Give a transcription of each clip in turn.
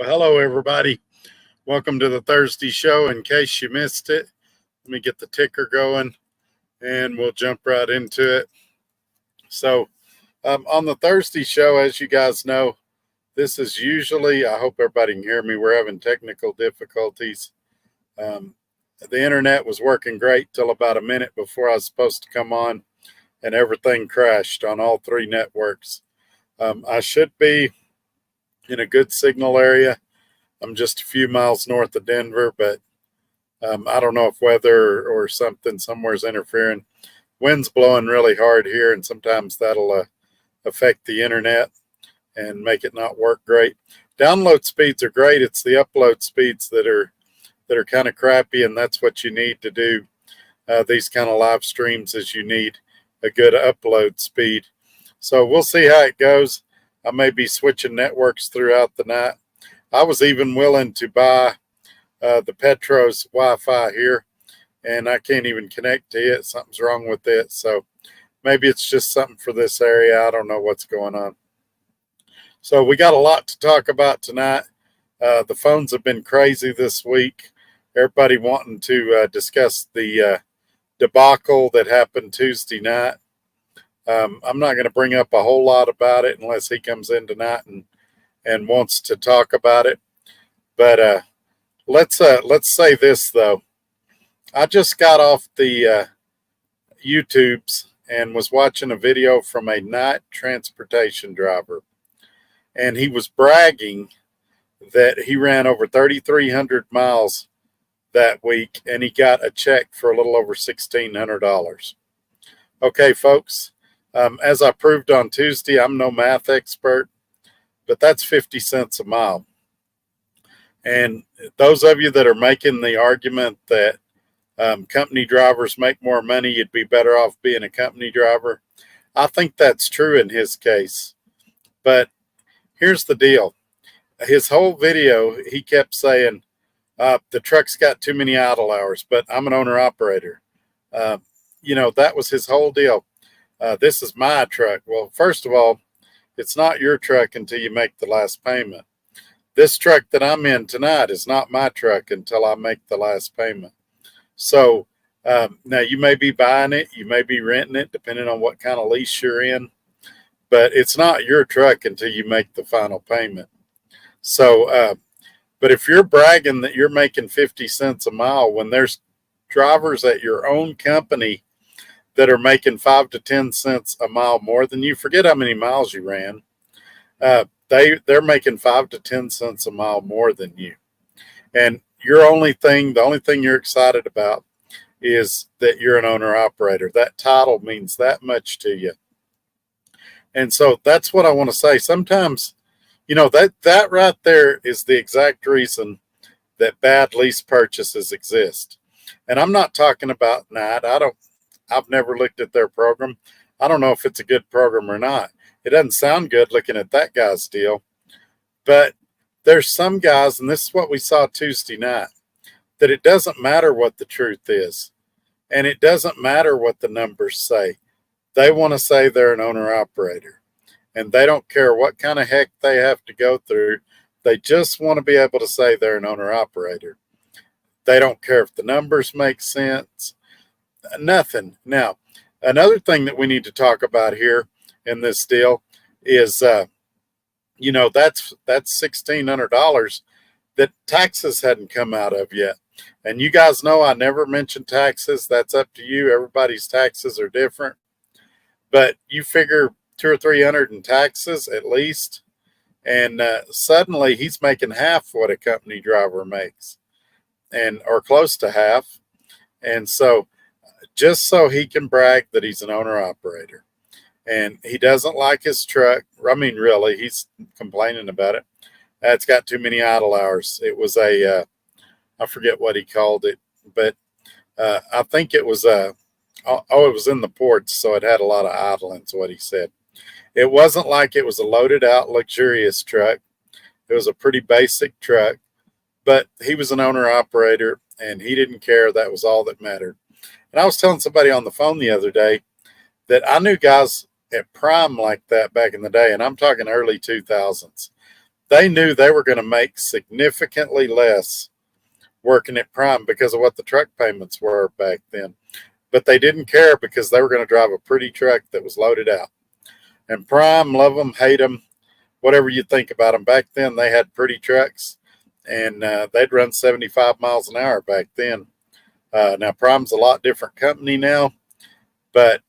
Well, hello, everybody. Welcome to the Thursday show. In case you missed it, let me get the ticker going and we'll jump right into it. So, on the Thursday show, as you guys know, this is usually, I hope everybody can hear me. We're having technical difficulties. The internet was working great till about a minute before I was supposed to come on, and everything crashed on all three networks. I should be in a good signal area. I'm just a few miles north of Denver, but I don't know if weather or something somewhere's interfering. Wind's blowing really hard here, and sometimes that'll affect the internet and make it not work great. Download speeds are great. It's the upload speeds that are kind of crappy, and that's what you need to do these kind of live streams. Is you need a good upload speed. So we'll see how it goes. I may be switching networks throughout the night. I was even willing to buy the Petros Wi-Fi here, and I can't even connect to it. Something's wrong with it. So maybe it's just something for this area. I don't know what's going on. So we got a lot to talk about tonight. The phones have been crazy this week. Everybody wanting to discuss the debacle that happened Tuesday night. I'm not going to bring up a whole lot about it unless he comes in tonight and wants to talk about it. But let's say this, though. I just got off the YouTubes and was watching a video from a night transportation driver, and he was bragging that he ran over 3,300 miles that week, and he got a check for a little over $1,600. Okay, folks, as I proved on Tuesday, I'm no math expert, but that's 50 cents a mile. And those of you that are making the argument that company drivers make more money, you'd be better off being a company driver, I think that's true in his case. But here's the deal. His whole video, he kept saying, the truck's got too many idle hours, but I'm an owner-operator. That was his whole deal. This is my truck. Well, first of all, it's not your truck until you make the last payment. This truck that I'm in tonight is not my truck until I make the last payment. So now you may be buying it, you may be renting it, depending on what kind of lease you're in, but it's not your truck until you make the final payment. So, but if you're bragging that you're making 50 cents a mile when there's drivers at your own company that are making 5 to 10 cents a mile more than you, forget how many miles you ran, they're making 5 to 10 cents a mile more than you. And the only thing you're excited about is that you're an owner operator. That title means that much to you. And so that's what I want to say. Sometimes, that right there is the exact reason that bad lease purchases exist. And I'm not talking about Night. I've never looked at their program. I don't know if it's a good program or not. It doesn't sound good looking at that guy's deal. But there's some guys, and this is what we saw Tuesday night, that it doesn't matter what the truth is. And it doesn't matter what the numbers say. They want to say they're an owner-operator. And they don't care what kind of heck they have to go through. They just want to be able to say they're an owner-operator. They don't care if the numbers make sense. Nothing. Now, another thing that we need to talk about here in this deal is, that's $1,600 that taxes hadn't come out of yet. And you guys know I never mention taxes. That's up to you. Everybody's taxes are different. But you figure $200 or $300 in taxes at least, and suddenly he's making half what a company driver makes, or close to half. And so just so he can brag that he's an owner-operator. And he doesn't like his truck. I mean, really, he's complaining about it. It's got too many idle hours. It was I forget what he called it, but I think it was it was in the ports, so it had a lot of idlings, what he said. It wasn't like it was a loaded out luxurious truck. It was a pretty basic truck, but he was an owner-operator, and he didn't care. That was all that mattered. And I was telling somebody on the phone the other day that I knew guys at Prime like that back in the day, and I'm talking early 2000s, they knew they were going to make significantly less working at Prime because of what the truck payments were back then. But they didn't care because they were going to drive a pretty truck that was loaded out. And Prime, love them, hate them, whatever you think about them. Back then, they had pretty trucks, and they'd run 75 miles an hour back then. Now, Prime's a lot different company now, but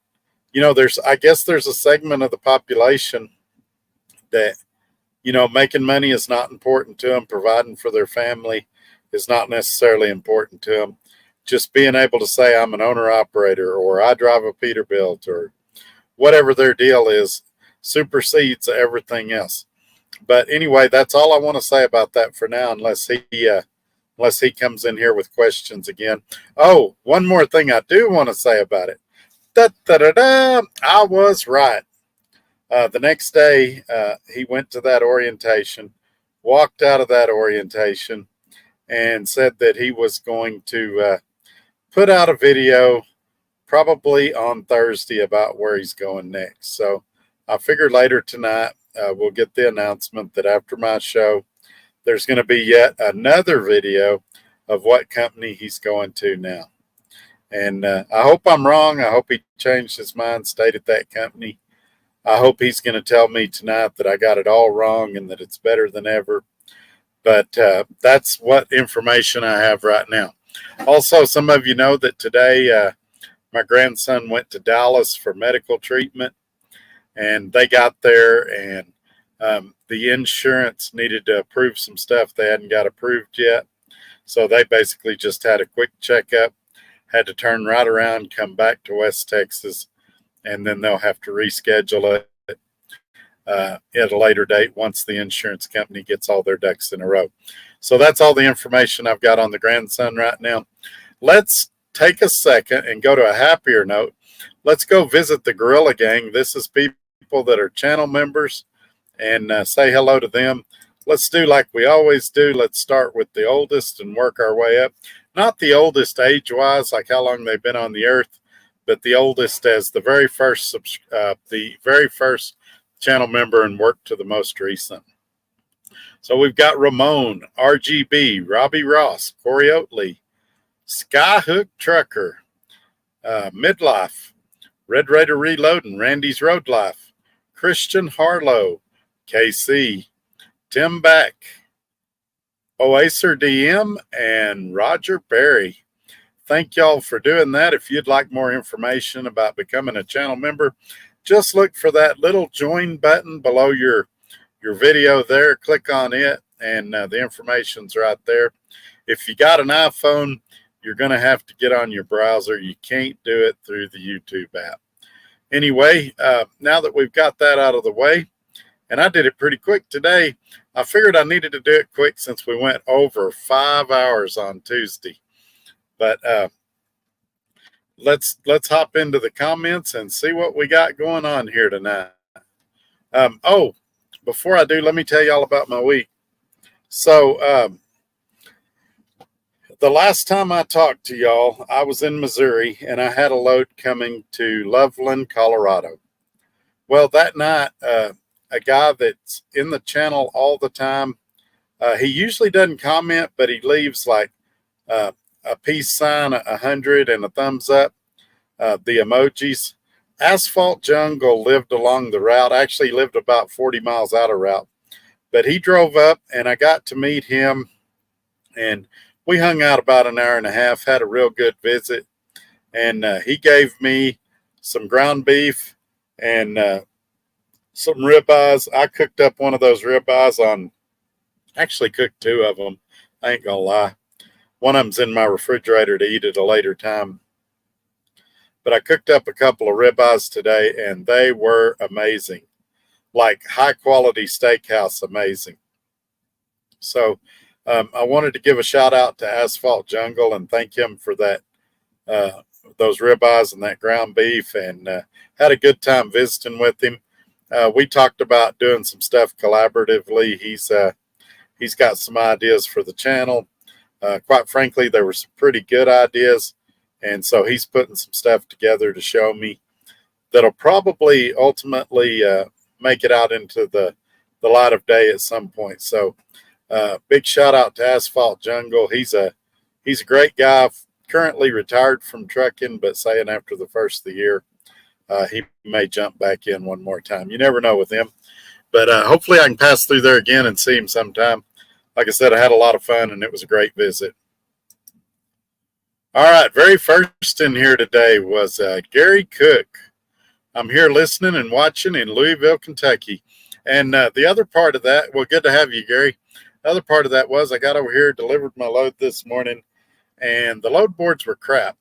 I guess there's a segment of the population that, making money is not important to them. Providing for their family is not necessarily important to them. Just being able to say, I'm an owner operator, or I drive a Peterbilt, or whatever their deal is, supersedes everything else. But anyway, that's all I want to say about that for now, unless he comes in here with questions again. Oh, one more thing I do want to say about it. I was right. The next day, he went to that orientation, walked out of that orientation, and said that he was going to put out a video probably on Thursday about where he's going next. So I figured later tonight we'll get the announcement that after my show, there's going to be yet another video of what company he's going to now. And I hope I'm wrong. I hope he changed his mind, stayed at that company. I hope he's going to tell me tonight that I got it all wrong and that it's better than ever. But that's what information I have right now. Also, some of you know that today my grandson went to Dallas for medical treatment, and they got there, and the insurance needed to approve some stuff they hadn't got approved yet. So they basically just had a quick checkup, had to turn right around, come back to West Texas, and then they'll have to reschedule it at a later date once the insurance company gets all their ducks in a row. So that's all the information I've got on the grandson right now. Let's take a second and go to a happier note. Let's go visit the Gorilla Gang. This is people that are channel members, and say hello to them. Let's do like we always do. Let's start with the oldest and work our way up. Not the oldest age-wise, like how long they've been on the earth, but the oldest as the very first channel member and work to the most recent. So we've got Ramon, RGB, Robbie Ross, Corey Oatley, Skyhook Trucker, Midlife, Red Raider Reloading, Randy's Road Life, Christian Harlow, KC, Tim Beck, Oaser DM, and Roger Berry. Thank y'all for doing that. If you'd like more information about becoming a channel member, just look for that little join button below your video there. Click on it, and the information's right there. If you got an iPhone, you're going to have to get on your browser. You can't do it through the YouTube app. Anyway, now that we've got that out of the way, and I did it pretty quick today, I figured I needed to do it quick since we went over 5 hours on Tuesday. But let's hop into the comments and see what we got going on here tonight. Oh, before I do, let me tell y'all about my week. So the last time I talked to y'all, I was in Missouri, and I had a load coming to Loveland, Colorado. Well, that night, a guy that's in the channel all the time, he usually doesn't comment, but he leaves like a peace sign, 100, and a thumbs up, the emojis. Asphalt Jungle lived along the route. Actually lived about 40 miles out of route, but he drove up, and I got to meet him, and we hung out about an hour and a half, had a real good visit, and he gave me some ground beef and some ribeyes. I cooked up one of those ribeyes actually cooked 2 of them. I ain't gonna lie. One of them's in my refrigerator to eat at a later time. But I cooked up a couple of ribeyes today, and they were amazing. Like high quality steakhouse amazing. So I wanted to give a shout out to Asphalt Jungle and thank him for that, those ribeyes and that ground beef, and had a good time visiting with him. We talked about doing some stuff collaboratively. He's got some ideas for the channel. Quite frankly, there were some pretty good ideas, and so he's putting some stuff together to show me that'll probably ultimately make it out into the the light of day at some point. So big shout out to Asphalt Jungle. He's a great guy. Currently retired from trucking, but saying after the first of the year, he may jump back in one more time. You never know with him. But hopefully I can pass through there again and see him sometime. Like I said, I had a lot of fun, and it was a great visit. All right, very first in here today was Gary Cook. I'm here listening and watching in Louisville, Kentucky. And the other part of that, well, good to have you, Gary. The other part of that was I got over here, delivered my load this morning, and the load boards were crap.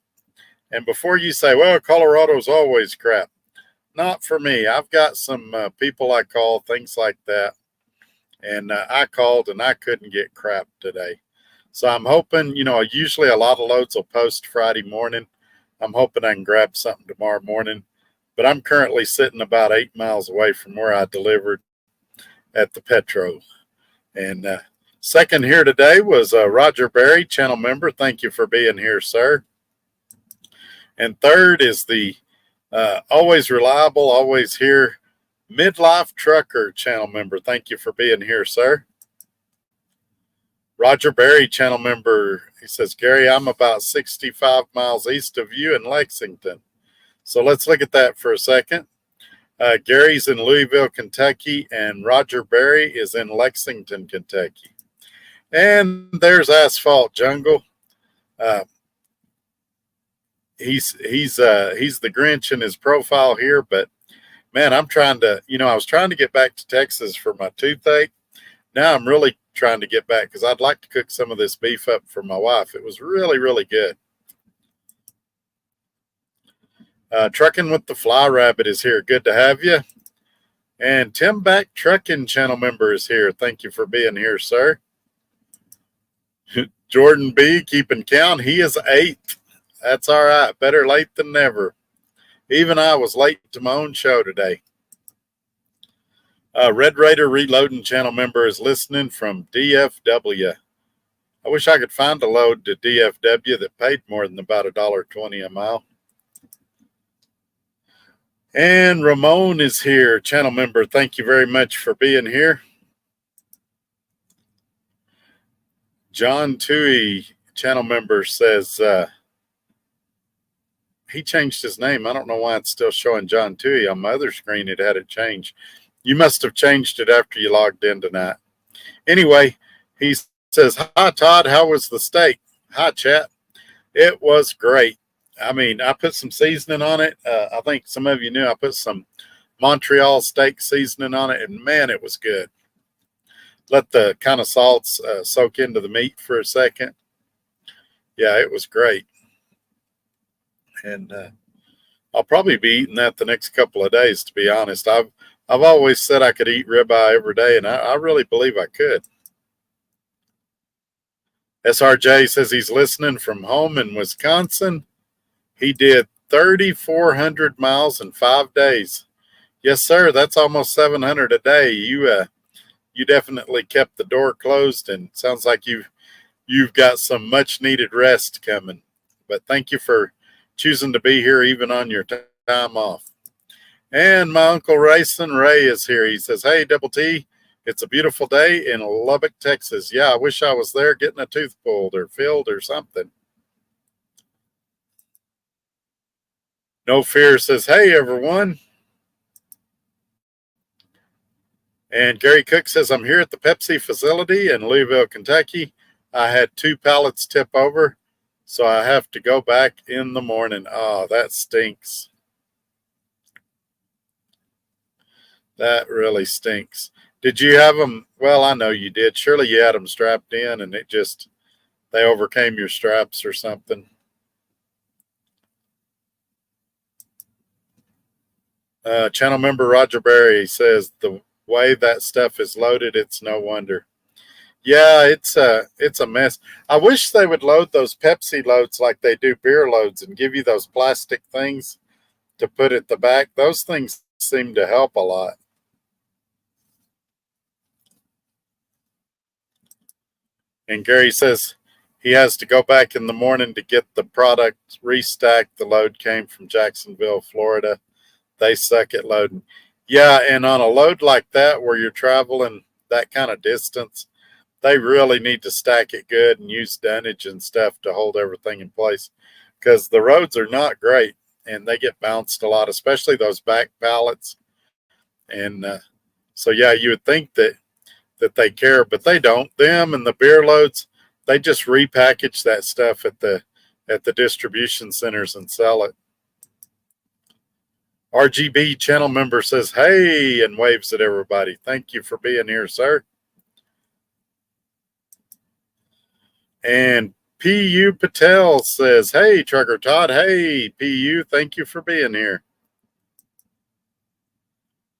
And before you say, well, Colorado's always crap, not for me. I've got some people I call, things like that. And I called and I couldn't get crap today. So I'm hoping, usually a lot of loads will post Friday morning. I'm hoping I can grab something tomorrow morning. But I'm currently sitting about 8 miles away from where I delivered at the Petro. And second here today was Roger Berry, channel member. Thank you for being here, sir. And third is the always reliable, always here, Midlife Trucker channel member. Thank you for being here, sir. Roger Berry, channel member, he says, Gary, I'm about 65 miles east of you in Lexington. So let's look at that for a second. Gary's in Louisville, Kentucky, and Roger Berry is in Lexington, Kentucky. And there's Asphalt Jungle. He's the Grinch in his profile here, but man, I'm trying to, I was trying to get back to Texas for my toothache. Now I'm really trying to get back because I'd like to cook some of this beef up for my wife. It was really, really good. Trucking with the Fly Rabbit is here. Good to have you. And Tim Back Trucking channel member is here. Thank you for being here, sir. Jordan B, keeping count. He is 8th. That's all right. Better late than never. Even I was late to my own show today. Red Raider Reloading channel member is listening from DFW. I wish I could find a load to DFW that paid more than about $1.20 a mile. And Ramon is here, channel member. Thank you very much for being here. John Toohey, channel member, says he changed his name. I don't know why it's still showing John Toohey. On my other screen, it had it changed. You must have changed it after you logged in tonight. Anyway, he says, hi, Todd. How was the steak? Hi, chat. It was great. I mean, I put some seasoning on it. I think some of you knew I put some Montreal steak seasoning on it, and man, it was good. Let the kind of salts soak into the meat for a second. Yeah, it was great. And I'll probably be eating that the next couple of days, to be honest. I've always said I could eat ribeye every day, and I really believe I could. SRJ says he's listening from home in Wisconsin. He did 3,400 miles in 5 days. Yes, sir. That's almost 700 a day. You definitely kept the door closed, and it sounds like you've got some much needed rest coming. But thank you for choosing to be here even on your time off. And my Uncle Rayson Ray is here. He says, hey, Double T, it's a beautiful day in Lubbock, Texas. Yeah, I wish I was there getting a tooth pulled or filled or something. No Fear says, hey, everyone. And Gary Cook says, I'm here at the Pepsi facility in Louisville, Kentucky. I had 2 pallets tip over, so I have to go back in the morning. Oh, that stinks. That really stinks. Did you have them? Well, I know you did. Surely you had them strapped in and they overcame your straps or something. Channel member Roger Berry says the way that stuff is loaded, it's no wonder. Yeah, it's a mess. I wish they would load those Pepsi loads like they do beer loads and give you those plastic things to put at the back. Those things seem to help a lot. And Gary says he has to go back in the morning to get the product restacked. The load came from Jacksonville, Florida. They suck at loading. Yeah, and on a load like that where you're traveling that kind of distance, they really need to stack it good and use dunnage and stuff to hold everything in place because the roads are not great and they get bounced a lot, especially those back pallets. And so, yeah, you would think that they care, but they don't. Them and the beer loads, they just repackage that stuff at the distribution centers and sell it. RGB channel member says, "Hey," and waves at everybody. Thank you for being here, sir. And PU Patel says, "Hey, Trucker Todd." Hey, PU, thank you for being here.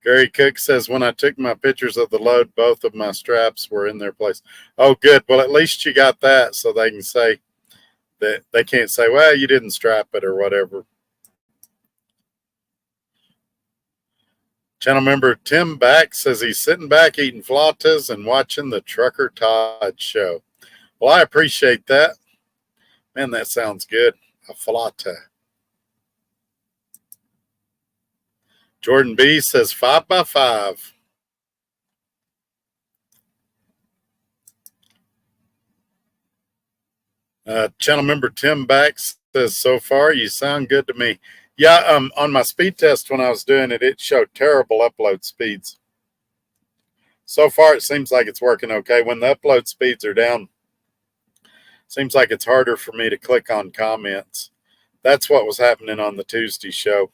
Gary Cook says, "When I took my pictures of the load, both of my straps were in their place." Oh, good. Well, at least you got that so they can say that they can't say, well, you didn't strap it or whatever. Channel member Tim Back says he's sitting back eating flautas and watching the Trucker Todd show. Well, I appreciate that. Man, that sounds good. A flauta. Jordan B says 5x5. Channel member Tim Back says, so far you sound good to me. Yeah, on my speed test when I was doing it, it showed terrible upload speeds. So far, it seems like it's working okay. When the upload speeds are down, seems like it's harder for me to click on comments. That's what was happening on the Tuesday show.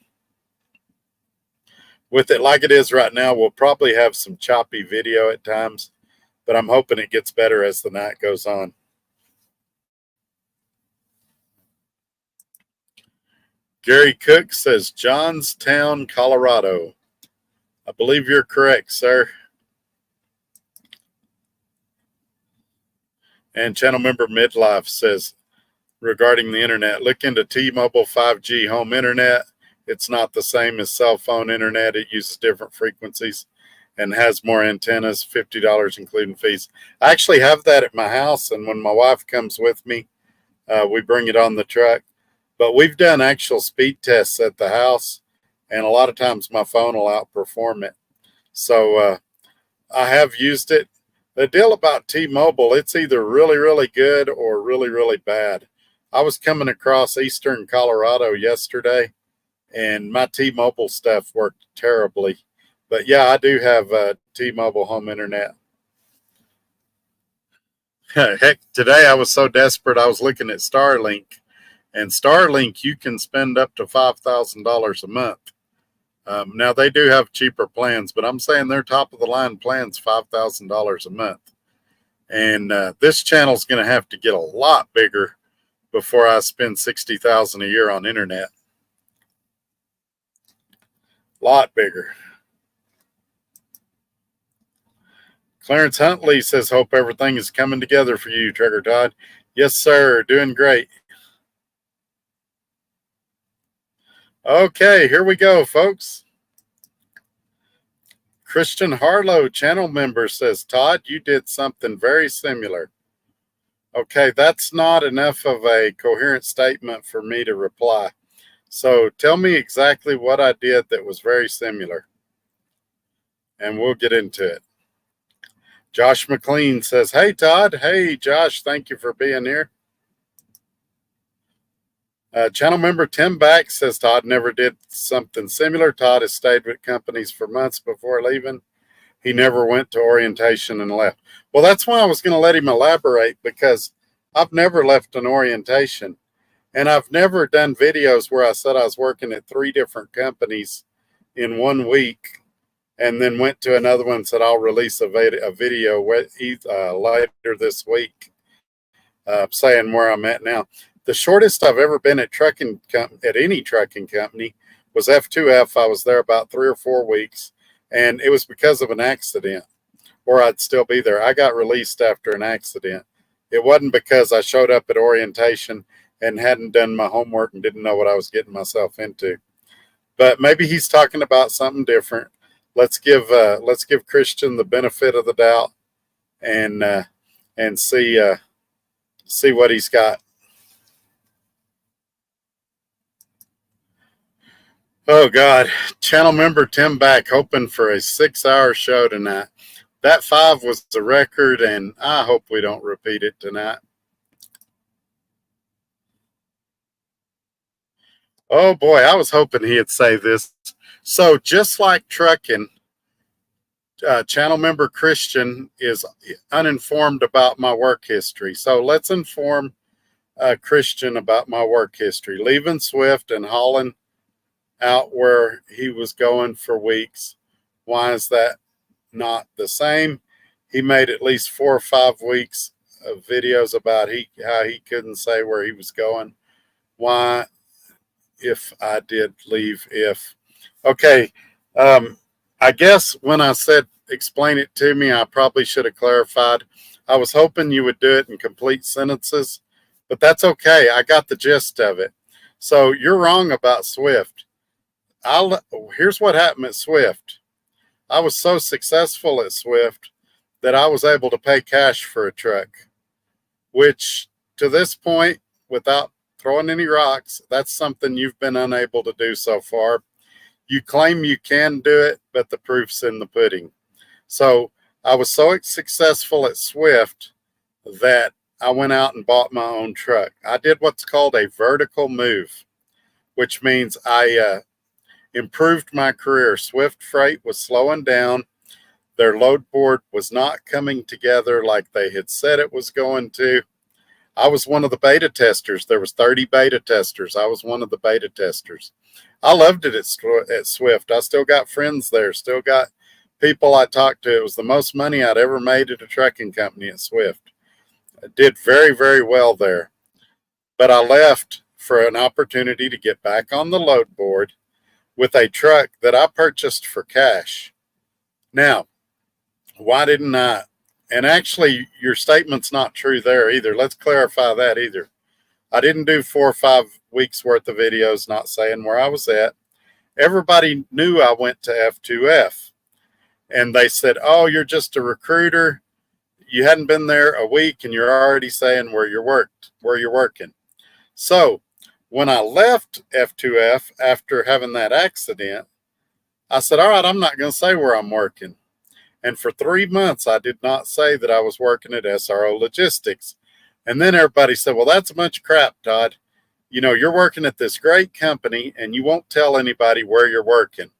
With it like it is right now, we'll probably have some choppy video at times, but I'm hoping it gets better as the night goes on. Gary Cook says Johnstown, Colorado. I believe you're correct, sir. And channel member Midlife says, regarding the internet, look into T-Mobile 5G home internet. It's not the same as cell phone internet. It uses different frequencies and has more antennas, $50 including fees. I actually have that at my house, and when my wife comes with me, we bring it on the truck. But we've done actual speed tests at the house, and a lot of times my phone will outperform it. So I have used it. The deal about T-Mobile, it's either really, really good or really, really bad. I was coming across eastern Colorado yesterday, and my T-Mobile stuff worked terribly. But yeah, I do have T-Mobile home internet. Heck, today I was so desperate, I was looking at Starlink. And Starlink, you can spend up to $5,000 a month. Now, they do have cheaper plans, but I'm saying their top of the line plan's $5,000 a month. And this channel's going to have to get a lot bigger before I spend $60,000 a year on internet. A lot bigger. Clarence Huntley says, hope everything is coming together for you, Trucker Todd. Yes, sir. Doing great. Okay, here we go, folks. Christian Harlow, channel member, says, Todd, you did something very similar. Okay, that's not enough of a coherent statement for me to reply. So tell me exactly what I did that was very similar, and we'll get into it. Josh McLean says, hey, Todd. Hey, Josh, thank you for being here. Channel member Tim Back says Todd never did something similar. Todd has stayed with companies for months before leaving. He never went to orientation and left. Well, that's why I was going to let him elaborate, because I've never left an orientation. And I've never done videos where I said I was working at 3 different companies in 1 week and then went to another one and said I'll release a video later this week saying where I'm at now. The shortest I've ever been at any trucking company was F2F. I was there about 3 or 4 weeks, and it was because of an accident, or I'd still be there. I got released after an accident. It wasn't because I showed up at orientation and hadn't done my homework and didn't know what I was getting myself into. But maybe he's talking about something different. Let's give Christian the benefit of the doubt and see what he's got. Oh God, channel member Tim back hoping for a 6-hour show tonight. That 5 was the record, and I hope we don't repeat it tonight. Oh boy, I was hoping he'd say this. So just like trucking, channel member Christian is uninformed about my work history. So let's inform Christian about my work history. Leaving Swift and hauling out where he was going for weeks. Why is that not the same? He made at least 4 or 5 weeks of videos about how he couldn't say where he was going. Why, if I did leave, if okay, I guess when I said explain it to me, I probably should have clarified. I was hoping you would do it in complete sentences, but that's okay. I got the gist of it. So you're wrong about Swift. Here's what happened at Swift. I was so successful at Swift that I was able to pay cash for a truck, which to this point, without throwing any rocks, that's something you've been unable to do so far. You claim you can do it, but the proof's in the pudding. So I was so successful at Swift that I went out and bought my own truck. I did what's called a vertical move, which means I improved my career. Swift Freight was slowing down. Their load board was not coming together like they had said it was going to. I was one of the beta testers. There was 30 beta testers. I was one of the beta testers. I loved it at Swift. I still got friends there, still got people I talked to. It was the most money I'd ever made at a trucking company at Swift. I did very, very well there. But I left for an opportunity to get back on the load board with a truck that I purchased for cash. Now, why didn't I? And actually, your statement's not true there either. Let's clarify that either. I didn't do 4 or 5 weeks worth of videos not saying where I was at. Everybody knew I went to F2F. And they said, oh, you're just a recruiter. You hadn't been there a week and you're already saying where you're working. So when I left F2F after having that accident, I said, all right, I'm not going to say where I'm working. And for 3 months, I did not say that I was working at SRO Logistics. And then everybody said, well, that's a bunch of crap, Todd. You know, you're working at this great company and you won't tell anybody where you're working.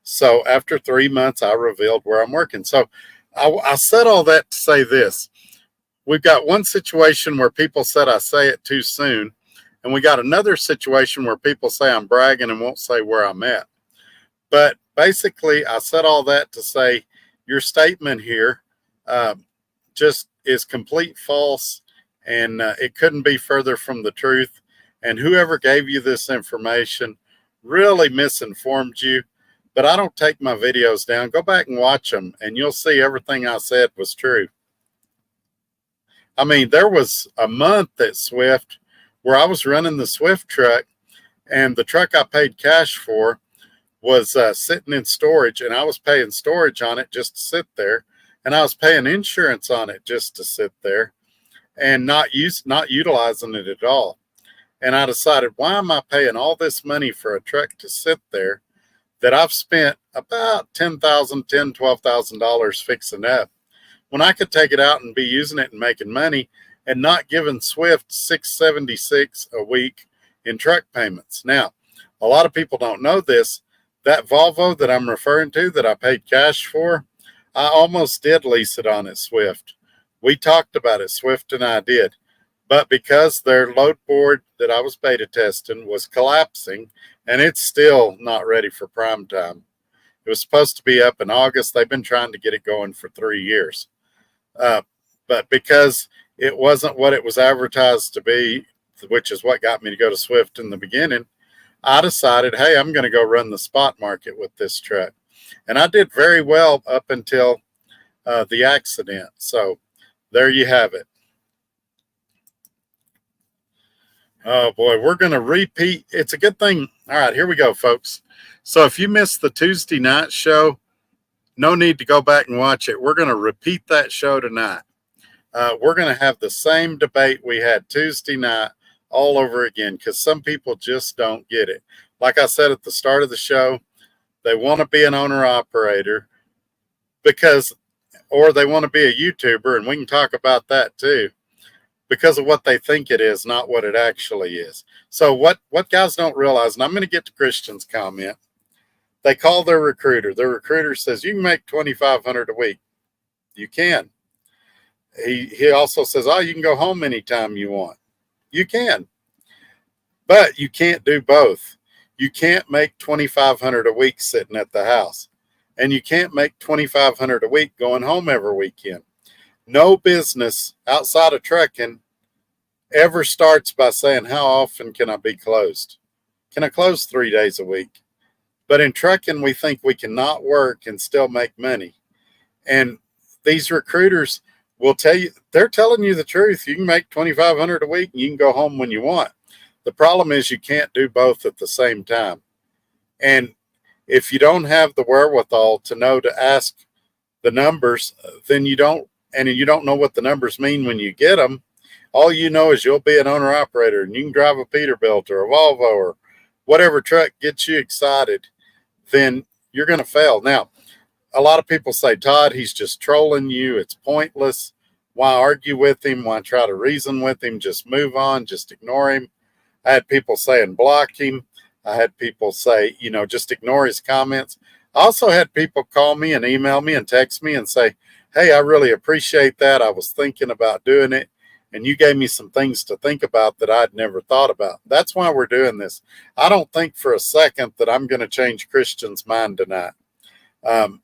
So after 3 months, I revealed where I'm working. So I said all that to say this. We've got one situation where people said I say it too soon. And we got another situation where people say I'm bragging and won't say where I'm at. But basically, I said all that to say your statement here just is complete false, and it couldn't be further from the truth. And whoever gave you this information really misinformed you. But I don't take my videos down. Go back and watch them, and you'll see everything I said was true. I mean, there was a month at Swift where I was running the Swift truck, and the truck I paid cash for was sitting in storage, and I was paying storage on it just to sit there, and I was paying insurance on it just to sit there, and not utilizing it at all. And I decided, why am I paying all this money for a truck to sit there that I've spent about $12,000 fixing up, when I could take it out and be using it and making money and not giving Swift $676 a week in truck payments. Now, a lot of people don't know this. That Volvo that I'm referring to that I paid cash for, I almost did lease it on at Swift. We talked about it, Swift and I did. But because their load board that I was beta testing was collapsing, and it's still not ready for prime time. It was supposed to be up in August. They've been trying to get it going for 3 years. But because it wasn't what it was advertised to be, which is what got me to go to Swift in the beginning, I decided, hey, I'm going to go run the spot market with this truck. And I did very well up until the accident. So there you have it. Oh boy, we're going to repeat. It's a good thing. All right, here we go, folks. So if you missed the Tuesday night show, no need to go back and watch it. We're going to repeat that show tonight. We're going to have the same debate we had Tuesday night all over again, because some people just don't get it. like I said at the start of the show, they want to be an owner operator because, or they want to be a YouTuber, and we can talk about that too, because of what they think it is, not what it actually is. So what guys don't realize, and I'm going to get to Christian's comment, they call their recruiter. Their recruiter says, you can make $2,500 a week. You can. He also says, oh, you can go home anytime you want. You can. But you can't do both. You can't make $2,500 a week sitting at the house. And you can't make $2,500 a week going home every weekend. No business outside of trucking ever starts by saying, how often can I be closed? Can I close 3 days a week? But in trucking, we think we cannot work and still make money. And these recruiters will tell you, they're telling you the truth. You can make $2,500 a week and you can go home when you want. The problem is you can't do both at the same time. And if you don't have the wherewithal to know to ask the numbers, then you don't know what the numbers mean when you get them. All you know is you'll be an owner operator and you can drive a Peterbilt or a Volvo or whatever truck gets you excited, then you're going to fail. Now, a lot of people say, Todd, he's just trolling you. It's pointless. Why argue with him? Why try to reason with him? Just move on. Just ignore him. I had people saying block him. I had people say, just ignore his comments. I also had people call me and email me and text me and say, hey, I really appreciate that. I was thinking about doing it, and you gave me some things to think about that I'd never thought about. That's why we're doing this. I don't think for a second that I'm going to change Christian's mind tonight.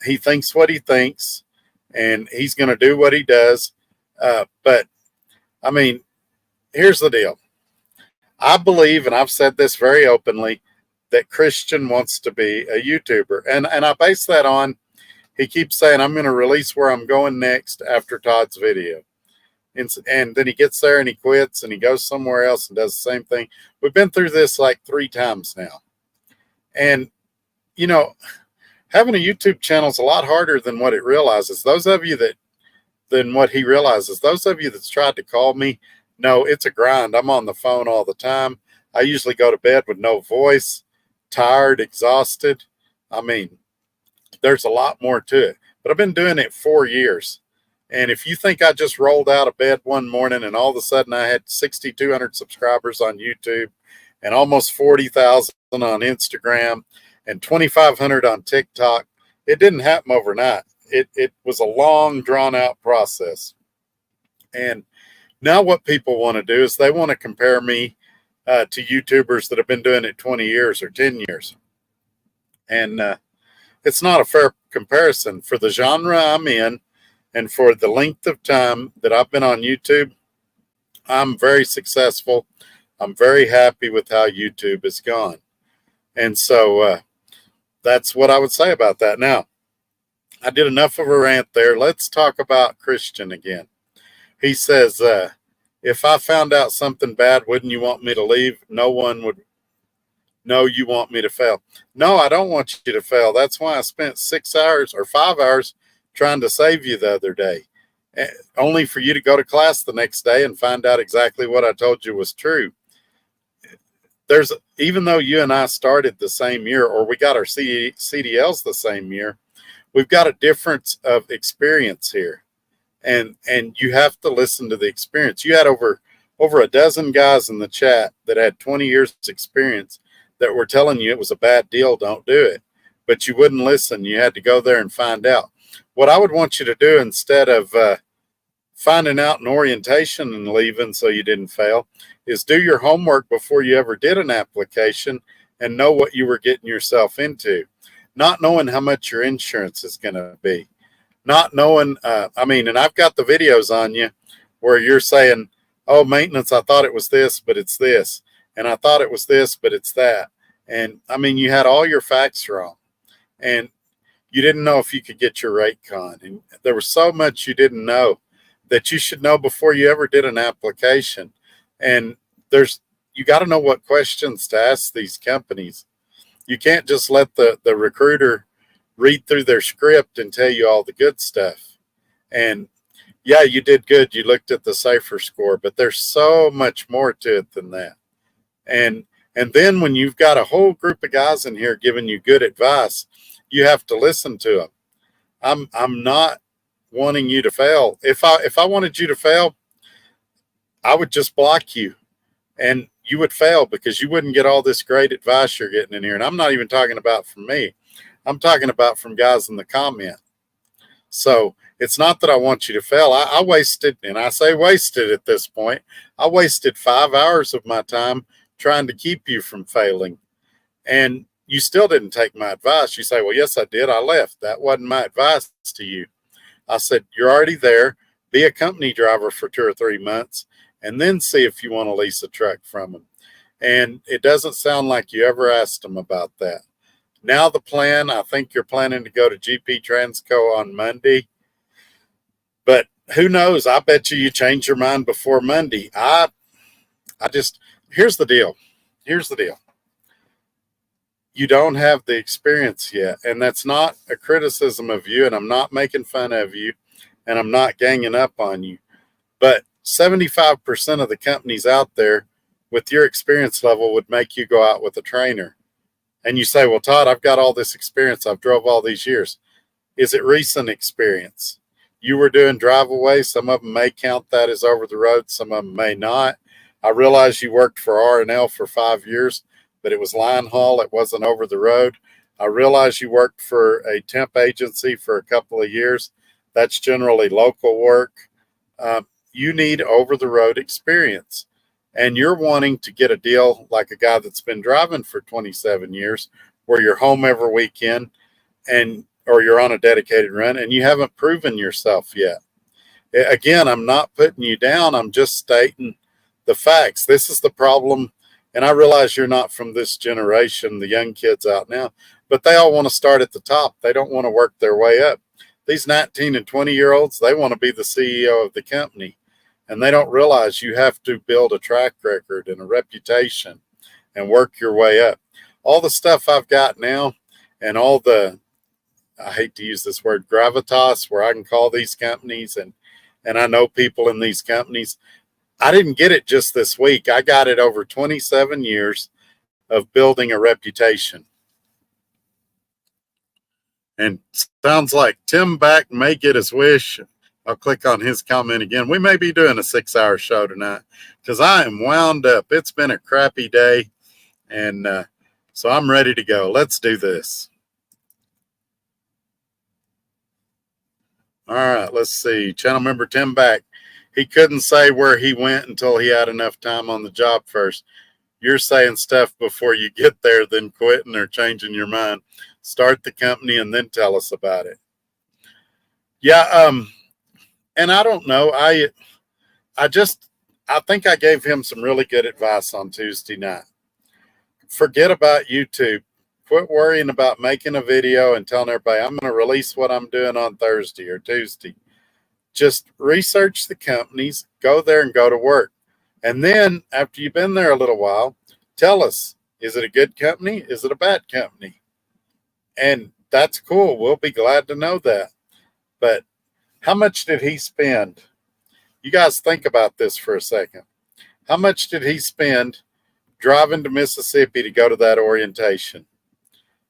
He thinks what he thinks, and he's going to do what he does. But, I mean, here's the deal. I believe, and I've said this very openly, that Christian wants to be a YouTuber. And I base that on, he keeps saying, I'm going to release where I'm going next after Todd's video. And then he gets there and he quits and he goes somewhere else and does the same thing. We've been through this like 3 times now. And, having a YouTube channel is a lot harder than what it realizes. Than what he realizes. Those of you that's tried to call me, no, it's a grind. I'm on the phone all the time. I usually go to bed with no voice, tired, exhausted. I mean, there's a lot more to it. But I've been doing it 4 years. And if you think I just rolled out of bed one morning and all of a sudden I had 6,200 subscribers on YouTube and almost 40,000 on Instagram and 2,500 on TikTok, it didn't happen overnight. It was a long, drawn-out process. And now what people want to do is they want to compare me to YouTubers that have been doing it 20 years or 10 years. And it's not a fair comparison. For the genre I'm in and for the length of time that I've been on YouTube, I'm very successful. I'm very happy with how YouTube has gone. And so that's what I would say about that. Now, I did enough of a rant there. Let's talk about Christian again. He says, if I found out something bad, wouldn't you want me to leave? No one would. No, you want me to fail. No, I don't want you to fail. That's why I spent 6 hours or 5 hours trying to save you the other day, only for you to go to class the next day and find out exactly what I told you was true. Even though you and I started the same year, or we got our CDLs the same year, we've got a difference of experience here. And you have to listen to the experience. You had over a dozen guys in the chat that had 20 years experience that were telling you it was a bad deal, don't do it. But you wouldn't listen. You had to go there and find out. What I would want you to do instead of finding out in orientation and leaving so you didn't fail is do your homework before you ever did an application and know what you were getting yourself into. Not knowing how much your insurance is going to be. Not knowing, and I've got the videos on you where you're saying, oh, maintenance, I thought it was this, but it's this. And I thought it was this, but it's that. And, you had all your facts wrong. And you didn't know if you could get your rate con. And there was so much you didn't know that you should know before you ever did an application. And you got to know what questions to ask these companies. You can't just let the recruiter read through their script and tell you all the good stuff. And yeah, you did good. You looked at the cipher score, but there's so much more to it than that. And And then when you've got a whole group of guys in here giving you good advice, you have to listen to them. I'm not wanting you to fail. If I wanted you to fail, I would just block you and you would fail because you wouldn't get all this great advice you're getting in here. And I'm not even talking about from me. I'm talking about from guys in the comment. So it's not that I want you to fail. I wasted, and I say wasted at this point, I wasted 5 hours of my time trying to keep you from failing. And you still didn't take my advice. You say, well, yes, I did. I left. That wasn't my advice to you. I said, you're already there. Be a company driver for 2 or 3 months and then see if you want to lease a truck from them. And it doesn't sound like you ever asked them about that. Now the plan, I think you're planning to go to GP Transco on Monday. But who knows? I bet you change your mind before Monday. Here's the deal. Here's the deal. You don't have the experience yet. And that's not a criticism of you. And I'm not making fun of you. And I'm not ganging up on you. But 75% of the companies out there with your experience level would make you go out with a trainer. And you say, well, Todd, I've got all this experience. I've drove all these years. Is it recent experience? You were doing drive away. Some of them may count that as over the road. Some of them may not. I realize you worked for R&L for 5 years, but it was line haul. It wasn't over the road. I realize you worked for a temp agency for a couple of years. That's generally local work. You need over the road experience. And you're wanting to get a deal like a guy that's been driving for 27 years where you're home every weekend or you're on a dedicated run and you haven't proven yourself yet. Again, I'm not putting you down. I'm just stating the facts. This is the problem. And I realize you're not from this generation, the young kids out now, but they all want to start at the top. They don't want to work their way up. These 19 and 20-year-olds, they want to be the CEO of the company. And they don't realize you have to build a track record and a reputation and work your way up. All the stuff I've got now and all the, I hate to use this word, gravitas, where I can call these companies and I know people in these companies. I didn't get it just this week. I got it over 27 years of building a reputation. And sounds like Tim Back may get his wish. I'll click on his comment again. We may be doing a 6-hour show tonight because I am wound up. It's been a crappy day. And so I'm ready to go. Let's do this. All right, let's see. Channel member Tim Back. He couldn't say where he went until he had enough time on the job first. You're saying stuff before you get there, then quitting or changing your mind. Start the company and then tell us about it. Yeah, and I don't know. I think I gave him some really good advice on Tuesday night. Forget about YouTube. Quit worrying about making a video and telling everybody, I'm going to release what I'm doing on Thursday or Tuesday. Just research the companies, go there and go to work. And then after you've been there a little while, tell us, is it a good company? Is it a bad company? And that's cool. We'll be glad to know that. But how much did he spend? You guys think about this for a second. How much did he spend driving to Mississippi to go to that orientation?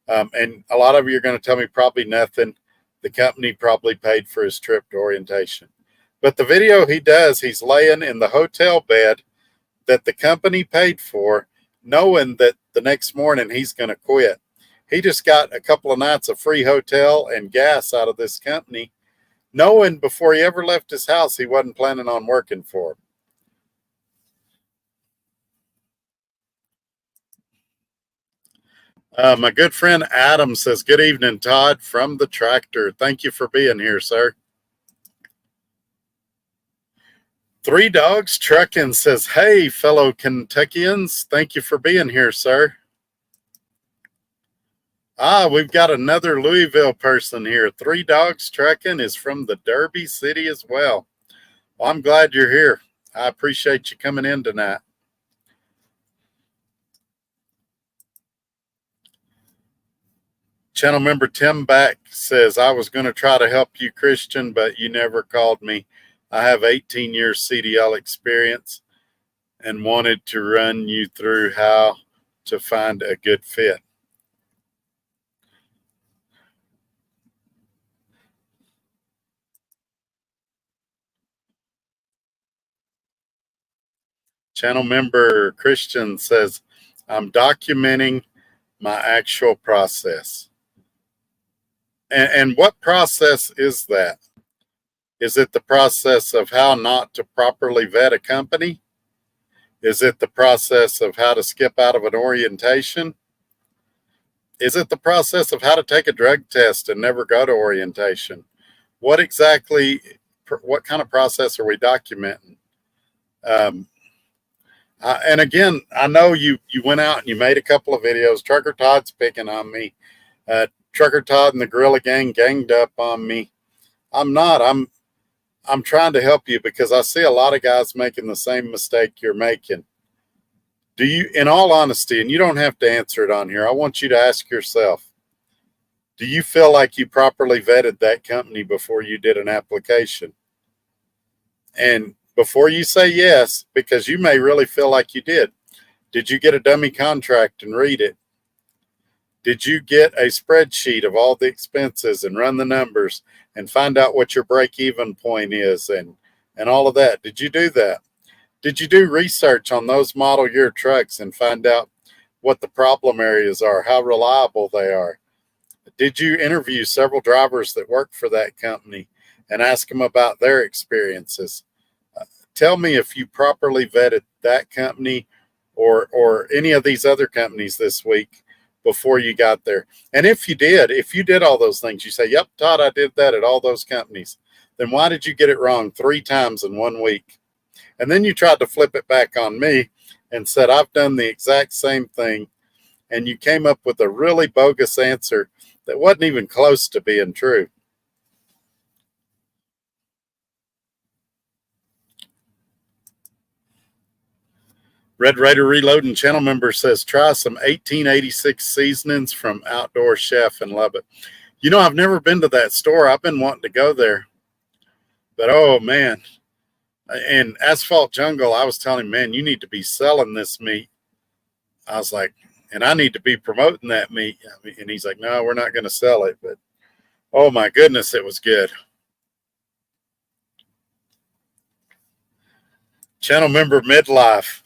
And a lot of you are going to tell me probably nothing. The company probably paid for his trip to orientation. But the video he does, he's laying in the hotel bed that the company paid for, knowing that the next morning he's going to quit. He just got a couple of nights of free hotel and gas out of this company, knowing before he ever left his house he wasn't planning on working for him. My good friend Adam says, good evening, Todd, from the tractor. Thank you for being here, sir. Three Dogs Trucking says, hey, fellow Kentuckians, thank you for being here, sir. We've got another Louisville person here. Three Dogs Trucking is from the Derby City as well. Well, I'm glad you're here. I appreciate you coming in tonight. Channel member Tim Back says, I was going to try to help you, Christian, but you never called me. I have 18 years CDL experience and wanted to run you through how to find a good fit. Channel member Christian says, I'm documenting my actual process. And what process is that? Is it the process of how not to properly vet a company? Is it the process of how to skip out of an orientation? Is it the process of how to take a drug test and never go to orientation? What kind of process are we documenting? And again, I know you went out and you made a couple of videos. Trucker Todd's picking on me. Trucker Todd and the Gorilla Gang ganged up on me. I'm not. I'm trying to help you because I see a lot of guys making the same mistake you're making. Do you, in all honesty, and you don't have to answer it on here, I want you to ask yourself, do you feel like you properly vetted that company before you did an application? And before you say yes, because you may really feel like you did you get a dummy contract and read it? Did you get a spreadsheet of all the expenses and run the numbers and find out what your break-even point is and all of that? Did you do that? Did you do research on those model year trucks and find out what the problem areas are, how reliable they are? Did you interview several drivers that work for that company and ask them about their experiences? Tell me if you properly vetted that company or any of these other companies this week before you got there. And if you did all those things, you say, yep, Todd, I did that at all those companies. Then why did you get it wrong 3 times in 1 week? And then you tried to flip it back on me and said, I've done the exact same thing. And you came up with a really bogus answer that wasn't even close to being true. Red Raider Reloading channel member says, try some 1886 seasonings from Outdoor Chef in Lubbock. You know, I've never been to that store. I've been wanting to go there. But, oh, man. And Asphalt Jungle, I was telling him, man, you need to be selling this meat. I was like, and I need to be promoting that meat. And he's like, no, we're not going to sell it. But, oh, my goodness, it was good. Channel member Midlife,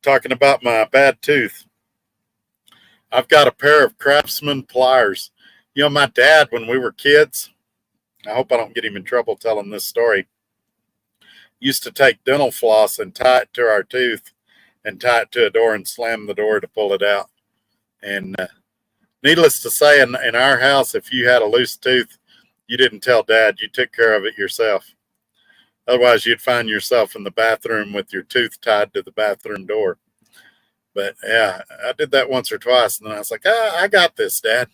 talking about my bad tooth. I've got a pair of Craftsman pliers. You know, my dad, when we were kids, I hope I don't get him in trouble telling this story, used to take dental floss and tie it to our tooth and tie it to a door and slam the door to pull it out. And needless to say, in our house, if you had a loose tooth, you didn't tell Dad. You took care of it yourself. Otherwise, you'd find yourself in the bathroom with your tooth tied to the bathroom door. But, yeah, I did that once or twice, and then I was like, I got this, Dad.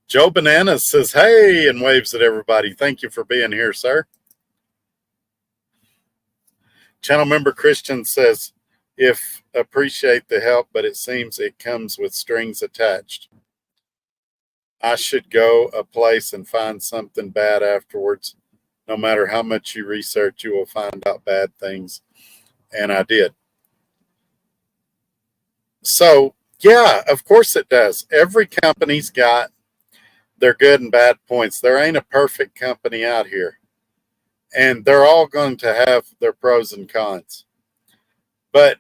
Joe Bananas says, hey, and waves at everybody. Thank you for being here, sir. Channel member Christian says, if appreciate the help, but it seems it comes with strings attached. I should go a place and find something bad afterwards. No matter how much you research, you will find out bad things. And I did. So, yeah, of course it does. Every company's got their good and bad points. There ain't a perfect company out here. And they're all going to have their pros and cons. But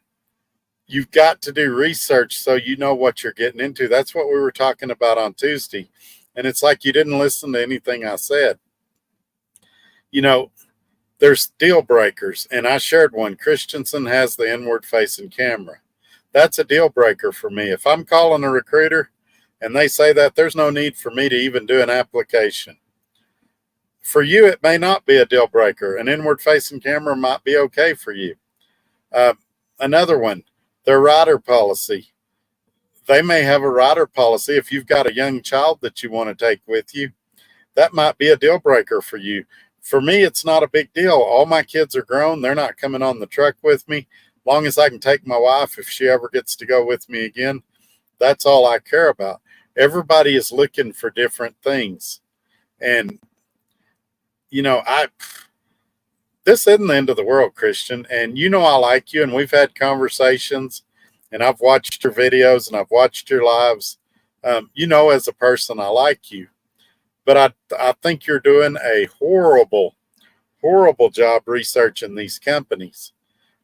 you've got to do research so you know what you're getting into. That's what we were talking about on Tuesday. And it's like you didn't listen to anything I said. You know, there's deal breakers. And I shared one. Christensen has the inward facing camera. That's a deal breaker for me. If I'm calling a recruiter and they say that, there's no need for me to even do an application. For you, it may not be a deal breaker. An inward facing camera might be okay for you. Another one, their rider policy. They may have a rider policy. If you've got a young child that you want to take with you, that might be a deal breaker for you. For me, it's not a big deal. All my kids are grown. They're not coming on the truck with me. Long as I can take my wife, if she ever gets to go with me again, that's all I care about. Everybody is looking for different things. And, you know, this isn't the end of the world, Christian. And you know I like you, and we've had conversations, and I've watched your videos and I've watched your lives. You know, as a person, I like you, but I think you're doing a horrible job researching these companies.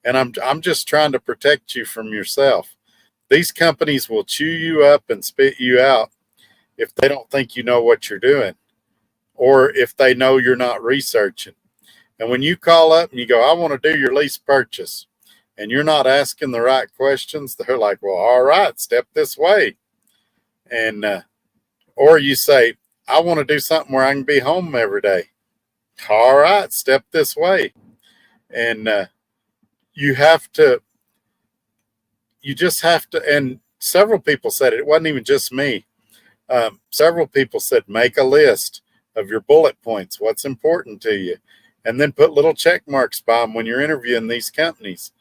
And I'm just trying to protect you from yourself. These companies will chew you up and spit you out if they don't think you know what you're doing, or if they know you're not researching. And when you call up and you go, I want to do your lease purchase, and you're not asking the right questions, they're like, well, all right, step this way. And, or you say, I want to do something where I can be home every day. All right, step this way. And you have to, you just have to, and several people said it wasn't even just me. Several people said, make a list of your bullet points, what's important to you, and then put little check marks by them when you're interviewing these companies.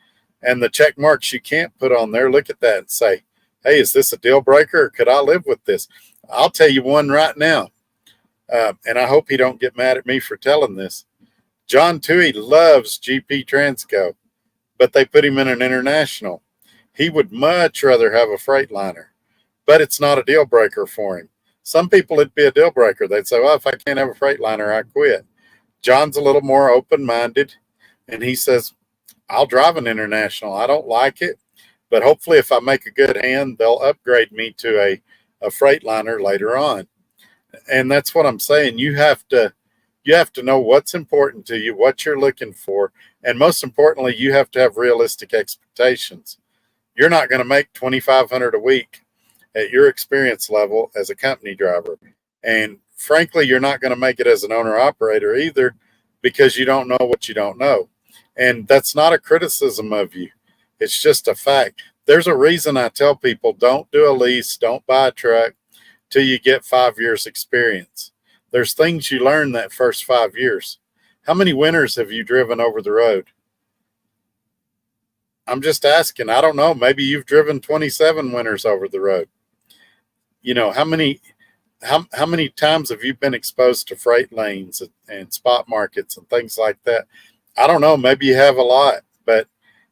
And the check marks you can't put on there, look at that and say, hey, is this a deal breaker, or could I live with this? I'll tell you one right now, and I hope he don't get mad at me for telling this. John Toohey loves GP Transco, but they put him in an international. He would much rather have a Freightliner, but it's not a deal breaker for him. Some people, it'd be a deal breaker. They'd say, well, if I can't have a Freightliner, I quit. John's a little more open-minded, and he says, I'll drive an international. I don't like it, but hopefully if I make a good hand, they'll upgrade me to a Freightliner later on. And that's what I'm saying. You have to know what's important to you, what you're looking for, and most importantly, you have to have realistic expectations. You're not going to make $2,500 a week at your experience level as a company driver. And frankly, you're not going to make it as an owner operator either, because you don't know what you don't know. And that's not a criticism of you. It's just a fact. There's a reason I tell people, don't do a lease, don't buy a truck till you get 5 years experience. There's things you learn that first 5 years. How many winters have you driven over the road? I'm just asking. I don't know. Maybe you've driven 27 winters over the road. You know, how many times have you been exposed to freight lanes and spot markets and things like that? I don't know. Maybe you have a lot, but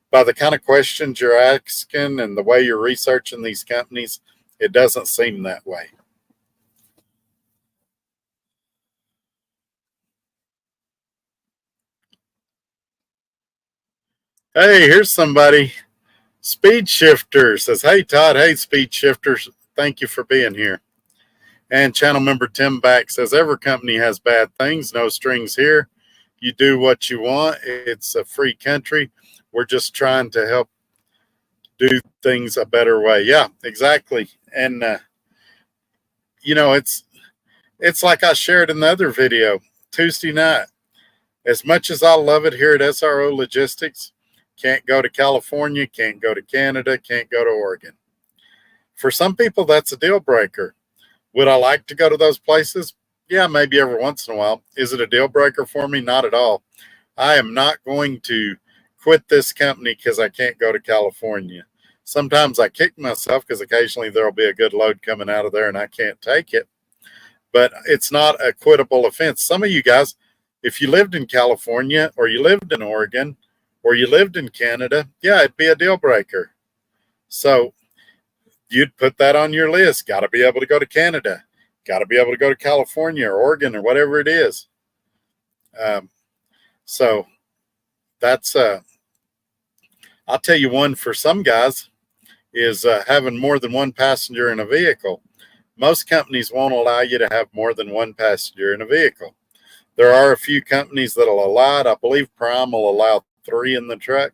by the kind of questions you're asking and the way you're researching these companies, it doesn't seem that way. Hey, here's somebody. Speed Shifter says, hey, Todd. Hey, Speed Shifters. Thank you for being here. And channel member Tim Back says, every company has bad things. No strings here. You do what you want. It's a free country. We're just trying to help do things a better way. Yeah, exactly. And, you know, it's like I shared in the other video Tuesday night. As much as I love it here at SRO Logistics, can't go to California, can't go to Canada, can't go to Oregon. For some people, that's a deal breaker. Would I like to go to those places? Yeah, maybe every once in a while. Is it a deal breaker for me? Not at all. I am not going to quit this company because I can't go to California. Sometimes I kick myself because occasionally there'll be a good load coming out of there and I can't take it. But it's not a quittable offense. Some of you guys, if you lived in California or you lived in Oregon or you lived in Canada, yeah, it'd be a deal breaker. So you'd put that on your list. Got to be able to go to Canada. Got to be able to go to California or Oregon or whatever it is. So that's, I'll tell you one for some guys is having more than one passenger in a vehicle. Most companies won't allow you to have more than one passenger in a vehicle. There are a few companies that'll allow it. I believe Prime will allow 3 in the truck.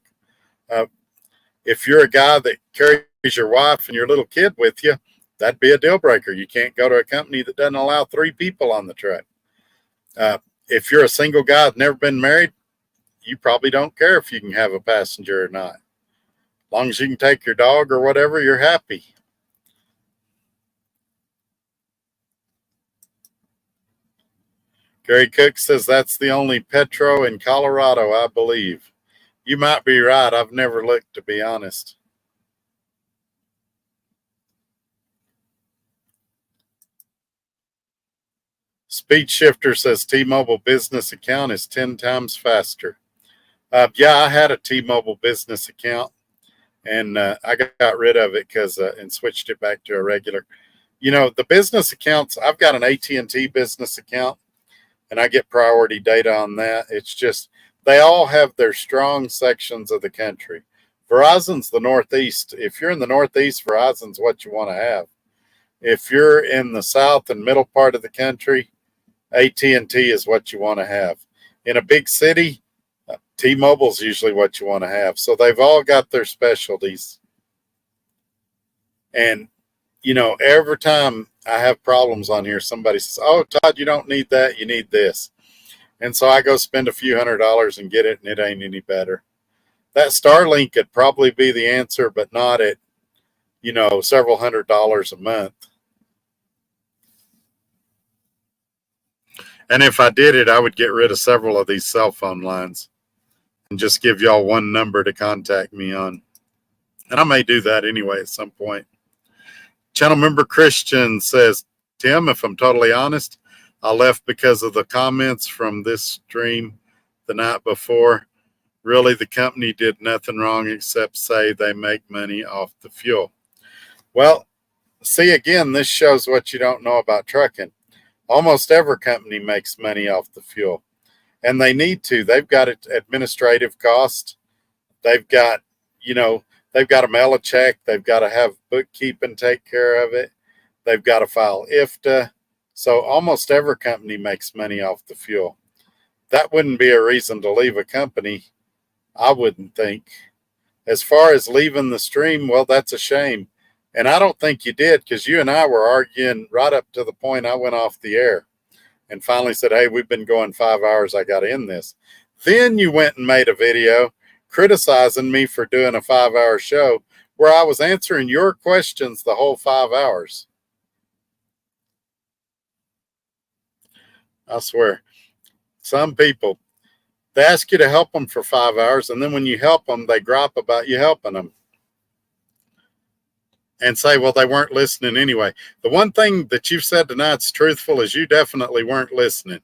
If you're a guy that carries your wife and your little kid with you, that'd be a deal breaker. You can't go to a company that doesn't allow 3 people on the truck. If you're a single guy that's never been married, you probably don't care if you can have a passenger or not. As long as you can take your dog or whatever, you're happy. Gary Cook says that's the only Petro in Colorado, I believe. You might be right. I've never looked, to be honest. Speed Shifter says T-Mobile business account is 10 times faster. Yeah, I had a T-Mobile business account, and I got rid of it because and switched it back to a regular. The business accounts. I've got an AT&T business account, and I get priority data on that. It's just they all have their strong sections of the country. Verizon's the Northeast. If you're in the Northeast, Verizon's what you want to have. If you're in the South and middle part of the country, AT&T is what you want to have. In a big city, T-Mobile's usually what you want to have. So they've all got their specialties. And, every time I have problems on here, somebody says, "Oh, Todd, you don't need that. You need this." And so I go spend a few $100s and get it, and it ain't any better. That Starlink could probably be the answer, but not at, several $100s a month. And if I did it, I would get rid of several of these cell phone lines and just give y'all one number to contact me on. And I may do that anyway at some point. Channel member Christian says, "Tim, if I'm totally honest, I left because of the comments from this stream the night before. Really, the company did nothing wrong except say they make money off the fuel." Well, see, again, this shows what you don't know about trucking. Almost every company makes money off the fuel, and they need to. They've got administrative costs. They've got, they've got to mail a check. They've got to have bookkeeping take care of it. They've got to file IFTA. So almost every company makes money off the fuel. That wouldn't be a reason to leave a company, I wouldn't think. As far as leaving the stream, well, that's a shame. And I don't think you did, because you and I were arguing right up to the point I went off the air and finally said, "Hey, we've been going 5 hours. I got to end this." Then you went and made a video criticizing me for doing a 5-hour show where I was answering your questions the whole 5 hours. I swear. Some people, they ask you to help them for 5 hours, and then when you help them, they gripe about you helping them and say, well, they weren't listening anyway. The one thing that you've said tonight's truthful is you definitely weren't listening.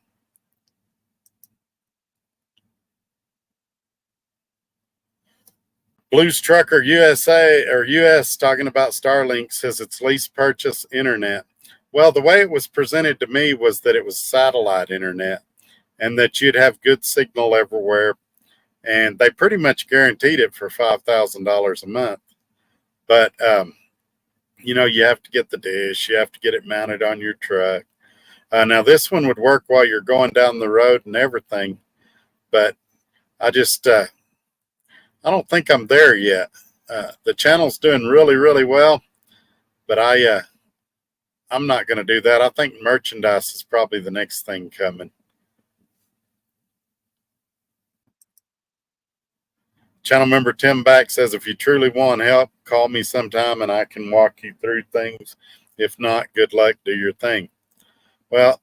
Blues Trucker USA or US talking about Starlink says it's lease purchase internet. Well, the way it was presented to me was that it was satellite internet and that you'd have good signal everywhere. And they pretty much guaranteed it for $5,000 a month. But, you have to get the dish. You have to get it mounted on your truck. Now, this one would work while you're going down the road and everything. But I just, I don't think I'm there yet. The channel's doing really, really well. But I'm not going to do that. I think merchandise is probably the next thing coming. Channel member Tim Back says, "If you truly want help, call me sometime and I can walk you through things. If not, good luck, do your thing." Well,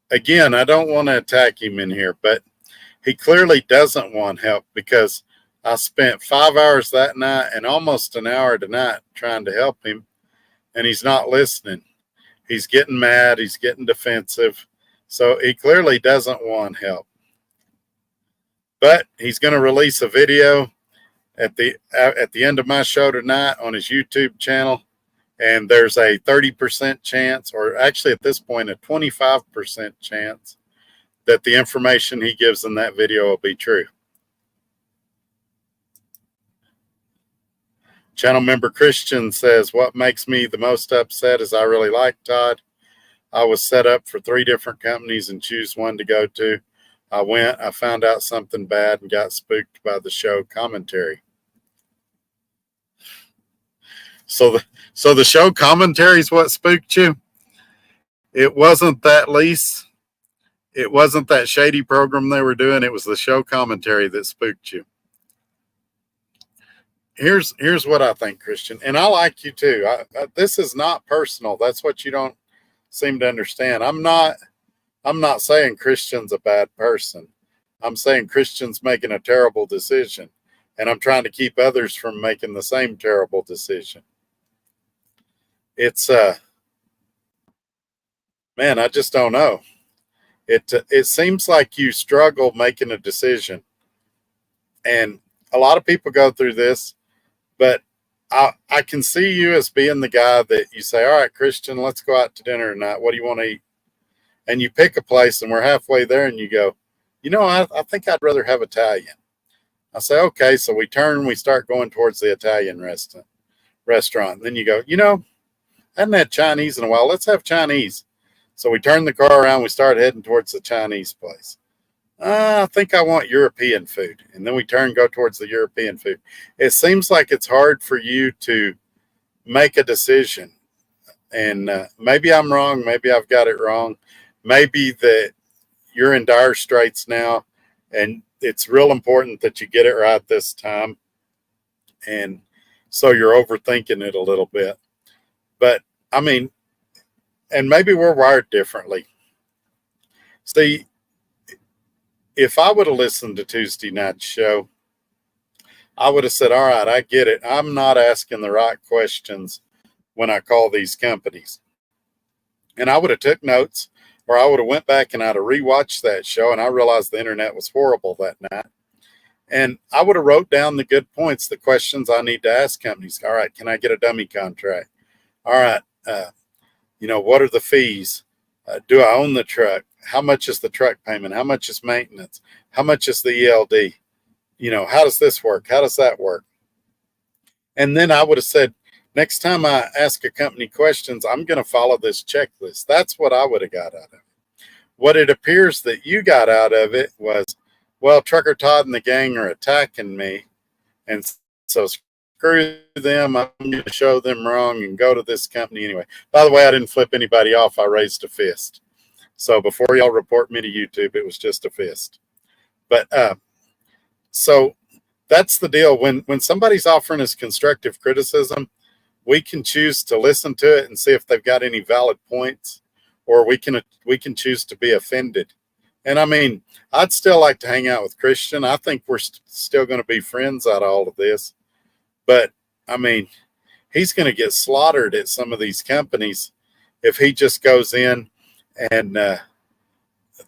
again, I don't want to attack him in here, but he clearly doesn't want help, because I spent 5 hours that night and almost an hour tonight trying to help him, and he's not listening. He's getting mad. He's getting defensive. So he clearly doesn't want help. But he's going to release a video at the end of my show tonight on his YouTube channel, and there's a 30% chance, or actually at this point a 25% chance, that the information he gives in that video will be true. Channel member Christian says, "What makes me the most upset is I really like Todd. I was set up for 3 different companies and choose one to go to. I went, I found out something bad and got spooked by the show commentary." So the show commentary is what spooked you? It wasn't that lease. It wasn't that shady program they were doing. It was the show commentary that spooked you. Here's what I think, Christian, and I like you too. This is not personal. That's what you don't seem to understand. I'm not saying Christian's a bad person. I'm saying Christian's making a terrible decision, and I'm trying to keep others from making the same terrible decision. It's man, I just don't know. It seems like you struggle making a decision. And a lot of people go through this, but I can see you as being the guy that you say, all right, Christian, let's go out to dinner tonight. What do you want to eat? And you pick a place and we're halfway there and you go, I think I'd rather have Italian. I say, okay. So we turn, we start going towards the Italian restaurant. And then you go, I hadn't had Chinese in a while. Let's have Chinese. So we turn the car around. We start heading towards the Chinese place. I think I want European food. And then we go towards the European food. It seems like it's hard for you to make a decision. And maybe I'm wrong. Maybe I've got it wrong. Maybe that you're in dire straits now. And it's real important that you get it right this time. And so you're overthinking it a little bit. But I mean, and maybe we're wired differently. See, if I would have listened to Tuesday night's show, I would have said, all right, I get it. I'm not asking the right questions when I call these companies. And I would have took notes, or I would have went back and I'd have rewatched that show, and I realized the internet was horrible that night. And I would have wrote down the good points, the questions I need to ask companies. All right, can I get a dummy contract? All right, what are the fees? Do I own the truck? How much is the truck payment? How much is maintenance? How much is the ELD? How does this work? How does that work? And then I would have said, next time I ask a company questions, I'm going to follow this checklist. That's what I would have got out of it. What it appears that you got out of it was, well, Trucker Todd and the gang are attacking me. And so screw them. I'm going to show them wrong and go to this company anyway. By the way, I didn't flip anybody off. I raised a fist. So before y'all report me to YouTube, it was just a fist. But so that's the deal. When somebody's offering us constructive criticism, we can choose to listen to it and see if they've got any valid points, or we can choose to be offended. And I mean, I'd still like to hang out with Christian. I think we're still going to be friends out of all of this. But I mean, he's going to get slaughtered at some of these companies if he just goes in and the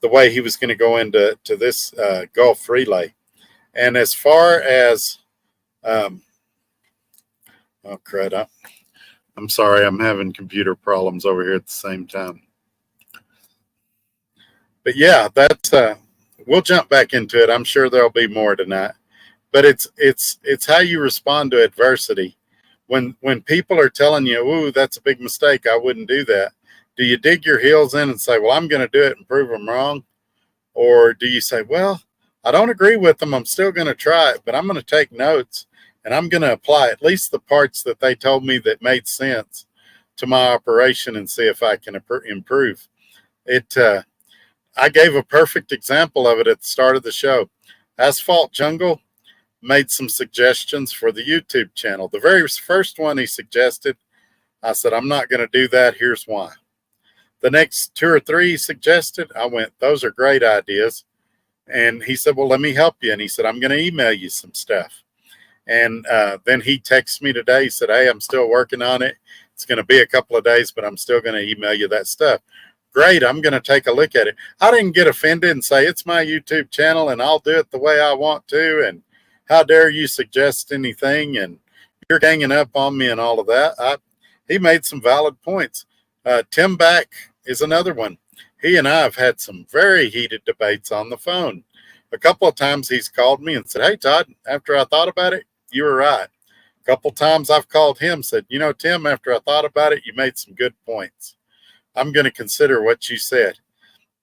way he was going to go into this Gulf relay. And as far as, oh crud, I'm sorry, I'm having computer problems over here at the same time. But yeah, that's we'll jump back into it. I'm sure there'll be more tonight. But it's how you respond to adversity. When people are telling you, "Ooh, that's a big mistake. I wouldn't do that." Do you dig your heels in and say, "Well, I'm going to do it and prove them wrong," or do you say, "Well, I don't agree with them. I'm still going to try it, but I'm going to take notes and I'm going to apply at least the parts that they told me that made sense to my operation and see if I can improve it." I gave a perfect example of it at the start of the show. Asphalt Jungle made some suggestions for the YouTube channel. The very first one he suggested, I said, I'm not going to do that. Here's why. The next 2 or 3 he suggested, I went, those are great ideas. And he said, well, let me help you. And he said, I'm going to email you some stuff. And then he texted me today. He said, hey, I'm still working on it. It's going to be a couple of days, but I'm still going to email you that stuff. Great. I'm going to take a look at it. I didn't get offended and say, it's my YouTube channel and I'll do it the way I want to. And how dare you suggest anything? And you're ganging up on me and all of that. He made some valid points. Tim Back is another one. He and I have had some very heated debates on the phone. A couple of times he's called me and said, hey, Todd, after I thought about it, you were right. A couple of times I've called him, said, Tim, after I thought about it, you made some good points. I'm going to consider what you said.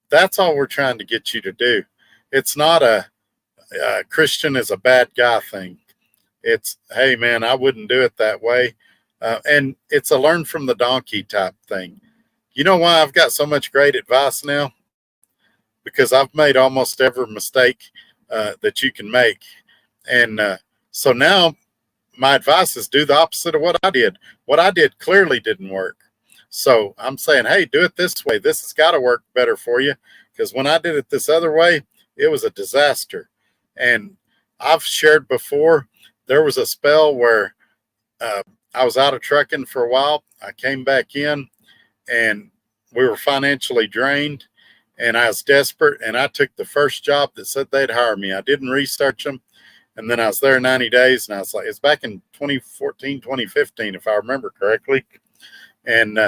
That's all we're trying to get you to do. It's not a Christian is a bad guy thing. It's, hey, man, I wouldn't do it that way. And it's a learn from the donkey type thing. You know why I've got so much great advice now? Because I've made almost every mistake that you can make. And so now my advice is do the opposite of what I did. What I did clearly didn't work. So I'm saying, hey, do it this way. This has got to work better for you. Because when I did it this other way, it was a disaster. And I've shared before, there was a spell where I was out of trucking for a while. I came back in and we were financially drained and I was desperate. And I took the first job that said they'd hire me. I didn't research them. And then I was there 90 days, and I was like, it's back in 2014, 2015, if I remember correctly. And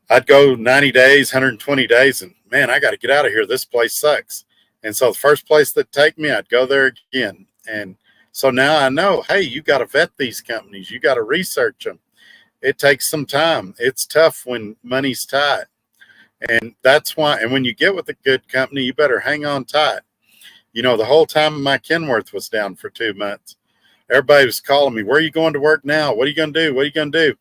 I'd go 90 days, 120 days, and man, I got to get out of here. This place sucks. And so the first place that take me, I'd go there again. And so now I know, hey, you got to vet these companies. You got to research them. It takes some time. It's tough when money's tight. And that's why, and when you get with a good company, you better hang on tight. You know, the whole time my Kenworth was down for 2 months, everybody was calling me, where are you going to work now? What are you going to do? What are you going to do?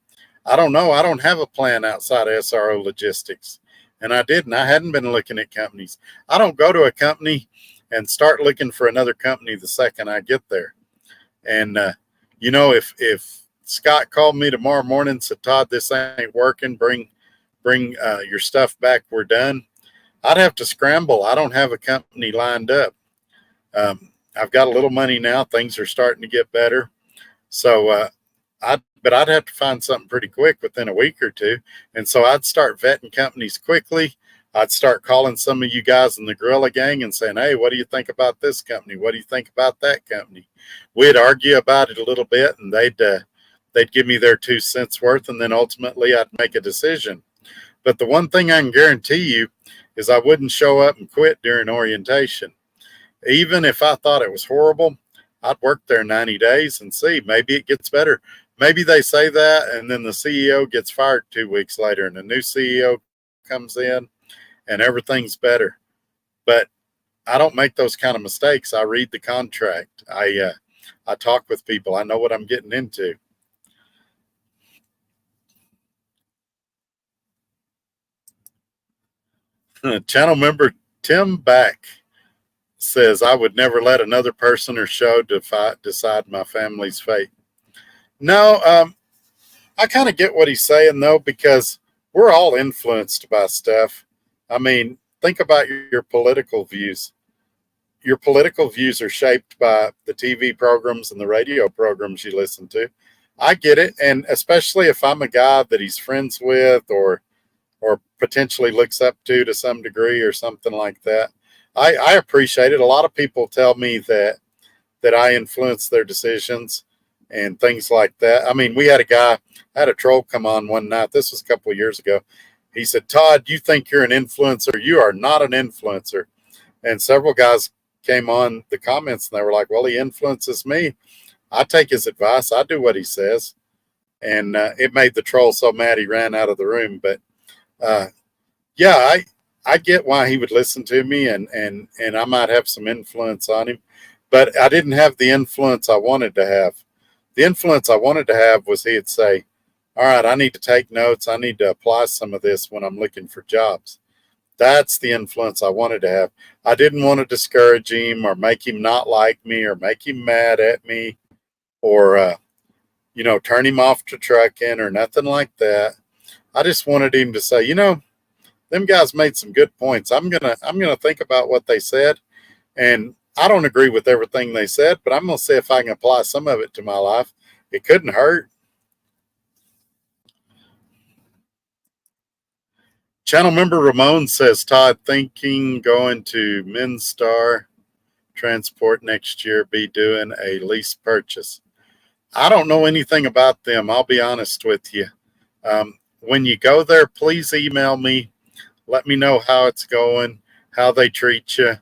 I don't know. I don't have a plan outside of SRO Logistics. And I didn't. I hadn't been looking at companies. I don't go to a company and start looking for another company the second I get there. And, you know, if Scott called me tomorrow morning and said, Todd, this ain't working, bring your stuff back, we're done, I'd have to scramble. I don't have a company lined up. I've got a little money now. Things are starting to get better. So but I'd have to find something pretty quick within a week or two. And so I'd start vetting companies quickly. I'd start calling some of you guys in the Gorilla Gang and saying, hey, what do you think about this company? What do you think about that company? We'd argue about it a little bit, and they'd give me their 2 cents worth, and then ultimately I'd make a decision. But the one thing I can guarantee you is I wouldn't show up and quit during orientation. Even if I thought it was horrible, I'd work there 90 days and see. Maybe it gets better. Maybe they say that, and then the CEO gets fired 2 weeks later, and a new CEO comes in, and everything's better. But I don't make those kind of mistakes. I read the contract. I talk with people. I know what I'm getting into. Channel member Tim Back says, I would never let another person or show decide my family's fate. No, I kind of get what he's saying, though, because we're all influenced by stuff. I mean, think about your political views. Your political views are shaped by the TV programs and the radio programs you listen to. I get it. And especially if I'm a guy that he's friends with or potentially looks up to some degree or something like that, I appreciate it. A lot of people tell me that I influence their decisions and things like that. I mean, I had a troll come on one night. This was a couple of years ago. He said, Todd, you think you're an influencer? You are not an influencer. And several guys came on the comments and they were like, well, he influences me. I take his advice. I do what he says. And it made the troll so mad he ran out of the room. But yeah, I get why he would listen to me and I might have some influence on him. But I didn't have the influence I wanted to have. The influence I wanted to have was he'd say, all right, I need to take notes. I need to apply some of this when I'm looking for jobs. That's the influence I wanted to have. I didn't want to discourage him or make him not like me or make him mad at me or, turn him off to trucking or nothing like that. I just wanted him to say, them guys made some good points. I'm gonna think about what they said, and I don't agree with everything they said, but I'm gonna see if I can apply some of it to my life. It couldn't hurt. Channel member Ramon says, Todd, thinking going to Minstar Transport next year, be doing a lease purchase. I don't know anything about them. I'll be honest with you. When you go there, please email me. Let me know how it's going, how they treat you.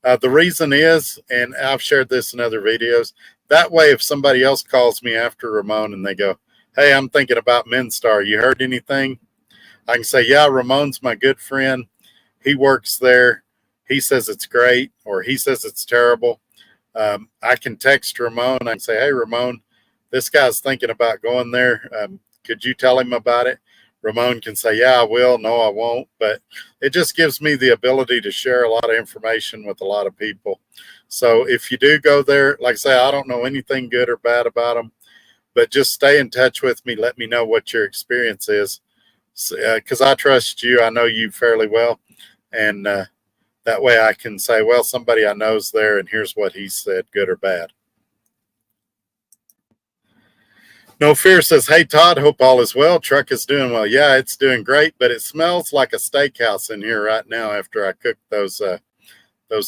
The reason is, and I've shared this in other videos, that way if somebody else calls me after Ramon and they go, hey, I'm thinking about Minstar, you heard anything? I can say, yeah, Ramon's my good friend. He works there. He says it's great, or he says it's terrible. I can text Ramon. I can say, hey, Ramon, this guy's thinking about going there. Could you tell him about it? Ramon can say, yeah, I will. No, I won't. But it just gives me the ability to share a lot of information with a lot of people. So if you do go there, like I say, I don't know anything good or bad about them, but just stay in touch with me. Let me know what your experience is, because I trust you. I know you fairly well. And that way I can say, well, somebody I know's there, and here's what he said, good or bad. No Fear says, hey, Todd, hope all is well. Truck is doing well. Yeah, it's doing great, but it smells like a steakhouse in here right now after I cooked those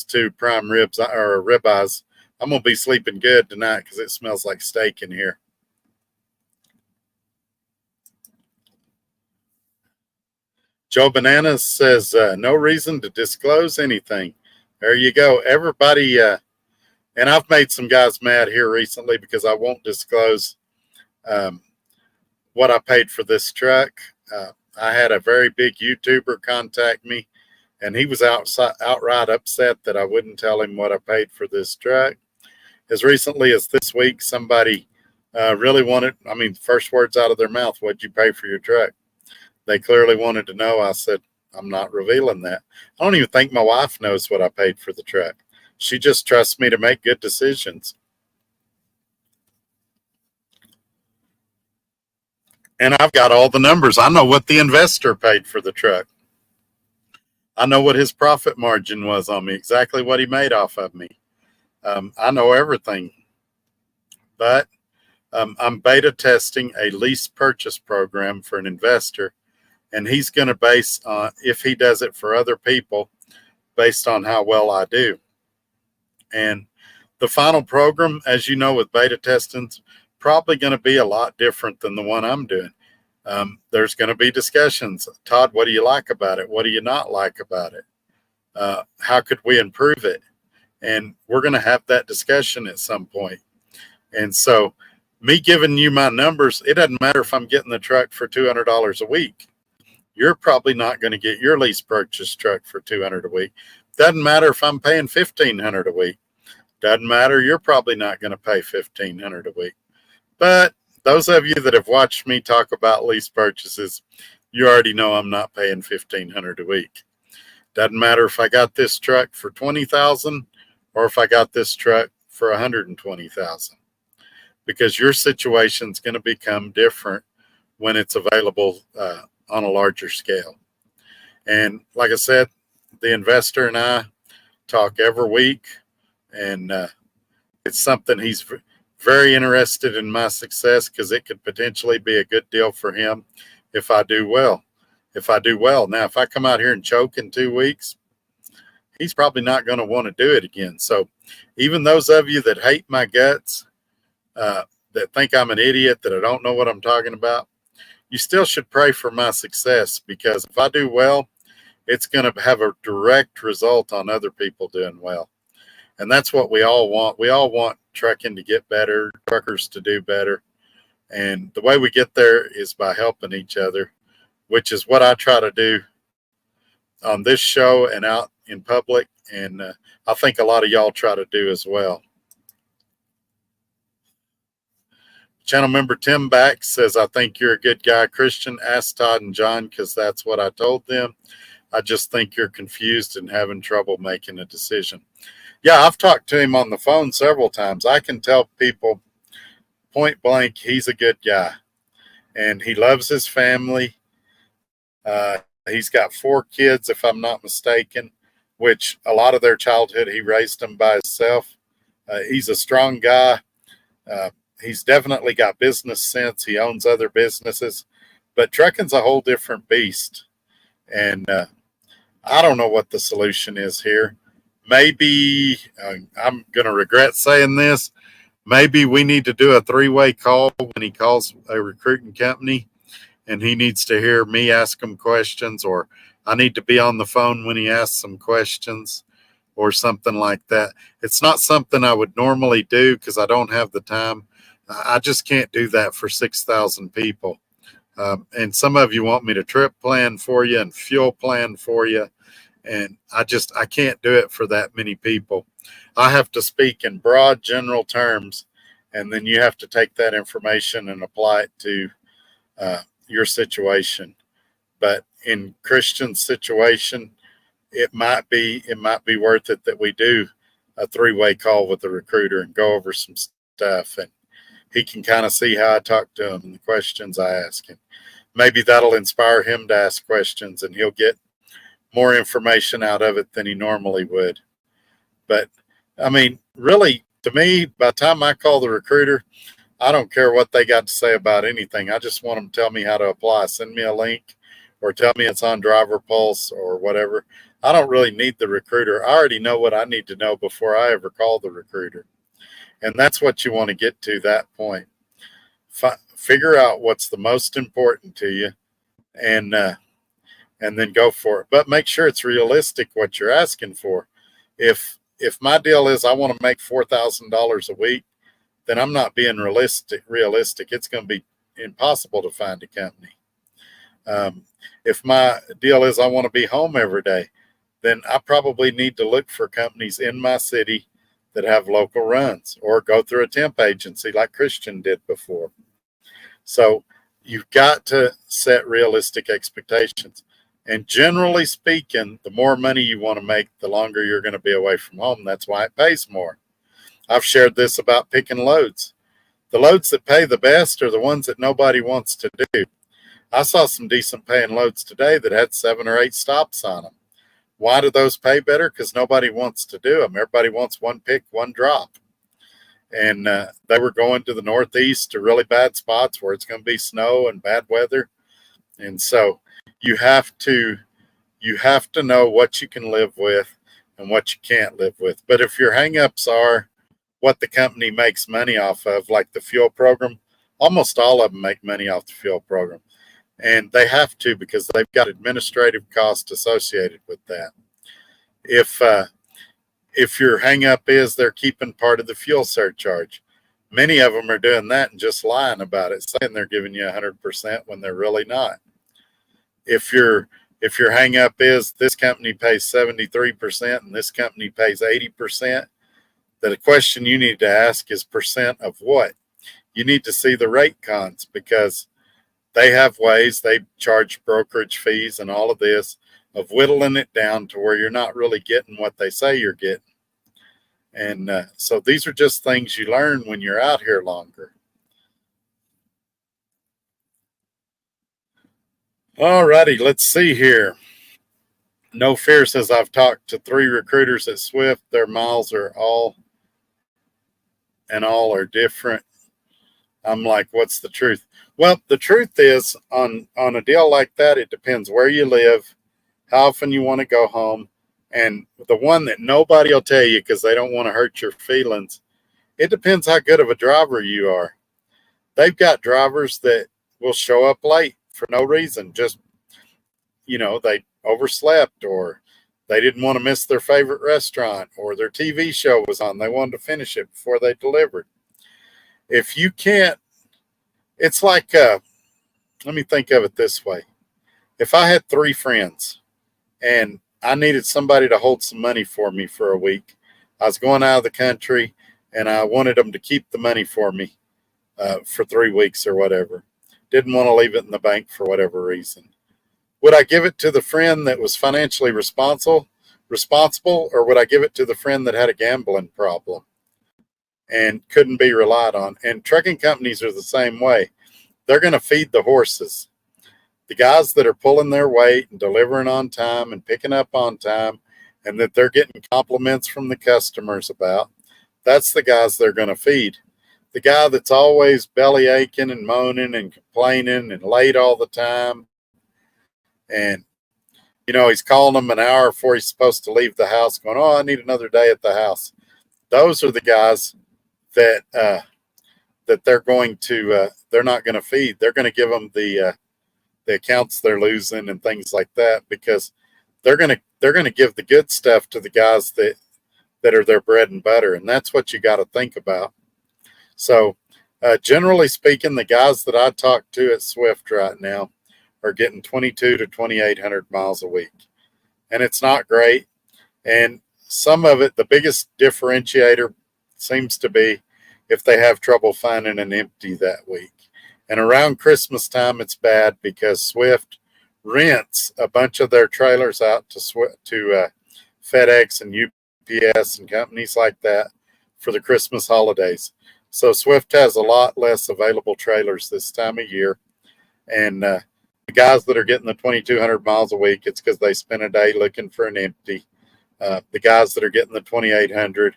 2 prime ribs or ribeyes. I'm going to be sleeping good tonight because it smells like steak in here. Joe Bananas says, no reason to disclose anything. There you go. Everybody, and I've made some guys mad here recently because I won't disclose what I paid for this truck. I had a very big YouTuber contact me, and he was outright upset that I wouldn't tell him what I paid for this truck. As recently as this week, somebody really wanted, first words out of their mouth, what'd you pay for your truck? They clearly wanted to know. I said, I'm not revealing that. I don't even think my wife knows what I paid for the truck. She just trusts me to make good decisions. And I've got all the numbers. I know what the investor paid for the truck. I know what his profit margin was on me, exactly what he made off of me. I know everything. But I'm beta testing a lease purchase program for an investor, and he's going to base, if he does it for other people, based on how well I do. And the final program, as you know, with beta testing, probably going to be a lot different than the one I'm doing. There's going to be discussions. Todd, what do you like about it? What do you not like about it? How could we improve it? And we're going to have that discussion at some point. And so me giving you my numbers, it doesn't matter if I'm getting the truck for $200 a week. You're probably not going to get your lease purchase truck for $200 a week. Doesn't matter if I'm paying $1,500 a week. Doesn't matter. You're probably not going to pay $1,500 a week. But those of you that have watched me talk about lease purchases, you already know I'm not paying $1,500 a week. Doesn't matter if I got this truck for $20,000 or if I got this truck for $120,000, because your situation's going to become different when it's available on a larger scale. And like I said, the investor and I talk every week, and it's something he's very interested in my success, because it could potentially be a good deal for him if I do well. Now, if I come out here and choke in 2 weeks, he's probably not going to want to do it again. So even those of you that hate my guts, that think I'm an idiot, that I don't know what I'm talking about, you still should pray for my success, because if I do well, it's going to have a direct result on other people doing well. And that's what we all want. We all want trucking to get better, truckers to do better. And the way we get there is by helping each other, which is what I try to do on this show and out in public. And I think a lot of y'all try to do as well. Channel member Tim Back says, I think you're a good guy, Christian. Ask Todd and John, because that's what I told them. I just think you're confused and having trouble making a decision. Yeah, I've talked to him on the phone several times. I can tell people point blank, he's a good guy, and he loves his family. He's got 4 kids, if I'm not mistaken, which a lot of their childhood, he raised them by himself. He's a strong guy. He's definitely got business sense. He owns other businesses, but trucking's a whole different beast. And I don't know what the solution is here. Maybe I'm going to regret saying this. Maybe we need to do a 3-way call when he calls a recruiting company, and he needs to hear me ask him questions, or I need to be on the phone when he asks some questions or something like that. It's not something I would normally do because I don't have the time. I just can't do that for 6,000 people. And some of you want me to trip plan for you and fuel plan for you. And I can't do it for that many people. I have to speak in broad general terms, and then you have to take that information and apply it to your situation. But in Christian's situation, it might be worth it that we do a 3-way call with the recruiter and go over some stuff, and he can kind of see how I talk to him and the questions I ask him. Maybe that'll inspire him to ask questions, and he'll get more information out of it than he normally would. But I mean, really, to me, by the time I call the recruiter, I don't care what they got to say about anything. I just want them to tell me how to apply. Send me a link or tell me it's on Driver Pulse or whatever. I don't really need the recruiter. I already know what I need to know before I ever call the recruiter. And that's what you want to get to, that point. Figure out what's the most important to you, and then go for it. But make sure it's realistic what you're asking for. If my deal is I want to make $4,000 a week, then I'm not being realistic. It's going to be impossible to find a company. If my deal is I want to be home every day, then I probably need to look for companies in my city that have local runs, or go through a temp agency like Christian did before. So you've got to set realistic expectations. And generally speaking, the more money you want to make, the longer you're going to be away from home. That's why it pays more. I've shared this about picking loads. The loads that pay the best are the ones that nobody wants to do. I saw some decent paying loads today that had 7 or 8 stops on them. Why do those pay better? Because nobody wants to do them. Everybody wants one pick, one drop. And they were going to the Northeast to really bad spots where it's going to be snow and bad weather. And so you have to know what you can live with and what you can't live with. But if your hangups are what the company makes money off of, like the fuel program, almost all of them make money off the fuel program. And they have to, because they've got administrative costs associated with that. If your hang up is they're keeping part of the fuel surcharge, many of them are doing that and just lying about it, saying they're giving you 100% when they're really not. If your hang up is this company pays 73% and this company pays 80%, the question you need to ask is percent of what? You need to see the rate cons, because they have ways, they charge brokerage fees and all of this, of whittling it down to where you're not really getting what they say you're getting. And so these are just things you learn when you're out here longer. All righty, let's see here. No Fear says, I've talked to 3 recruiters at Swift. Their miles are all are different. I'm like, what's the truth? Well, the truth is, on a deal like that, it depends where you live, how often you want to go home, and the one that nobody will tell you because they don't want to hurt your feelings, it depends how good of a driver you are. They've got drivers that will show up late for no reason. Just, they overslept, or they didn't want to miss their favorite restaurant, or their TV show was on. They wanted to finish it before they delivered. If you can't, it's like, let me think of it this way. If I had 3 friends and I needed somebody to hold some money for me for a week, I was going out of the country and I wanted them to keep the money for me for 3 weeks or whatever. Didn't want to leave it in the bank for whatever reason. Would I give it to the friend that was financially responsible, or would I give it to the friend that had a gambling problem and couldn't be relied on? And trucking companies are the same way. They're going to feed the horses. The guys that are pulling their weight and delivering on time and picking up on time, and that they're getting compliments from the customers about, that's the guys they're going to feed. The guy that's always belly aching and moaning and complaining and late all the time, and he's calling them an hour before he's supposed to leave the house, going, oh, I need another day at the house. Those are the guys that they're going to they're not going to feed. They're going to give them the accounts they're losing and things like that, because they're going to give the good stuff to the guys that are their bread and butter. And that's what you got to think about. So generally speaking, the guys that I talk to at Swift right now are getting 22 to 2,800 miles a week. And it's not great. And some of it, the biggest differentiator seems to be if they have trouble finding an empty that week. And around Christmas time, it's bad, because Swift rents a bunch of their trailers out to FedEx and UPS and companies like that for the Christmas holidays. So Swift has a lot less available trailers this time of year. And the guys that are getting the 2,200 miles a week, it's because they spent a day looking for an empty. The guys that are getting the 2,800,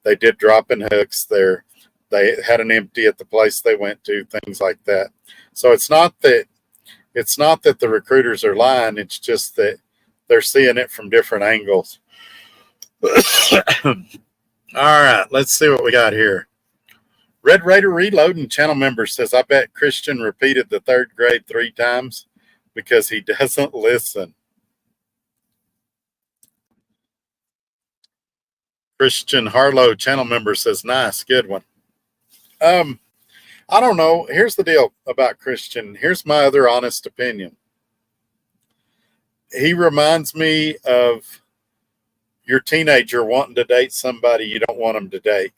they did drop in hooks there. They had an empty at the place they went to, things like that. So it's not that the recruiters are lying. It's just that they're seeing it from different angles. All right, let's see what we got here. Red Raider Reloading channel member says, I bet Christian repeated the third grade 3 times because he doesn't listen. Christian Harlow channel member says, nice, good one. I don't know. Here's the deal about Christian. Here's my other honest opinion. He reminds me of your teenager wanting to date somebody you don't want them to date.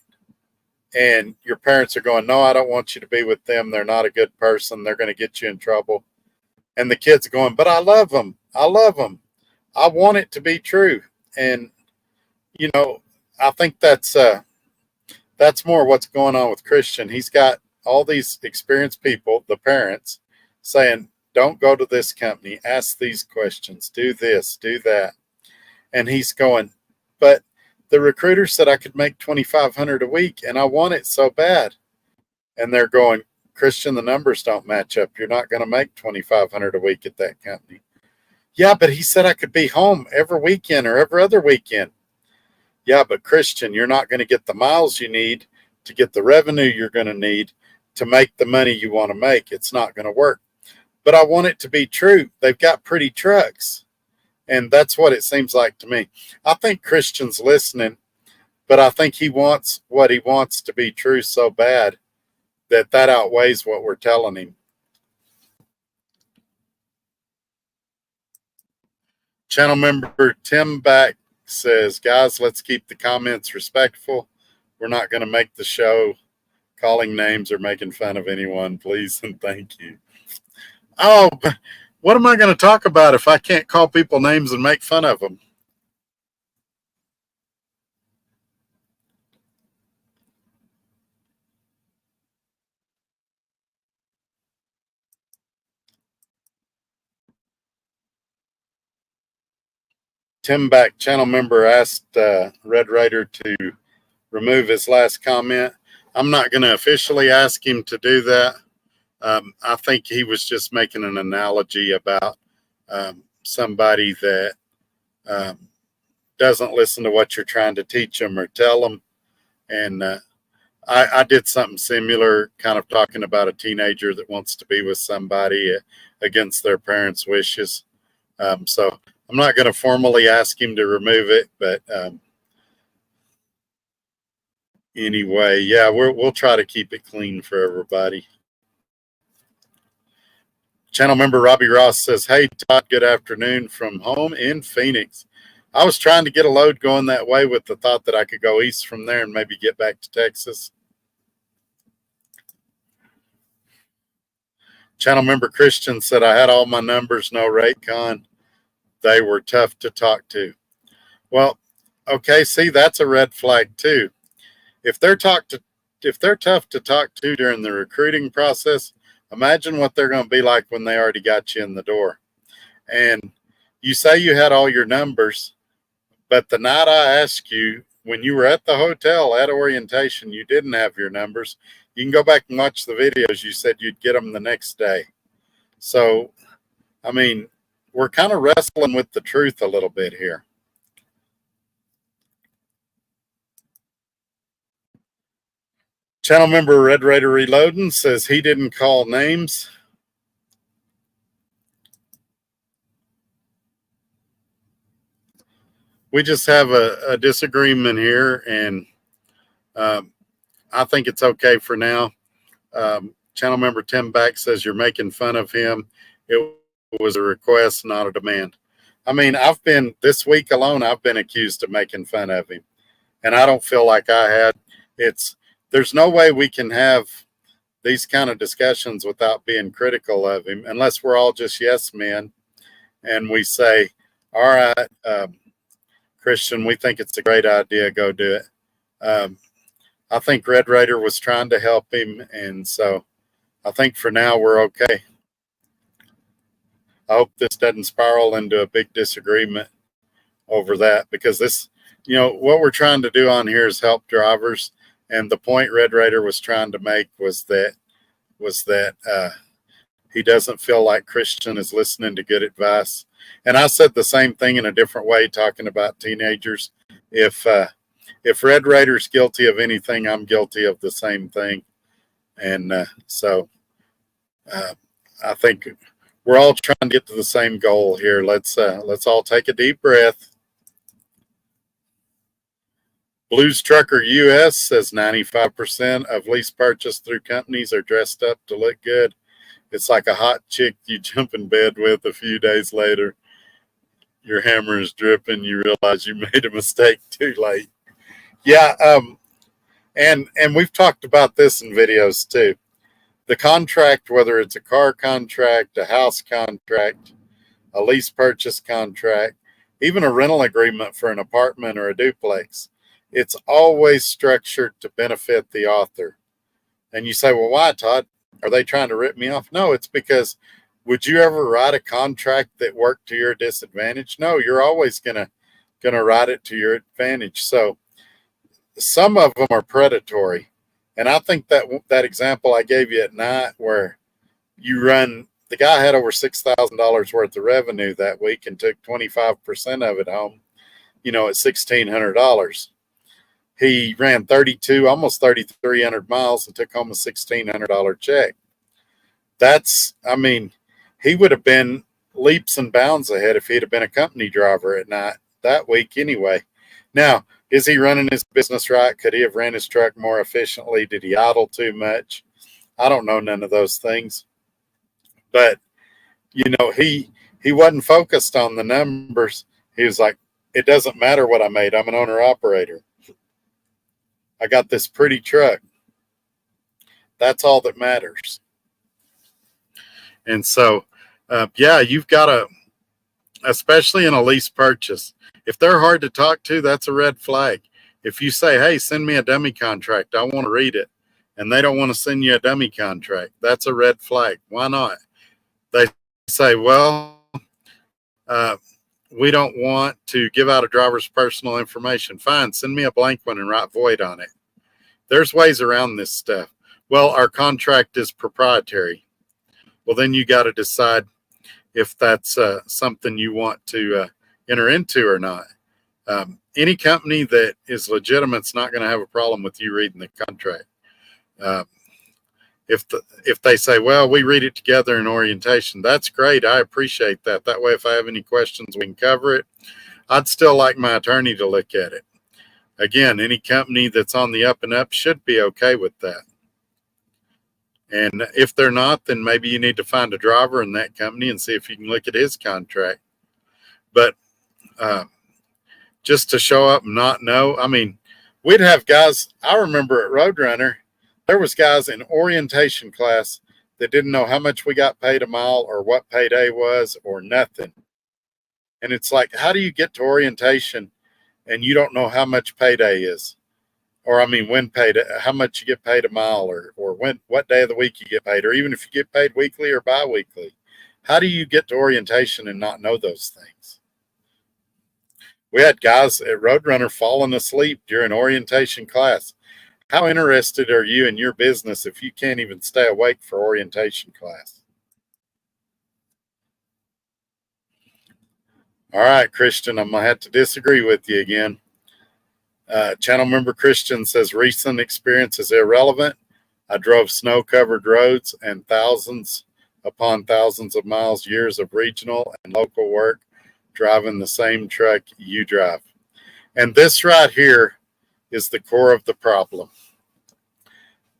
And your parents are going, no, I don't want you to be with them. They're not a good person. They're going to get you in trouble. And the kid's going, but I love them. I love them. I want it to be true. And, you know, I think that's more what's going on with Christian. He's got all these experienced people, the parents, saying, don't go to this company, ask these questions, do this, do that. And he's going, but the recruiter said I could make $2,500 a week and I want it so bad. And they're going, Christian, the numbers don't match up. You're not going to make $2,500 a week at that company. Yeah, but he said I could be home every weekend or every other weekend. Yeah, but Christian, you're not going to get the miles you need to get the revenue you're going to need to make the money you want to make. It's not going to work. But I want it to be true. They've got pretty trucks. And that's what it seems like to me. I think Christian's listening, but I think he wants what he wants to be true so bad that outweighs what we're telling him. Channel member Tim Back says, guys, let's keep the comments respectful. We're not going to make the show calling names or making fun of anyone, please and thank you. Oh, what am I going to talk about if I can't call people names and make fun of them? Tim Back channel member asked Red Raider to remove his last comment. I'm not going to officially ask him to do that. I think he was just making an analogy about somebody that doesn't listen to what you're trying to teach them or tell them. And I did something similar, kind of talking about a teenager that wants to be with somebody against their parents' wishes. So I'm not going to formally ask him to remove it, but anyway, yeah, we'll try to keep it clean for everybody. Channel member Robbie Ross says, hey, Todd, good afternoon from home in Phoenix. I was trying to get a load going that way with the thought that I could go east from there and maybe get back to Texas. Channel member Christian said, I had all my numbers, no rate con. They were tough to talk to. Well, okay, see, that's a red flag too. If they're tough to talk to during the recruiting process, imagine what they're going to be like when they already got you in the door. And you say you had all your numbers, but the night I asked you, when you were at the hotel at orientation, you didn't have your numbers. You can go back and watch the videos. You said you'd get them the next day. So, I mean, we're kind of wrestling with the truth a little bit here. Channel member Red Raider Reloading says he didn't call names. We just have a disagreement here, and I think it's okay for now. Channel member Tim Back says you're making fun of him. It was a request, not a demand. I mean, this week alone, I've been accused of making fun of him, and I don't feel like I had. There's no way we can have these kind of discussions without being critical of him, unless we're all just yes men and we say, all right, Christian, we think it's a great idea, go do it. I think Red Raider was trying to help him, and so I think for now we're okay. I hope this doesn't spiral into a big disagreement over that, because this, what we're trying to do on here is help drivers. And the point Red Raider was trying to make was that he doesn't feel like Christian is listening to good advice. And I said the same thing in a different way, talking about teenagers. If if Red Raider's guilty of anything, I'm guilty of the same thing. And so I think we're all trying to get to the same goal here. Let's all take a deep breath. Blues Trucker US says 95% of lease purchase through companies are dressed up to look good. It's like a hot chick you jump in bed with a few days later. Your hammer is dripping. You realize you made a mistake too late. Yeah, and we've talked about this in videos too. The contract, whether it's a car contract, a house contract, a lease purchase contract, even a rental agreement for an apartment or a duplex, it's always structured to benefit the author. And you say, well, why, Todd? Are they trying to rip me off? No, it's because would you ever write a contract that worked to your disadvantage? No, you're always gonna write it to your advantage. So some of them are predatory. And I think that example I gave you at night where the guy had over $6,000 worth of revenue that week and took 25% of it home, at $1,600. He ran almost 3,300 miles and took home a $1,600 check. He would have been leaps and bounds ahead if he'd have been a company driver at night that week anyway. Now, is he running his business right? Could he have ran his truck more efficiently? Did he idle too much? I don't know none of those things. But, he wasn't focused on the numbers. He was like, it doesn't matter what I made. I'm an owner-operator. I got this pretty truck. That's all that matters. And so, you've got to, especially in a lease purchase, if they're hard to talk to, that's a red flag. If you say, hey, send me a dummy contract, I want to read it, and they don't want to send you a dummy contract, that's a red flag. Why not? They say, well, we don't want to give out a driver's personal information. Fine, send me a blank one and write void on it. There's ways around this stuff. Well, our contract is proprietary. Well, then you got to decide if that's something you want to enter into or not. Any company that is legitimate is not going to have a problem with you reading the contract. If they say, well, we read it together in orientation, that's great. I appreciate that. That way, if I have any questions, we can cover it. I'd still like my attorney to look at it. Again, any company that's on the up and up should be okay with that. And if they're not, then maybe you need to find a driver in that company and see if you can look at his contract. But just to show up and not know, we'd have guys, I remember at Roadrunner, there was guys in orientation class that didn't know how much we got paid a mile or what payday was or nothing. And it's like, how do you get to orientation and you don't know how much payday is? Or when paid, how much you get paid a mile or what day of the week you get paid, or even if you get paid weekly or bi-weekly. How do you get to orientation and not know those things? We had guys at Roadrunner falling asleep during orientation class. How interested are you in your business if you can't even stay awake for orientation class? All right, Christian, I'm going to have to disagree with you again. Channel member Christian says recent experience is irrelevant. I drove snow-covered roads and thousands upon thousands of miles, years of regional and local work, driving the same truck you drive. And this right here is the core of the problem.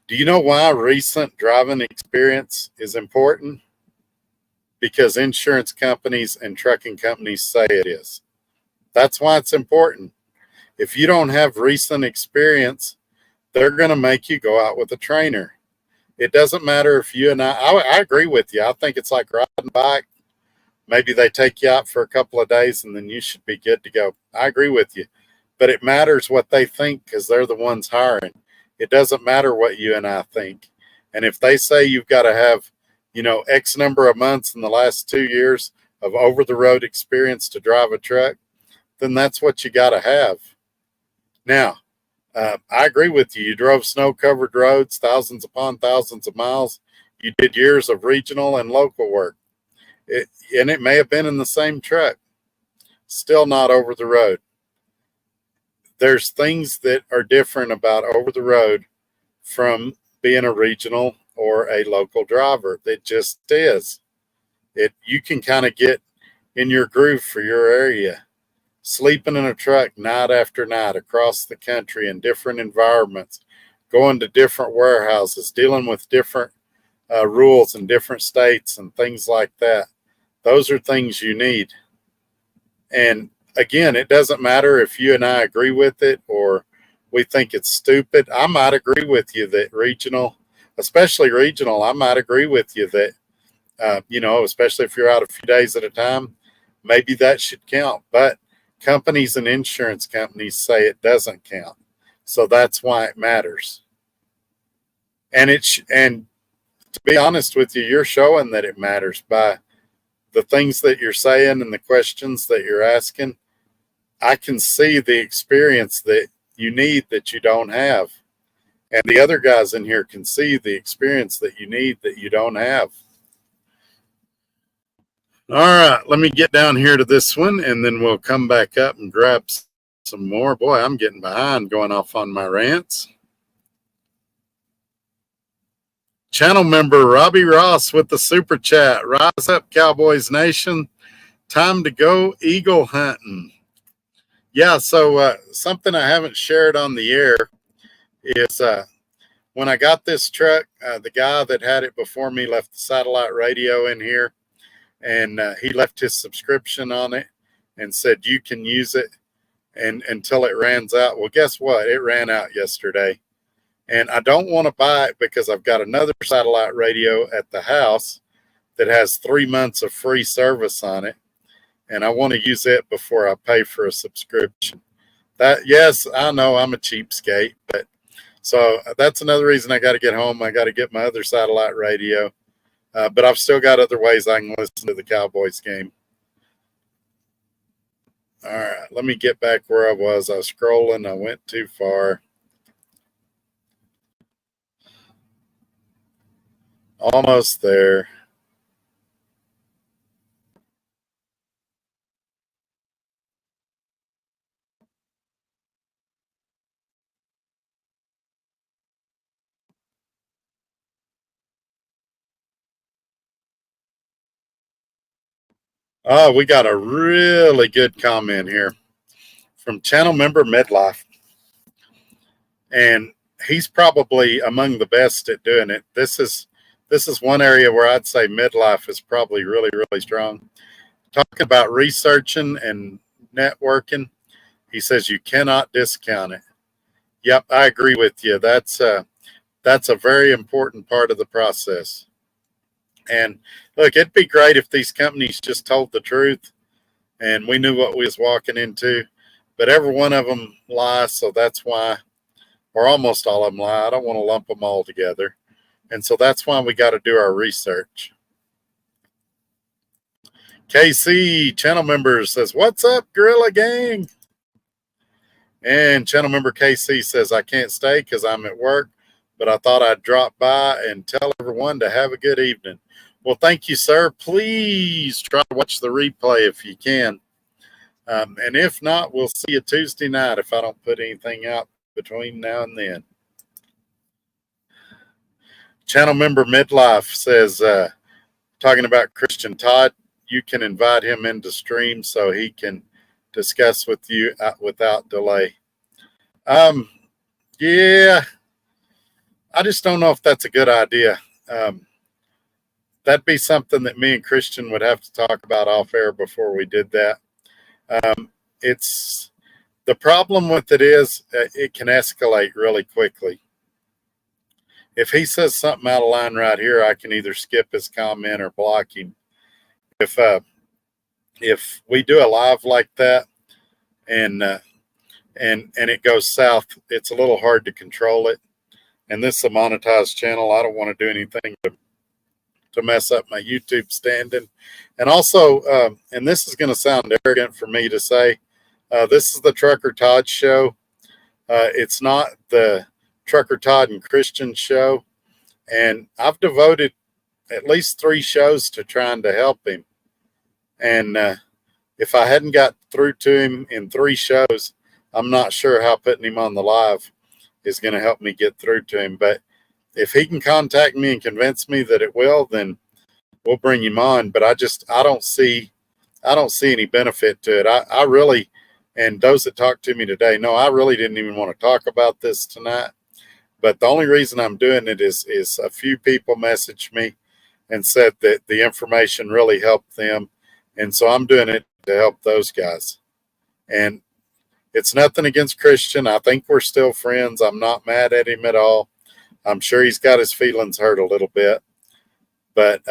Do you know why recent driving experience is important? Because insurance companies and trucking companies say it is. That's why it's important. If you don't have recent experience, they're going to make you go out with a trainer. It doesn't matter if you and I agree with you. I think it's like riding a bike. Maybe they take you out for a couple of days and then you should be good to go. I agree with you. But it matters what they think because they're the ones hiring. It doesn't matter what you and I think. And if they say you've got to have, X number of months in the last 2 years of over-the-road experience to drive a truck, then that's what you got to have. Now, I agree with you. You drove snow-covered roads, thousands upon thousands of miles. You did years of regional and local work. And it may have been in the same truck. Still not over the road. there's things that are different about over the road from being a regional or a local driver. It just is. You can kind of get in your groove for your area. Sleeping in a truck night after night across the country in different environments, going to different warehouses, dealing with different rules in different states and things like that. Those are things you need. And again, it doesn't matter if you and I agree with it or we think it's stupid. I might agree with you that regional, especially regional, I might agree with you that, especially if you're out a few days at a time, maybe that should count. But companies and insurance companies say it doesn't count. So that's why it matters. And to be honest with you, you're showing that it matters by the things that you're saying and the questions that you're asking. I can see the experience that you need that you don't have. And the other guys in here can see the experience that you need that you don't have. All right, let me get down here to this one and then we'll come back up and grab some more. Boy, I'm getting behind going off on my rants. Channel member Robbie Ross with the super chat. Rise up, Cowboys Nation. Time to go eagle hunting. Yeah, so something I haven't shared on the air is when I got this truck, the guy that had it before me left the satellite radio in here, and he left his subscription on it and said, you can use it until it runs out. Well, guess what? It ran out yesterday. And I don't want to buy it because I've got another satellite radio at the house that has 3 months of free service on it. And I want to use it before I pay for a subscription. Yes, I know I'm a cheapskate, but so that's another reason I got to get home. I got to get my other satellite radio. But I've still got other ways I can listen to the Cowboys game. All right, let me get back where I was. I was scrolling. I went too far. Almost there. Oh, we got a really good comment here from channel member Midlife. And he's probably among the best at doing it. This is one area where I'd say Midlife is probably really, really strong. Talking about researching and networking, he says you cannot discount it. Yep, I agree with you. That's a very important part of the process. And look, it'd be great if these companies just told the truth and we knew what we was walking into. But every one of them lies, so that's why, or almost all of them lie. I don't want to lump them all together. And so that's why we got to do our research. KC, channel member, says, what's up, Gorilla Gang? And channel member KC says, I can't stay because I'm at work, but I thought I'd drop by and tell everyone to have a good evening. Well, thank you, sir. Please try to watch the replay if you can. And if not, we'll see you Tuesday night if I don't put anything out between now and then. Channel member Midlife says, talking about Trucker Todd, you can invite him into stream so he can discuss with you without delay. Yeah, I just don't know if that's a good idea. That'd be something that me and Christian would have to talk about off air before we did that. It's the problem with it is it can escalate really quickly. If he says something out of line right here, I can either skip his comment or block him. If we do a live like that and it goes south, it's a little hard to control it. And this is a monetized channel. I don't want to do anything to mess up my YouTube standing. And also, and this is going to sound arrogant for me to say, this is the Trucker Todd show. It's not the Trucker Todd and Christian show. And I've devoted at least 3 shows to trying to help him. And if I hadn't got through to him in 3 shows, I'm not sure how putting him on the live is going to help me get through to him. But if he can contact me and convince me that it will, then we'll bring him on. But I don't see any benefit to it. I really, and those that talked to me today, no, I really didn't even want to talk about this tonight. But the only reason I'm doing it is a few people messaged me and said that the information really helped them. And so I'm doing it to help those guys. And it's nothing against Christian. I think we're still friends. I'm not mad at him at all. I'm sure he's got his feelings hurt a little bit. But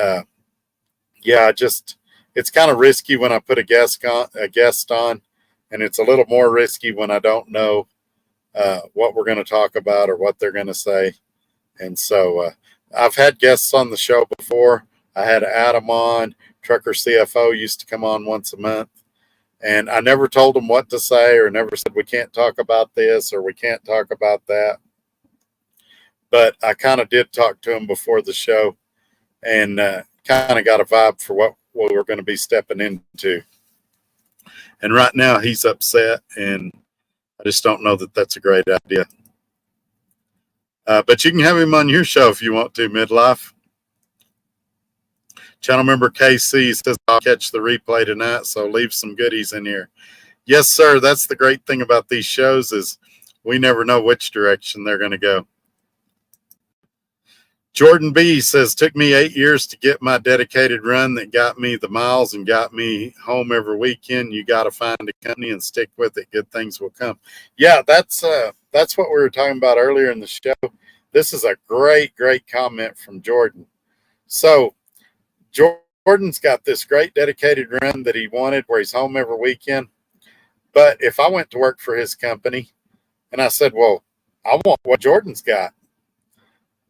yeah, it's kind of risky when I put a guest on, and it's a little more risky when I don't know what we're going to talk about or what they're going to say. And so I've had guests on the show before. I had Adam on. Trucker CFO used to come on once a month. And I never told them what to say or never said we can't talk about this or we can't talk about that. But I kind of did talk to him before the show and kind of got a vibe for what we're going to be stepping into. And right now he's upset, and I just don't know that that's a great idea. But you can have him on your show if you want to, Midlife. Channel member KC says, I'll catch the replay tonight, so leave some goodies in here. Yes, sir. That's the great thing about these shows is we never know which direction they're going to go. Jordan B says, took me 8 years to get my dedicated run that got me the miles and got me home every weekend. You got to find a company and stick with it. Good things will come. Yeah, that's what we were talking about earlier in the show. This is a great, great comment from Jordan. So Jordan's got this great dedicated run that he wanted where he's home every weekend. But if I went to work for his company and I said, well, I want what Jordan's got,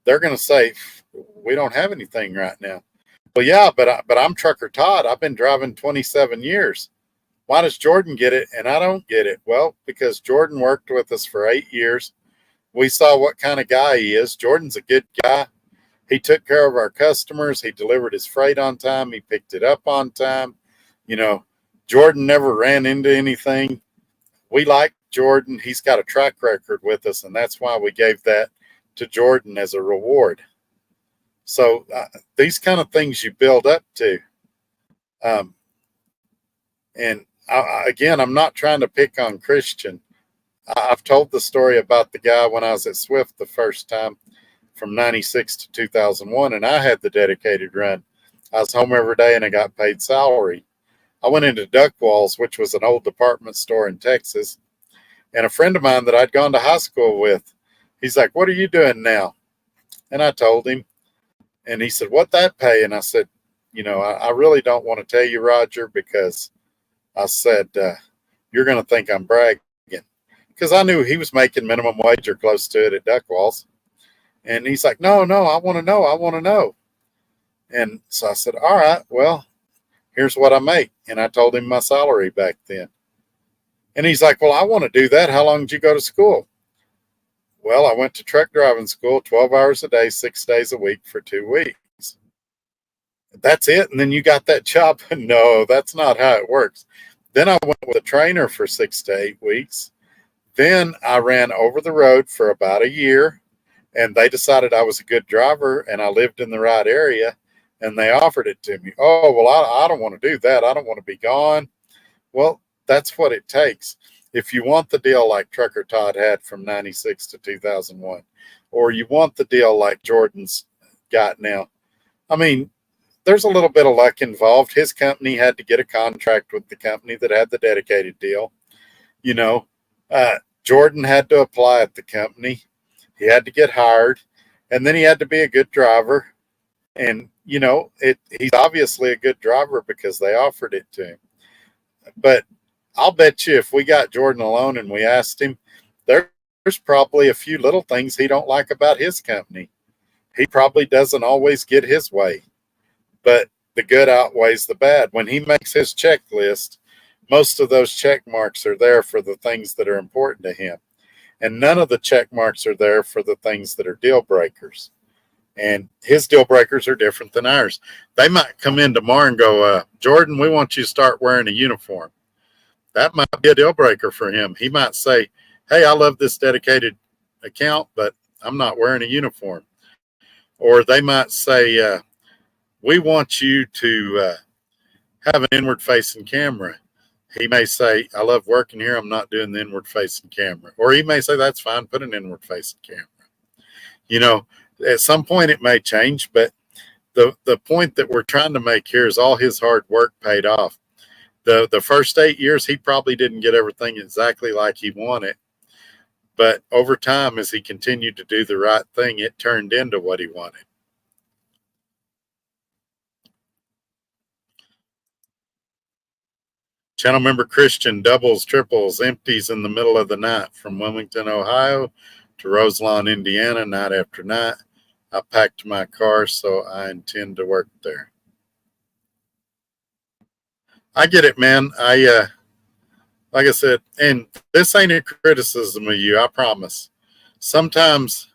they're going to say, we don't have anything right now. Well, yeah, but I'm Trucker Todd. I've been driving 27 years. Why does Jordan get it and I don't get it? Well, because Jordan worked with us for 8 years. We saw what kind of guy he is. Jordan's a good guy. He took care of our customers. He delivered his freight on time. He picked it up on time. You know, Jordan never ran into anything. We like Jordan. He's got a track record with us, and that's why we gave that to Jordan as a reward. So these kind of things you build up to. And again, I'm not trying to pick on Christian. I've told the story about the guy when I was at Swift the first time from 96 to 2001, and I had the dedicated run. I was home every day and I got paid salary. I went into Duck Walls, which was an old department store in Texas, and a friend of mine that I'd gone to high school with, he's like, what are you doing now? And I told him, and he said, what that pay? And I said, you know, I really don't want to tell you, Roger, because I said, you're going to think I'm bragging. Because I knew he was making minimum wage or close to it at Duck Walls. And he's like, no, I want to know. And so I said, all right, well, here's what I make. And I told him my salary back then. And he's like, well, I want to do that. How long did you go to school? Well, I went to truck driving school 12 hours a day, 6 days a week for 2 weeks. That's it. And then you got that job. No, that's not how it works. Then I went with a trainer for 6 to 8 weeks. Then I ran over the road for about a year, and they decided I was a good driver and I lived in the right area, and they offered it to me. Oh, well, I don't want to do that. I don't want to be gone. Well, that's what it takes. If you want the deal like Trucker Todd had from 96 to 2001, or you want the deal like Jordan's got now, I mean, there's a little bit of luck involved. His company had to get a contract with the company that had the dedicated deal. You know, Jordan had to apply at the company. He had to get hired, and then he had to be a good driver. And, you know, he's obviously a good driver because they offered it to him. But I'll bet you if we got Jordan alone and we asked him, there's probably a few little things he don't like about his company. He probably doesn't always get his way, but the good outweighs the bad. When he makes his checklist, most of those check marks are there for the things that are important to him. And none of the check marks are there for the things that are deal breakers. And his deal breakers are different than ours. They might come in tomorrow and go, Jordan, we want you to start wearing a uniform. that might be a deal breaker for him. He might say, hey, I love this dedicated account, but I'm not wearing a uniform. Or they might say, we want you to have an inward facing camera. He may say, I love working here. I'm not doing the inward facing camera. Or he may say, that's fine. Put an inward facing camera. You know, at some point it may change, but the point that we're trying to make here is all his hard work paid off. The first 8 years, he probably didn't get everything exactly like he wanted. But over time, as he continued to do the right thing, it turned into what he wanted. Channel member Christian, doubles, triples, empties in the middle of the night from Wilmington, Ohio to Roselawn, Indiana, night after night. I packed my car, so I intend to work there. I get it, man. Like I said, and this ain't a criticism of you, I promise. Sometimes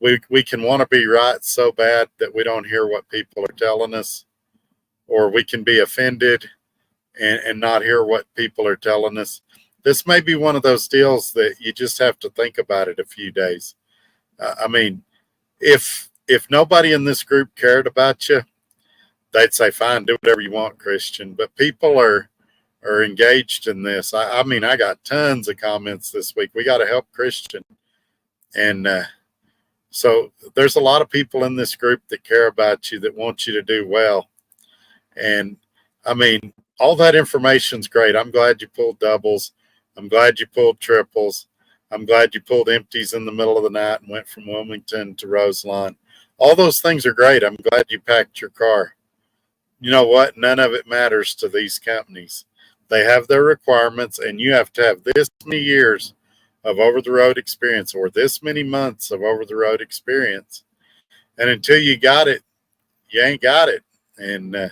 we can want to be right so bad that we don't hear what people are telling us, or we can be offended and not hear what people are telling us. This may be one of those deals that you just have to think about it a few days. I mean, if nobody in this group cared about you, they'd say, fine, do whatever you want, Christian. But people are engaged in this. I mean, I got tons of comments this week. We got to help Christian. And so there's a lot of people in this group that care about you, that want you to do well. And I mean, all that information's great. I'm glad you pulled doubles. I'm glad you pulled triples. I'm glad you pulled empties in the middle of the night and went from Wilmington to Roselawn. All those things are great. I'm glad you packed your car. You know what? None of it matters to these companies. They have their requirements, and you have to have this many years of over-the-road experience or this many months of over-the-road experience. And until you got it, you ain't got it. And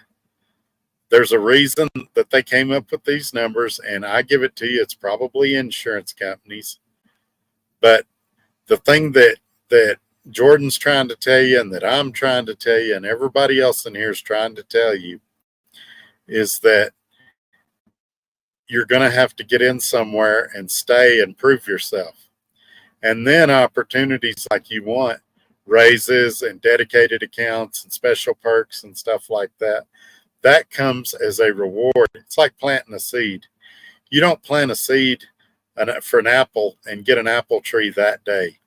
there's a reason that they came up with these numbers, and I give it to you, it's probably insurance companies. But the thing that Jordan's trying to tell you, and that I'm trying to tell you, and everybody else in here is trying to tell you, is that you're going to have to get in somewhere and stay and prove yourself. And then opportunities like you want, raises and dedicated accounts and special perks and stuff like that, that comes as a reward. It's like planting a seed. You don't plant a seed for an apple and get an apple tree that day.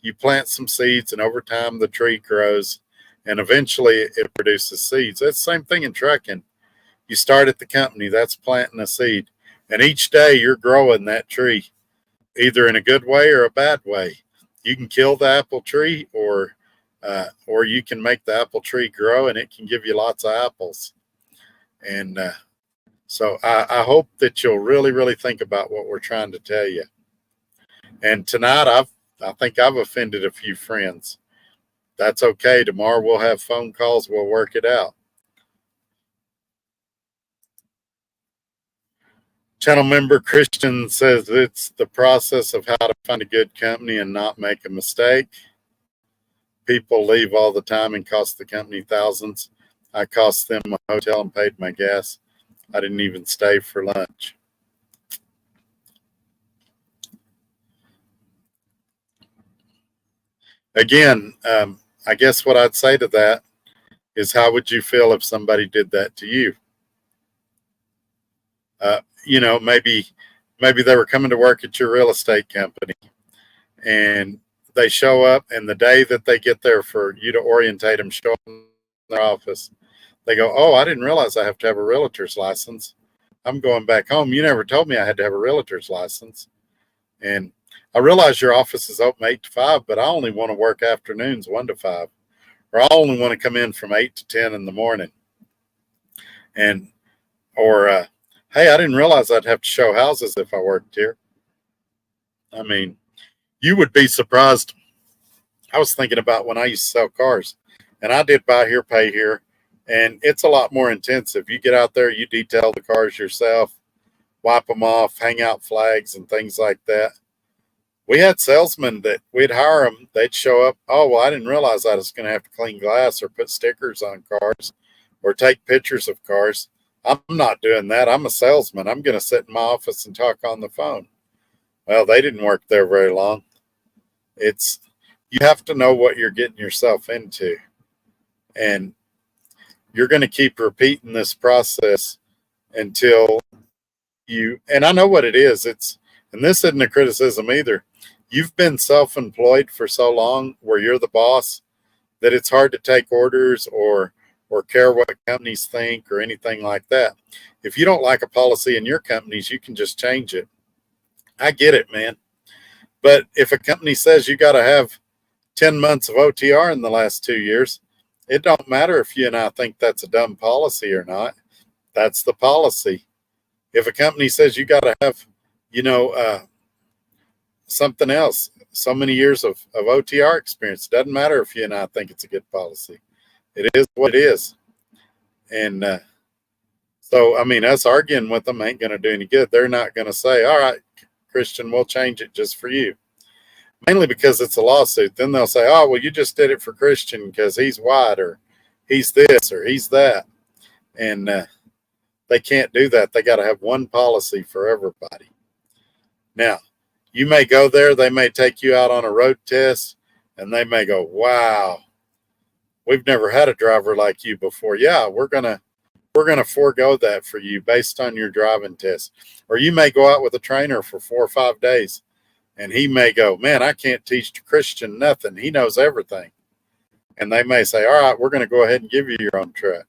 You plant some seeds, and over time the tree grows, and eventually it produces seeds. That's the same thing in trucking. You start at the company, that's planting a seed. And each day you're growing that tree, either in a good way or a bad way. You can kill the apple tree, or you can make the apple tree grow, and it can give you lots of apples. And so I hope that you'll really, really think about what we're trying to tell you. And tonight I think I've offended a few friends. That's okay. Tomorrow we'll have phone calls. We'll work it out. Channel member Christian says it's the process of how to find a good company and not make a mistake. People leave all the time and cost the company thousands. I cost them a hotel and paid my gas. I didn't even stay for lunch. Again, I guess what I'd say to that is, how would you feel if somebody did that to you? You know, maybe they were coming to work at your real estate company, and they show up, and the day that they get there for you to orientate them, show up in their office, they go, oh, I didn't realize I have to have a realtor's license. I'm going back home. You never told me I had to have a realtor's license. And I realize your office is open 8 to 5, but I only want to work afternoons 1 to 5, or I only want to come in from 8 to 10 in the morning. And, or, hey, I didn't realize I'd have to show houses if I worked here. I mean, you would be surprised. I was thinking about when I used to sell cars, and I did buy here, pay here, and it's a lot more intensive. You get out there, you detail the cars yourself, wipe them off, hang out flags and things like that. We had salesmen that we'd hire them. They'd show up. Oh, well, I didn't realize I was going to have to clean glass or put stickers on cars or take pictures of cars. I'm not doing that. I'm a salesman. I'm going to sit in my office and talk on the phone. Well, they didn't work there very long. It's You have to know what you're getting yourself into, and you're going to keep repeating this process until and I know what it is. And this isn't a criticism either. You've been self-employed for so long where you're the boss that it's hard to take orders or care what companies think or anything like that. If you don't like a policy in your companies, you can just change it. I get it, man. But if a company says you got to have 10 months of OTR in the last 2 years, it don't matter if you and I think that's a dumb policy or not. That's the policy. If a company says you got to have, you know, something else, so many years of OTR experience, doesn't matter if you and I think it's a good policy. It is what it is. And so, I mean, us arguing with them ain't going to do any good. They're not going to say, all right, Christian, we'll change it just for you. Mainly because it's a lawsuit. Then they'll say, oh, well, you just did it for Christian because he's white or he's this or he's that. And they can't do that. They got to have one policy for everybody. Now, you may go there. They may take you out on a road test and they may go, wow, we've never had a driver like you before. Yeah, we're going to forego that for you based on your driving test. Or you may go out with a trainer for 4 or 5 days and he may go, man, I can't teach Christian nothing. He knows everything. And they may say, all right, we're going to go ahead and give you your own truck.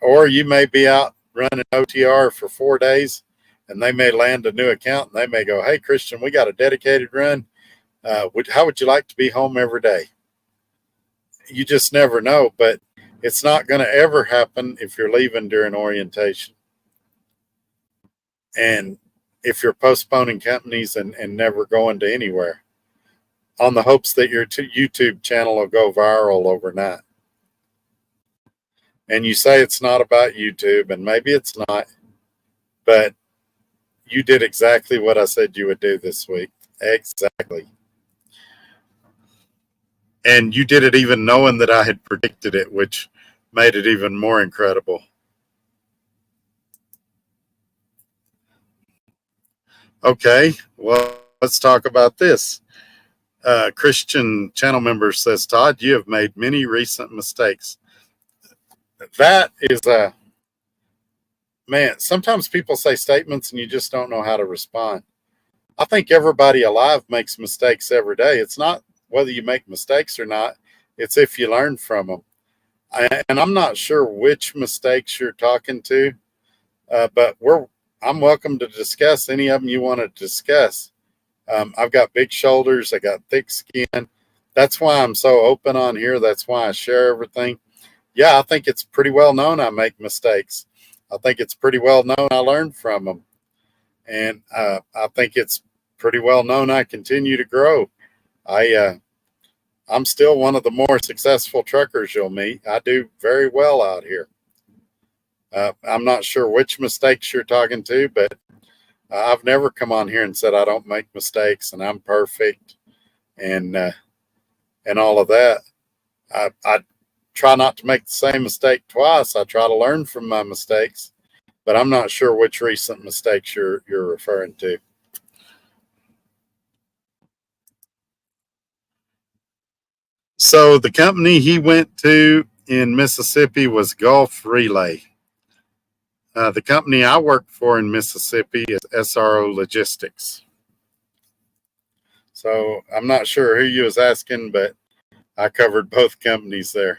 Or you may be out running OTR for 4 days and they may land a new account and they may go, hey, Christian, we got a dedicated run. How would you like to be home every day? You just never know, but it's not going to ever happen if you're leaving during orientation. And if you're postponing companies and never going to anywhere on the hopes that your YouTube channel will go viral overnight. And you say it's not about YouTube, and maybe it's not, but you did exactly what I said you would do this week. Exactly. And you did it even knowing that I had predicted it, which made it even more incredible. Okay, well, let's talk about this. Christian channel member says, Todd, you have made many recent mistakes. That is a man. Sometimes people say statements and you just don't know how to respond. I think everybody alive makes mistakes every day. It's not whether you make mistakes or not, it's if you learn from them. And I'm not sure which mistakes you're talking to, but I'm welcome to discuss any of them you want to discuss. I've got big shoulders. I got thick skin. That's why I'm so open on here. That's why I share everything. Yeah, I think it's pretty well known I make mistakes. I think it's pretty well known I learn from them. And I think it's pretty well known I continue to grow. I'm still one of the more successful truckers you'll meet. I do very well out here. I'm not sure which mistakes you're talking to, but I've never come on here and said I don't make mistakes and I'm perfect and all of that. I try not to make the same mistake twice. I try to learn from my mistakes, but I'm not sure which recent mistakes you're referring to. So the company he went to in Mississippi was Gulf Relay. The company I work for in Mississippi is SRO Logistics. So I'm not sure who you was asking, but I covered both companies there.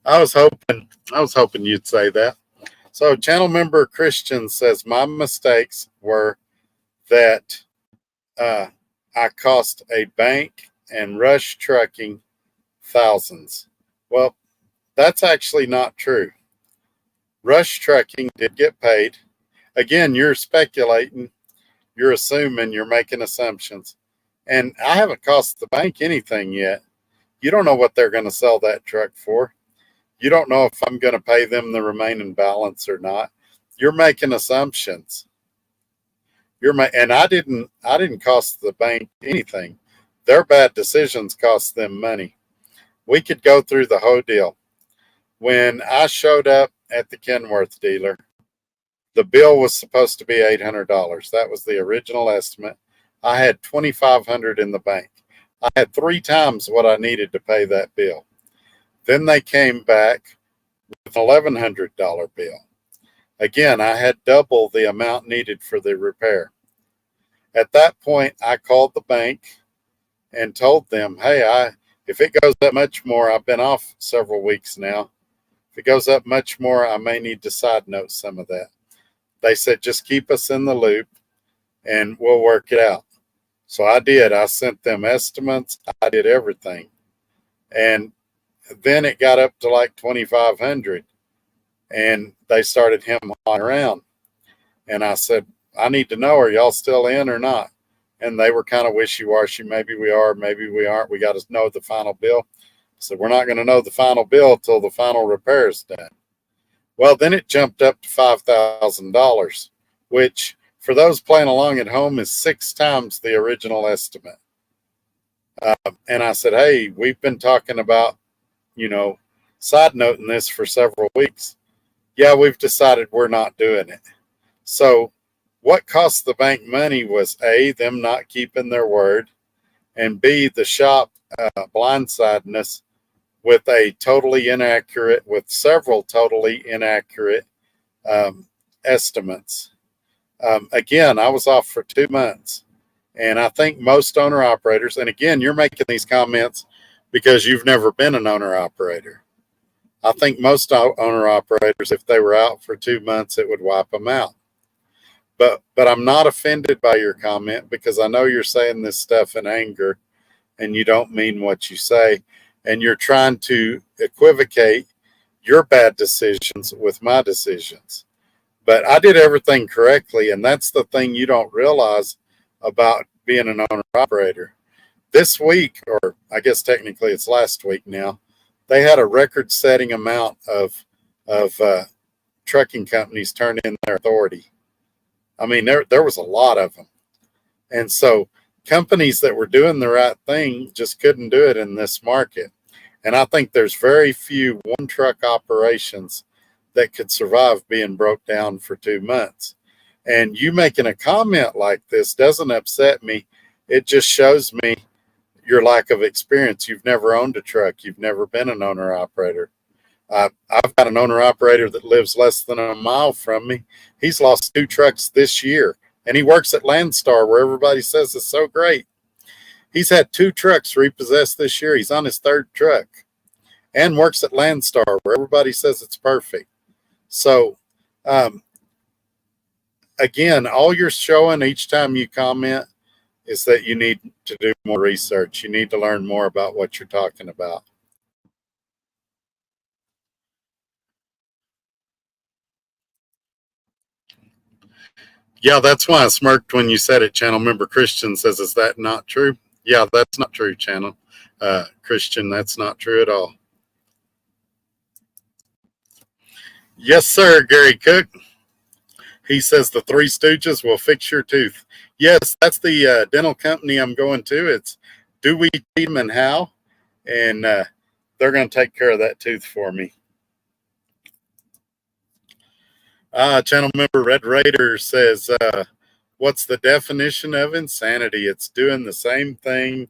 I was hoping you'd say that. So channel member Christian says my mistakes were that I cost a bank and Rush Trucking thousands. Well, that's actually not true. Rush Trucking did get paid. Again, you're speculating, you're assuming, you're making assumptions. And I haven't cost the bank anything yet. You don't know what they're going to sell that truck for. You don't know if I'm going to pay them the remaining balance or not. You're making assumptions. And I didn't cost the bank anything. Their bad decisions cost them money. We could go through the whole deal. When I showed up at the Kenworth dealer, the bill was supposed to be $800. That was the original estimate. I had $2,500 in the bank. I had 3 times what I needed to pay that bill. Then they came back with an $1,100 bill. Again, I had double the amount needed for the repair. At that point, I called the bank and told them, hey, if it goes up much more, I've been off several weeks now. If it goes up much more, I may need to side note some of that. They said, just keep us in the loop and we'll work it out. So I did. I sent them estimates. I did everything. And then it got up to like 2,500 and they started him-hawing around. And I said, I need to know, are y'all still in or not? And they were kind of wishy-washy. Maybe we are, maybe we aren't. We got to know the final bill. So we're not going to know the final bill till the final repair is done. Well, then it jumped up to $5,000, which for those playing along at home is 6 times the original estimate. And I said, hey, we've been talking about, side noting this for several weeks. Yeah, we've decided we're not doing it. So what cost the bank money was A, them not keeping their word, and B, the shop blindsidedness with several totally inaccurate estimates. Again, I was off for 2 months, and I think most owner operators, and again, you're making these comments because you've never been an owner operator. I think most owner operators, if they were out for 2 months, it would wipe them out. But I'm not offended by your comment because I know you're saying this stuff in anger and you don't mean what you say. And you're trying to equivocate your bad decisions with my decisions. But I did everything correctly. And that's the thing you don't realize about being an owner operator. This week, or I guess technically it's last week now, they had a record-setting amount of trucking companies turn in their authority. I mean, there was a lot of them. And so companies that were doing the right thing just couldn't do it in this market. And I think there's very few one-truck operations that could survive being broke down for 2 months. And you making a comment like this doesn't upset me. It just shows me your lack of experience. You've never owned a truck. You've never been an owner-operator. I've got an owner-operator that lives less than a mile from me. He's lost 2 trucks this year, and he works at Landstar, where everybody says it's so great. He's had 2 trucks repossessed this year. He's on his 3rd truck and works at Landstar, where everybody says it's perfect. So, again, all you're showing each time you comment is that you need to do more research. You need to learn more about what you're talking about. Yeah, that's why I smirked when you said it. Channel member Christian says, is that not true? Yeah, that's not true, channel. Christian, that's not true at all. Yes, sir, Gary Cook. He says the Three Stooges will fix your tooth. Yes, that's the dental company I'm going to. It's Do We Treat Them and How? And they're going to take care of that tooth for me. Channel member Red Raider says, what's the definition of insanity? It's doing the same thing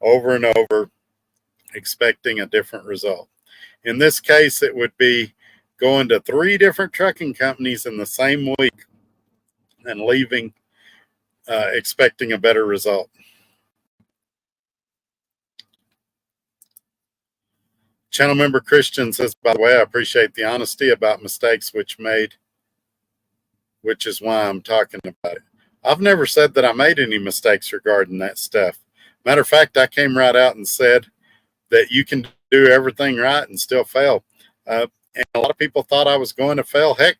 over and over, expecting a different result. In this case, it would be going to 3 different trucking companies in the same week and leaving expecting a better result. Channel member Christian says, by the way, I appreciate the honesty about mistakes which is why I'm talking about it. I've never said that I made any mistakes regarding that stuff. Matter of fact, I came right out and said that you can do everything right and still fail. And a lot of people thought I was going to fail. Heck,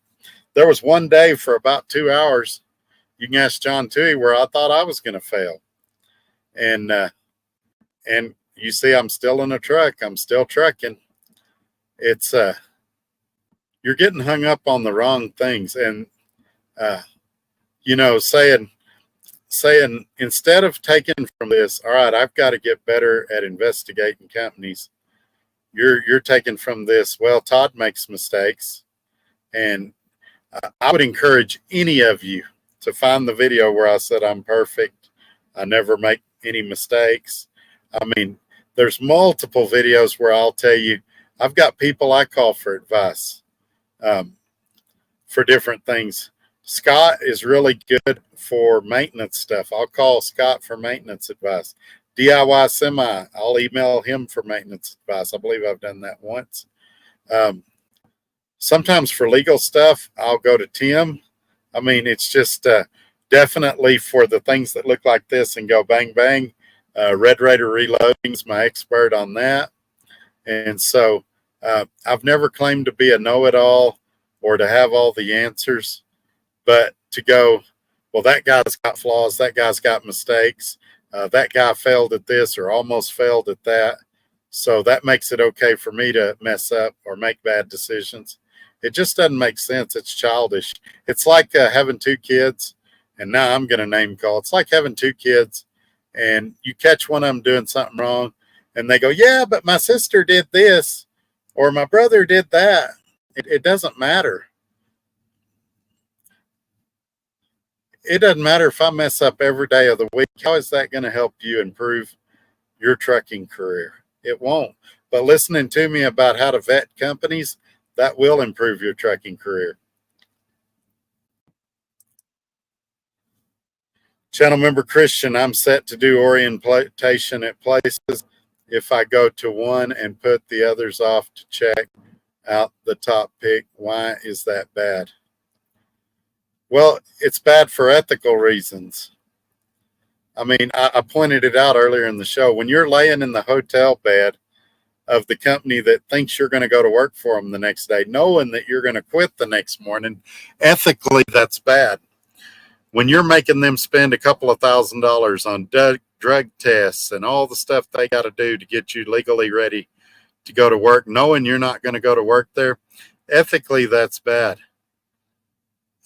there was one day for about 2 hours, you can ask John Toohey, where I thought I was going to fail. And you see, I'm still in a truck. I'm still trucking. It's, you're getting hung up on the wrong things. And, saying saying, instead of taking from this, all right, I've got to get better at investigating companies, you're taking from this, well, Todd makes mistakes. And I would encourage any of you to find the video where I said I'm perfect. I never make any mistakes. I mean, there's multiple videos where I'll tell you, I've got people I call for advice for different things. Scott is really good for maintenance stuff. I'll call Scott for maintenance advice. DIY Semi, I'll email him for maintenance advice. I believe I've done that once. Sometimes for legal stuff, I'll go to Tim. I mean, it's just definitely for the things that look like this and go bang, bang. Red Raider Reloading is my expert on that. And so I've never claimed to be a know-it-all or to have all the answers, but to go, well, that guy's got flaws, that guy's got mistakes, that guy failed at this or almost failed at that. So that makes it okay for me to mess up or make bad decisions. It just doesn't make sense. It's childish. It's like having two kids, and now I'm going to name call. It's like having two kids, and you catch one of them doing something wrong, and they go, yeah, but my sister did this, or my brother did that. It doesn't matter. It doesn't matter if I mess up every day of the week. How is that going to help you improve your trucking career? It won't. But listening to me about how to vet companies, that will improve your trucking career. Channel member Christian, I'm set to do orientation at places if I go to one and put the others off to check out the top pick. Why is that bad? Well, it's bad for ethical reasons. I mean, I pointed it out earlier in the show. When you're laying in the hotel bed of the company that thinks you're going to go to work for them the next day, knowing that you're going to quit the next morning, ethically, that's bad. When you're making them spend a couple of $1,000s on drug tests and all the stuff they got to do to get you legally ready to go to work, knowing you're not going to go to work there, ethically, that's bad.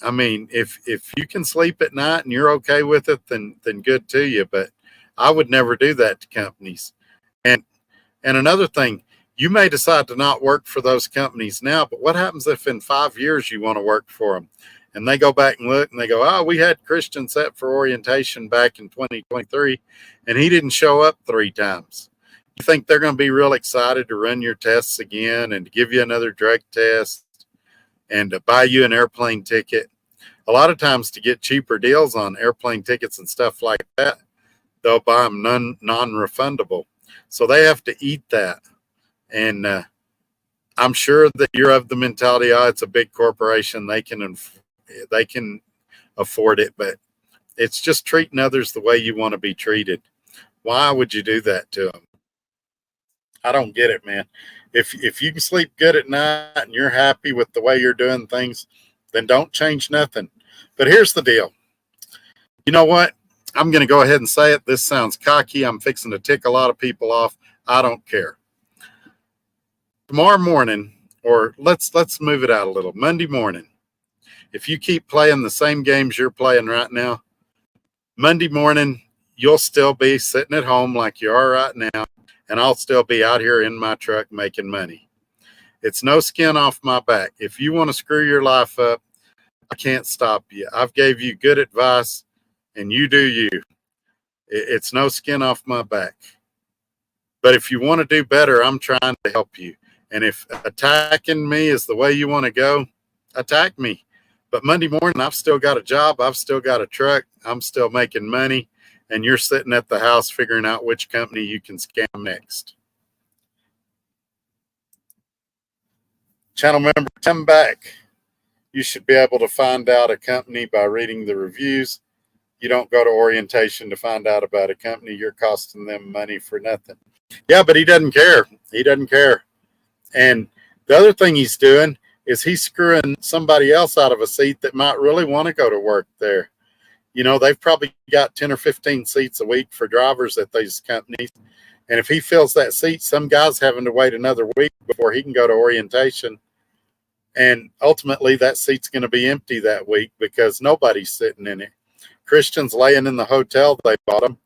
I mean, if you can sleep at night and you're okay with it, then good to you. But I would never do that to companies. And another thing, you may decide to not work for those companies now, but what happens if in 5 years you want to work for them? And they go back and look and they go, oh, we had Christian set for orientation back in 2023, and he didn't show up 3 times. You think they're going to be real excited to run your tests again and to give you another drug test and to buy you an airplane ticket? A lot of times to get cheaper deals on airplane tickets and stuff like that, they'll buy them non-refundable. So they have to eat that. And I'm sure that you're of the mentality, oh, it's a big corporation. They can afford it, but it's just treating others the way you want to be treated. Why would you do that to them? I don't get it, man. If you can sleep good at night and you're happy with the way you're doing things, then don't change nothing. But here's the deal. You know what? I'm going to go ahead and say it. This sounds cocky. I'm fixing to tick a lot of people off. I don't care. Tomorrow morning, or let's move it out a little. Monday morning, if you keep playing the same games you're playing right now, Monday morning, you'll still be sitting at home like you are right now, and I'll still be out here in my truck making money. It's no skin off my back. If you want to screw your life up, I can't stop you. I've gave you good advice, and you do you. It's no skin off my back. But if you want to do better, I'm trying to help you. And if attacking me is the way you want to go, attack me. But Monday morning, I've still got a job. I've still got a truck. I'm still making money. And you're sitting at the house figuring out which company you can scam next. Channel member, come back. You should be able to find out a company by reading the reviews. You don't go to orientation to find out about a company. You're costing them money for nothing. Yeah, but he doesn't care. He doesn't care. And the other thing he's doing is he's screwing somebody else out of a seat that might really want to go to work there. You know, they've probably got 10 or 15 seats a week for drivers at these companies. And if he fills that seat, some guy's having to wait another week before he can go to orientation. And ultimately, that seat's going to be empty that week because nobody's sitting in it. Christian's laying in the hotel they bought him,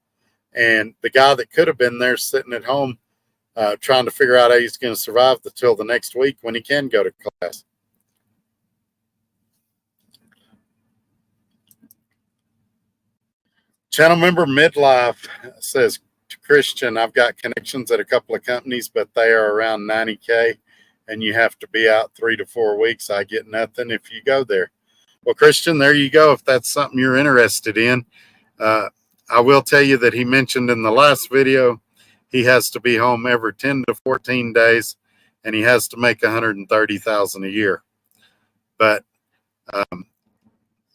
and the guy that could have been there sitting at home trying to figure out how he's going to survive until the next week when he can go to class. Channel member Midlife says to Christian, I've got connections at a couple of companies, but they are around 90K, and you have to be out 3 to 4 weeks. I get nothing if you go there. Well, Christian, there you go. If that's something you're interested in, I will tell you that he mentioned in the last video he has to be home every 10 to 14 days, and he has to make $130,000 a year. But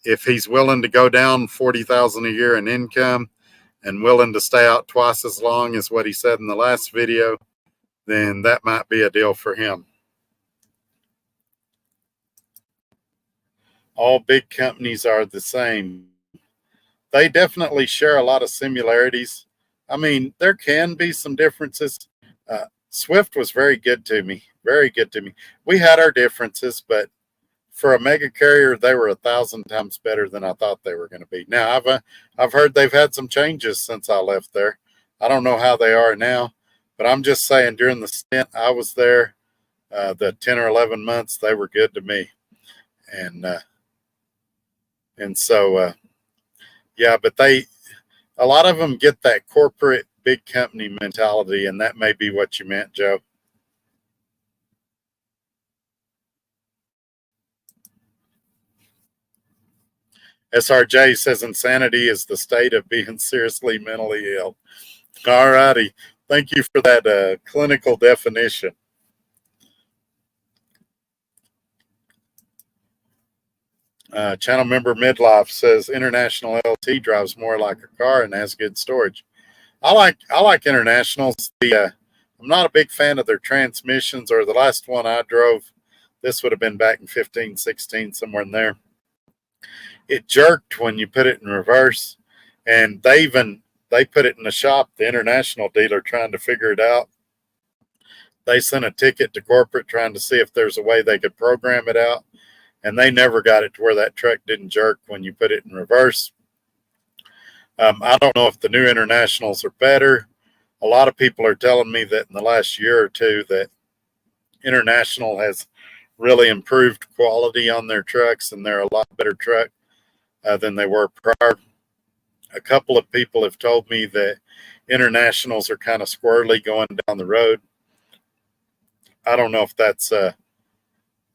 if he's willing to go down $40,000 a year in income and willing to stay out twice as long as what he said in the last video, then that might be a deal for him. All big companies are the same. They definitely share a lot of similarities. I mean, there can be some differences. Swift was very good to me, very good to me. We had our differences, but for a mega carrier, they were 1,000 times better than I thought they were going to be. Now, I've heard they've had some changes since I left there. I don't know how they are now, but I'm just saying during the stint I was there, the 10 or 11 months, they were good to me. And so, yeah, but a lot of them get that corporate big company mentality, and that may be what you meant, Joe. SRJ says insanity is the state of being seriously mentally ill. All righty. Thank you for that clinical definition. Channel member Midlife says International LT drives more like a car and has good storage. I like Internationals. I'm not a big fan of their transmissions, or the last one I drove, this would have been back in 15, 16, somewhere in there. It jerked when you put it in reverse, and they put it in the shop, the International dealer, trying to figure it out. They sent a ticket to corporate trying to see if there's a way they could program it out, and they never got it to where that truck didn't jerk when you put it in reverse. I don't know if the new Internationals are better. A lot of people are telling me that in the last year or two that International has really improved quality on their trucks, and they're a lot better truck than they were prior. A couple of people have told me that Internationals are kind of squirrely going down the road. I don't know if that's,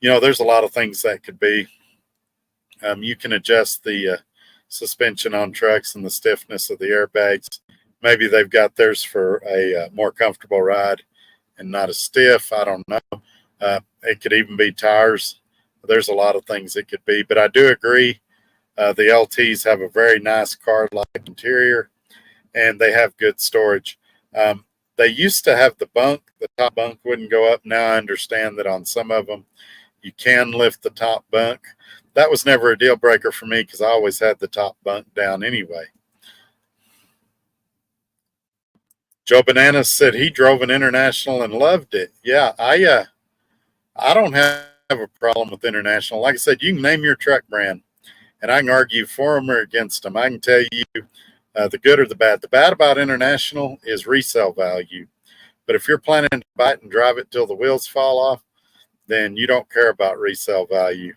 there's a lot of things that could be. You can adjust the suspension on trucks and the stiffness of the airbags. Maybe they've got theirs for a more comfortable ride and not as stiff. I don't know. It could even be tires. There's a lot of things it could be, but I do agree. The LTs have a very nice car-like interior, and they have good storage. They used to have the top bunk wouldn't go up. Now I understand that on some of them, you can lift the top bunk. That was never a deal breaker for me because I always had the top bunk down anyway. Joe Bananas said he drove an International and loved it. Yeah, I don't have a problem with International. Like I said, you can name your truck brand, and I can argue for them or against them. I can tell you the good or the bad. The bad about International is resale value. But if you're planning to buy it and drive it till the wheels fall off, then you don't care about resale value.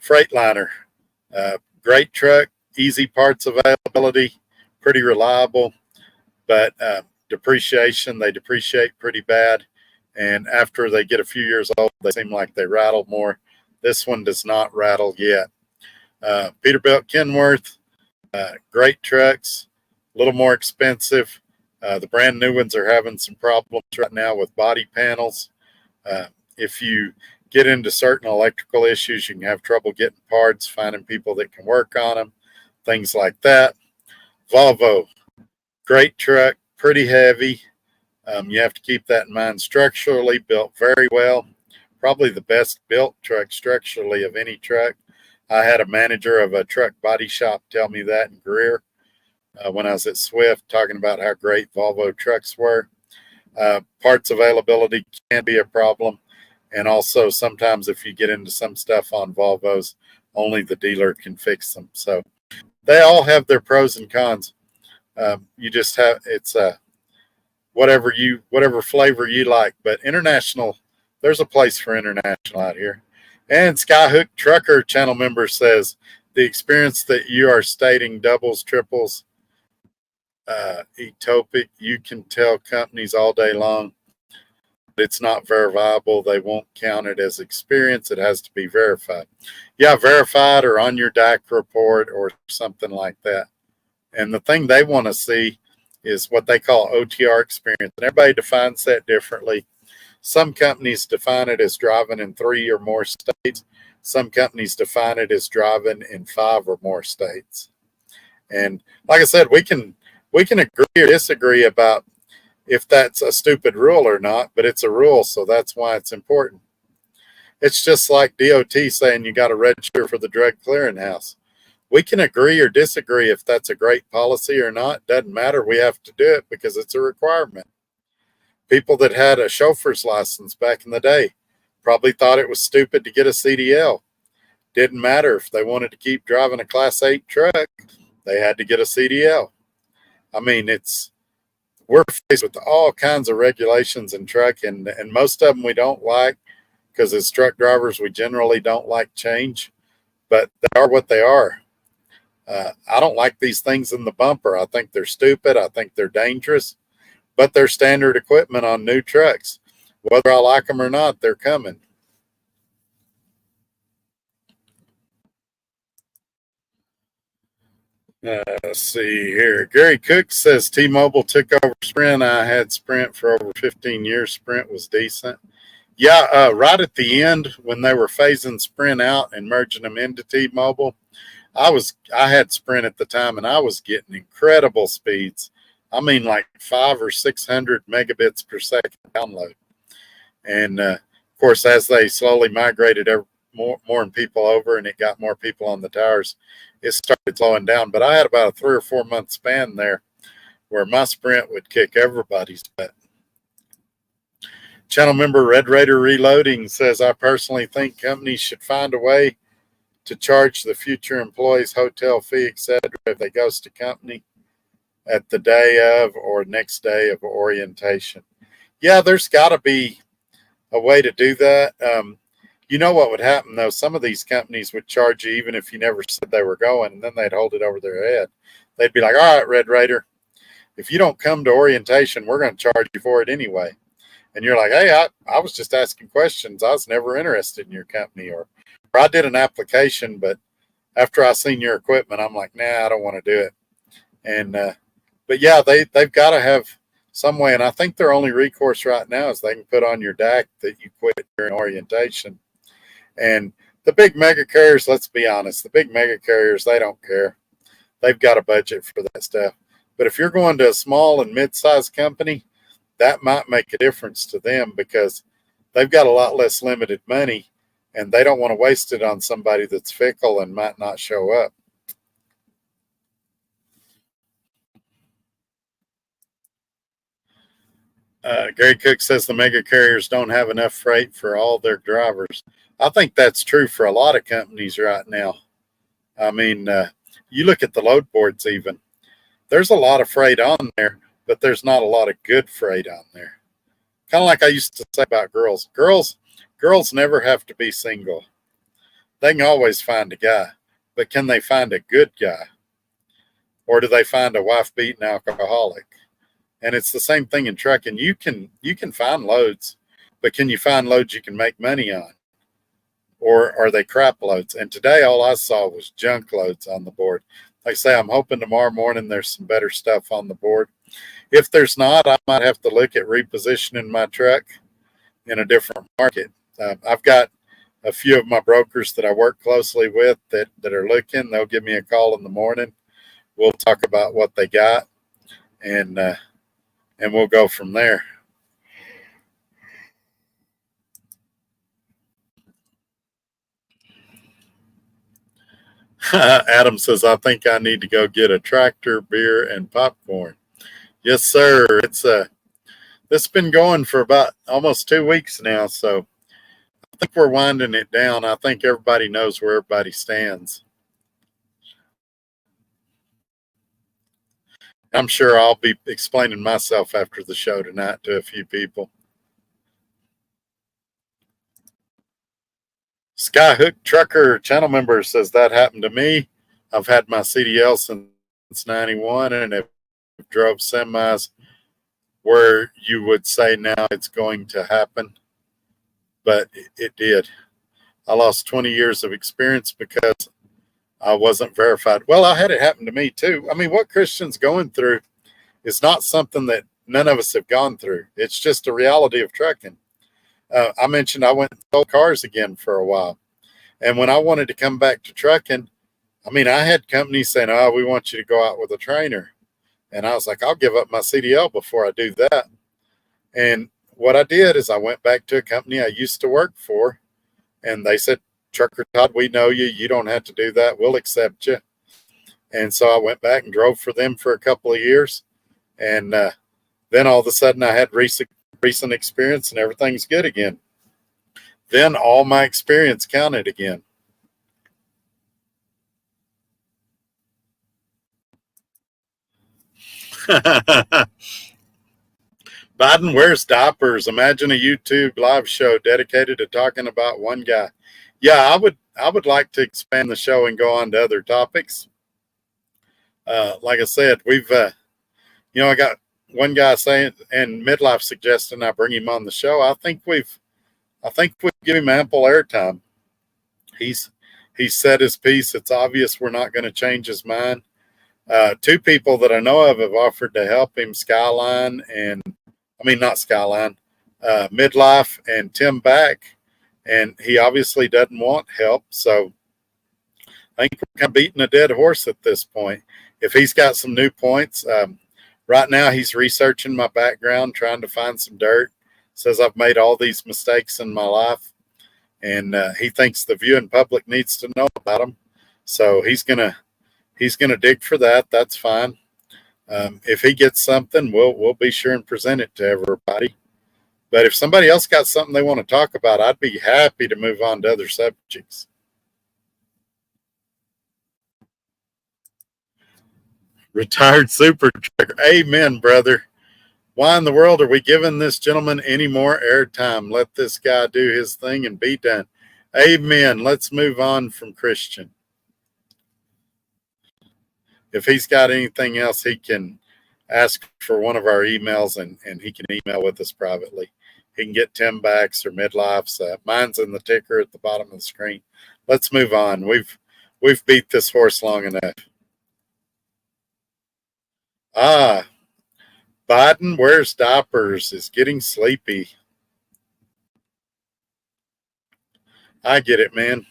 Freightliner, great truck, easy parts availability, pretty reliable, but depreciation, they depreciate pretty bad. And after they get a few years old, they seem like they rattle more. This one does not rattle yet. Peterbilt Kenworth, great trucks, a little more expensive. The brand new ones are having some problems right now with body panels. If you get into certain electrical issues, you can have trouble getting parts, finding people that can work on them, things like that. Volvo, great truck, pretty heavy. You have to keep that in mind. Structurally built very well. Probably the best built truck structurally of any truck. I had a manager of a truck body shop tell me that in Greer when I was at Swift, talking about how great Volvo trucks were. Parts availability can be a problem. And also sometimes if you get into some stuff on Volvos, only the dealer can fix them. So they all have their pros and cons. You just have it's whatever flavor you like. But international, there's a place for international out here. And Skyhook Trucker channel member says the experience that you are stating doubles, triples, etopic. You can tell companies all day long it's not verifiable. They won't count it as experience. It has to be verified. Yeah, verified or on your DAC report or something like that. And the thing they want to see is what they call OTR experience. And everybody defines that differently. Some companies define it as driving in 3 or more states. Some companies define it as driving in 5 or more states. And like I said, we can agree or disagree about if that's a stupid rule or not, but it's a rule, so that's why it's important. It's just like DOT saying you got to register for the drug clearinghouse. We can agree or disagree if that's a great policy or not. Doesn't matter. We have to do it because it's a requirement. People that had a chauffeur's license back in the day probably thought it was stupid to get a CDL. Didn't matter if they wanted to keep driving a Class 8 truck, they had to get a CDL. I mean, we're faced with all kinds of regulations in trucking, and most of them we don't like because as truck drivers, we generally don't like change, but they are what they are. I don't like these things in the bumper. I think they're stupid. I think they're dangerous, but they're standard equipment on new trucks. Whether I like them or not, they're coming. Let's see here. Gary Cook says T-Mobile took over Sprint. I had Sprint for over 15 years. Sprint was decent. Yeah, right at the end when they were phasing Sprint out and merging them into T-Mobile, I had Sprint at the time and I was getting incredible speeds. I mean, like 500 or 600 megabits per second download. And of course, as they slowly migrated more people over and it got more people on the towers, it started slowing down. But I had about a 3 or 4 month span there where my Sprint would kick everybody's butt. Channel member Red Raider Reloading says, I personally think companies should find a way to charge the future employees hotel fee, etc. if they ghost a company at the day of or next day of orientation. Yeah, there's got to be a way to do that. You know what would happen, though? Some of these companies would charge you even if you never said they were going, and then they'd hold it over their head. They'd be like, all right, Red Raider, if you don't come to orientation, we're going to charge you for it anyway. And you're like, hey, I was just asking questions. I was never interested in your company. Or I did an application, but after I seen your equipment, I'm like, nah, I don't want to do it. And but yeah, they've got to have some way. And I think their only recourse right now is they can put on your DAC that you quit during orientation. And the big mega carriers, let's be honest, the big mega carriers, they don't care. They've got a budget for that stuff. But if you're going to a small and mid-sized company, that might make a difference to them because they've got a lot less limited money and they don't want to waste it on somebody that's fickle and might not show up. Gary Cook says the mega carriers don't have enough freight for all their drivers. I think that's true for a lot of companies right now. I mean, you look at the load boards even. There's a lot of freight on there, but there's not a lot of good freight on there. Kind of like I used to say about girls. Girls never have to be single. They can always find a guy, but can they find a good guy? Or do they find a wife-beating alcoholic? And it's the same thing in trucking. You can find loads, but can you find loads you can make money on? Or are they crap loads? And today all I saw was junk loads on the board. Like I say, I'm hoping tomorrow morning there's some better stuff on the board. If there's not, I might have to look at repositioning my truck in a different market. I've got a few of my brokers that I work closely with that are looking. They'll give me a call in the morning. We'll talk about what they got, and we'll go from there. Adam says, I think I need to go get a tractor, beer, and popcorn. Yes, sir. This has been going for about almost 2 weeks now, so I think we're winding it down. I think everybody knows where everybody stands. I'm sure I'll be explaining myself after the show tonight to a few people. Skyhook Trucker channel member says that happened to me. I've had my CDL since 91 and have drove semis where you would say now it's going to happen, but it did. I lost 20 years of experience because I wasn't verified. Well, I had it happen to me too. I mean, what Christian's going through is not something that none of us have gone through. It's just a reality of trucking. I mentioned I went and sold cars again for a while. And when I wanted to come back to trucking, I mean, I had companies saying, oh, we want you to go out with a trainer. And I was like, I'll give up my CDL before I do that. And what I did is I went back to a company I used to work for, and they said, Trucker Todd, we know you. You don't have to do that. We'll accept you. And so I went back and drove for them for a couple of years. And then all of a sudden I had recent experience and everything's good again. Then all my experience counted again. Biden wears diapers. Imagine a YouTube live show dedicated to talking about one guy. Yeah, I would like to expand the show and go on to other topics. Like I said, we've I got one guy saying and midlife suggesting I bring him on the show. I think we've given him ample airtime. He's said his piece. It's obvious we're not going to change his mind. Two people that I know of have offered to help him, Midlife and Tim Back, and he obviously doesn't want help. So I think we're kind of beating a dead horse at this point. If he's got some new points, right now he's researching my background, trying to find some dirt. Says I've made all these mistakes in my life, and he thinks the viewing public needs to know about them. So he's gonna dig for that. That's fine. If he gets something, we'll be sure and present it to everybody. But if somebody else got something they want to talk about, I'd be happy to move on to other subjects. Retired super trucker. Amen, brother. Why in the world are we giving this gentleman any more airtime? Let this guy do his thing and be done. Amen. Let's move on from Christian. If he's got anything else, he can ask for one of our emails and he can email with us privately. He can get Tim Backs or Midlife's. Mine's in the ticker at the bottom of the screen. Let's move on. We've beat this horse long enough. Biden wears diapers, is getting sleepy. I get it, man.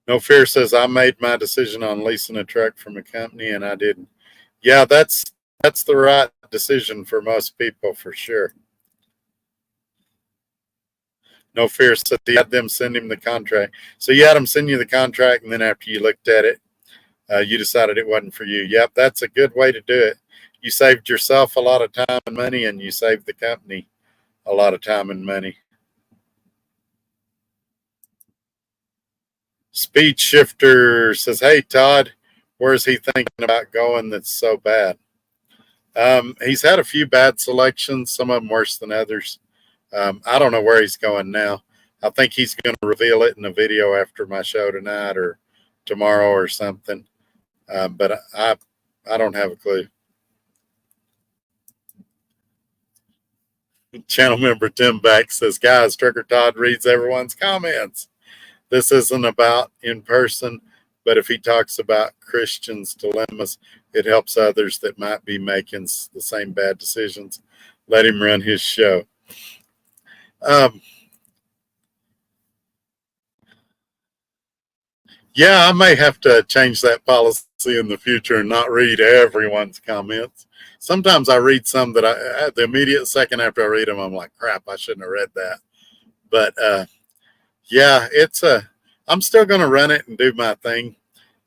No Fear says I made my decision on leasing a truck from a company and I didn't. Yeah, that's the right decision for most people for sure. No Fear said he had them send him the contract. So you had them send you the contract, and then after you looked at it, you decided it wasn't for you. Yep, that's a good way to do it. You saved yourself a lot of time and money, and you saved the company a lot of time and money. Speed Shifter says, hey, Todd, where's he thinking about going that's so bad? He's had a few bad selections, some of them worse than others. I don't know where he's going now. I think he's going to reveal it in a video after my show tonight or tomorrow or something. But I don't have a clue. Channel member Tim Back says, guys, Trucker Todd reads everyone's comments. This isn't about in person, but if he talks about Christians' dilemmas, it helps others that might be making the same bad decisions. Let him run his show. Yeah, I may have to change that policy in the future and not read everyone's comments. Sometimes I read some that the immediate second after I read them, I'm like, crap, I shouldn't have read that. But yeah, I'm still going to run it and do my thing.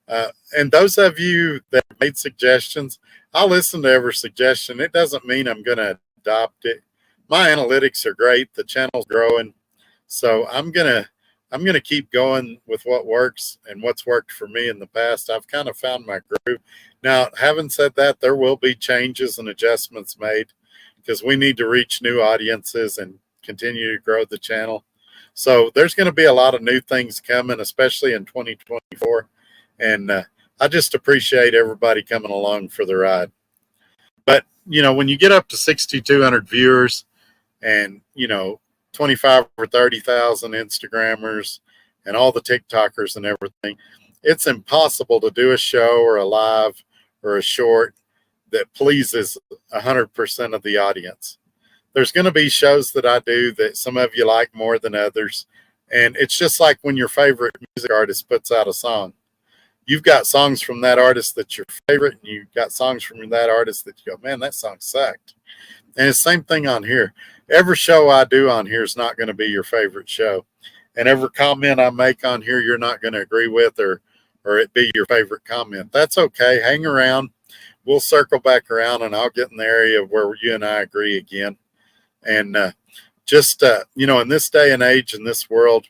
And those of you that made suggestions, I'll listen to every suggestion. It doesn't mean I'm going to adopt it. My analytics are great. The channel's growing. So I'm going I'm going to keep going with what works and what's worked for me in the past. I've kind of found my groove. Now, having said that, there will be changes and adjustments made because we need to reach new audiences and continue to grow the channel. So there's going to be a lot of new things coming, especially in 2024. And I just appreciate everybody coming along for the ride. But, when you get up to 6,200 viewers and, 25 or 30,000 Instagrammers and all the TikTokers and everything, it's impossible to do a show or a live or a short that pleases 100% of the audience. There's going to be shows that I do that some of you like more than others. And it's just like when your favorite music artist puts out a song. You've got songs from that artist that's your favorite, and you've got songs from that artist that you go, man, that song sucked. And it's the same thing on here. Every show I do on here is not going to be your favorite show. And every comment I make on here, you're not going to agree with or it be your favorite comment. That's okay. Hang around. We'll circle back around, and I'll get in the area where you and I agree again. And in this day and age, in this world,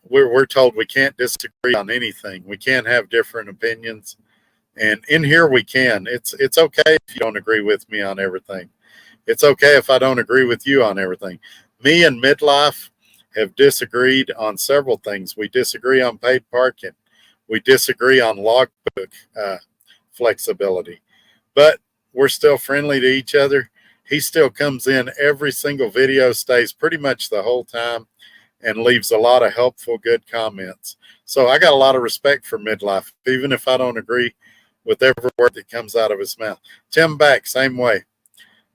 we're told we can't disagree on anything. We can't have different opinions. And in here we can. It's okay if you don't agree with me on everything. It's okay if I don't agree with you on everything. Me and Midlife have disagreed on several things. We disagree on paid parking. We disagree on logbook flexibility. But we're still friendly to each other. He still comes in every single video, stays pretty much the whole time, and leaves a lot of helpful, good comments. So I got a lot of respect for Midlife, even if I don't agree with every word that comes out of his mouth. Tim Back, same way.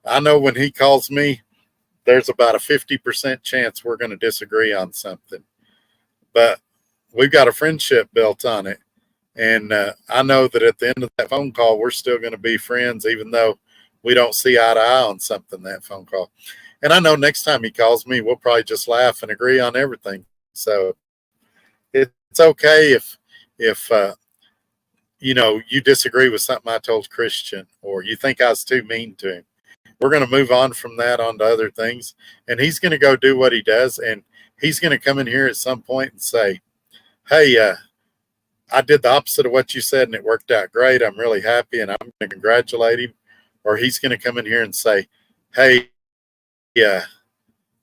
I know when he calls me, there's about a 50% chance we're going to disagree on something. But we've got a friendship built on it. And I know that at the end of that phone call, we're still going to be friends, even though we don't see eye to eye on something, that phone call. And I know next time he calls me, we'll probably just laugh and agree on everything. So it's okay if you disagree with something I told Christian, or you think I was too mean to him. We're going to move on from that on to other things. And he's going to go do what he does. And he's going to come in here at some point and say, hey, I did the opposite of what you said, and it worked out great. I'm really happy, and I'm going to congratulate him. Or he's going to come in here and say, hey, yeah,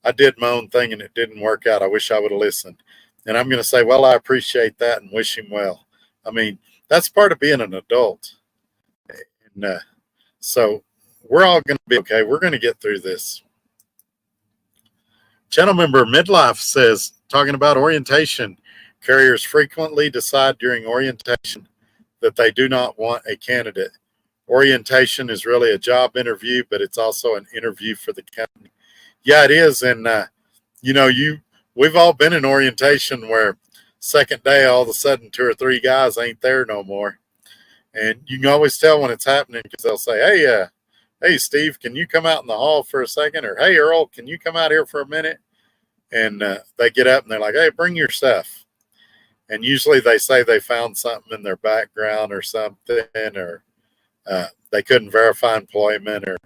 I did my own thing and it didn't work out. I wish I would have listened. And I'm going to say, well, I appreciate that and wish him well. I mean, that's part of being an adult. And so we're all going to be okay. We're going to get through this. Channel member Midlife says, talking about orientation, carriers frequently decide during orientation that they do not want a candidate. Orientation is really a job interview, but it's also an interview for the company. Yeah, it is. And, we've all been in orientation where second day, all of a sudden, 2 or 3 guys ain't there no more. And you can always tell when it's happening because they'll say, hey, Steve, can you come out in the hall for a second? Or, hey, Earl, can you come out here for a minute? And they get up and they're like, hey, bring your stuff. And usually they say they found something in their background or something, or they couldn't verify employment or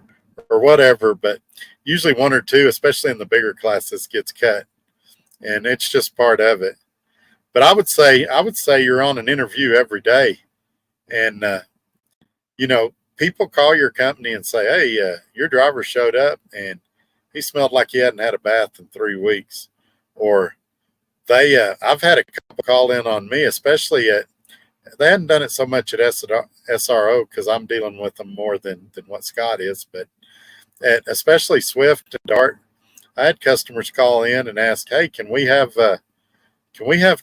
whatever. But usually 1 or 2, especially in the bigger classes, gets cut. And it's just part of it. But I would say you're on an interview every day. And, people call your company and say, hey, your driver showed up and he smelled like he hadn't had a bath in 3 weeks. Or I've had a couple call in on me, especially they hadn't done it so much at SRO because I'm dealing with them more than what Scott is. But especially Swift and Dart, I had customers call in and ask, hey, can we have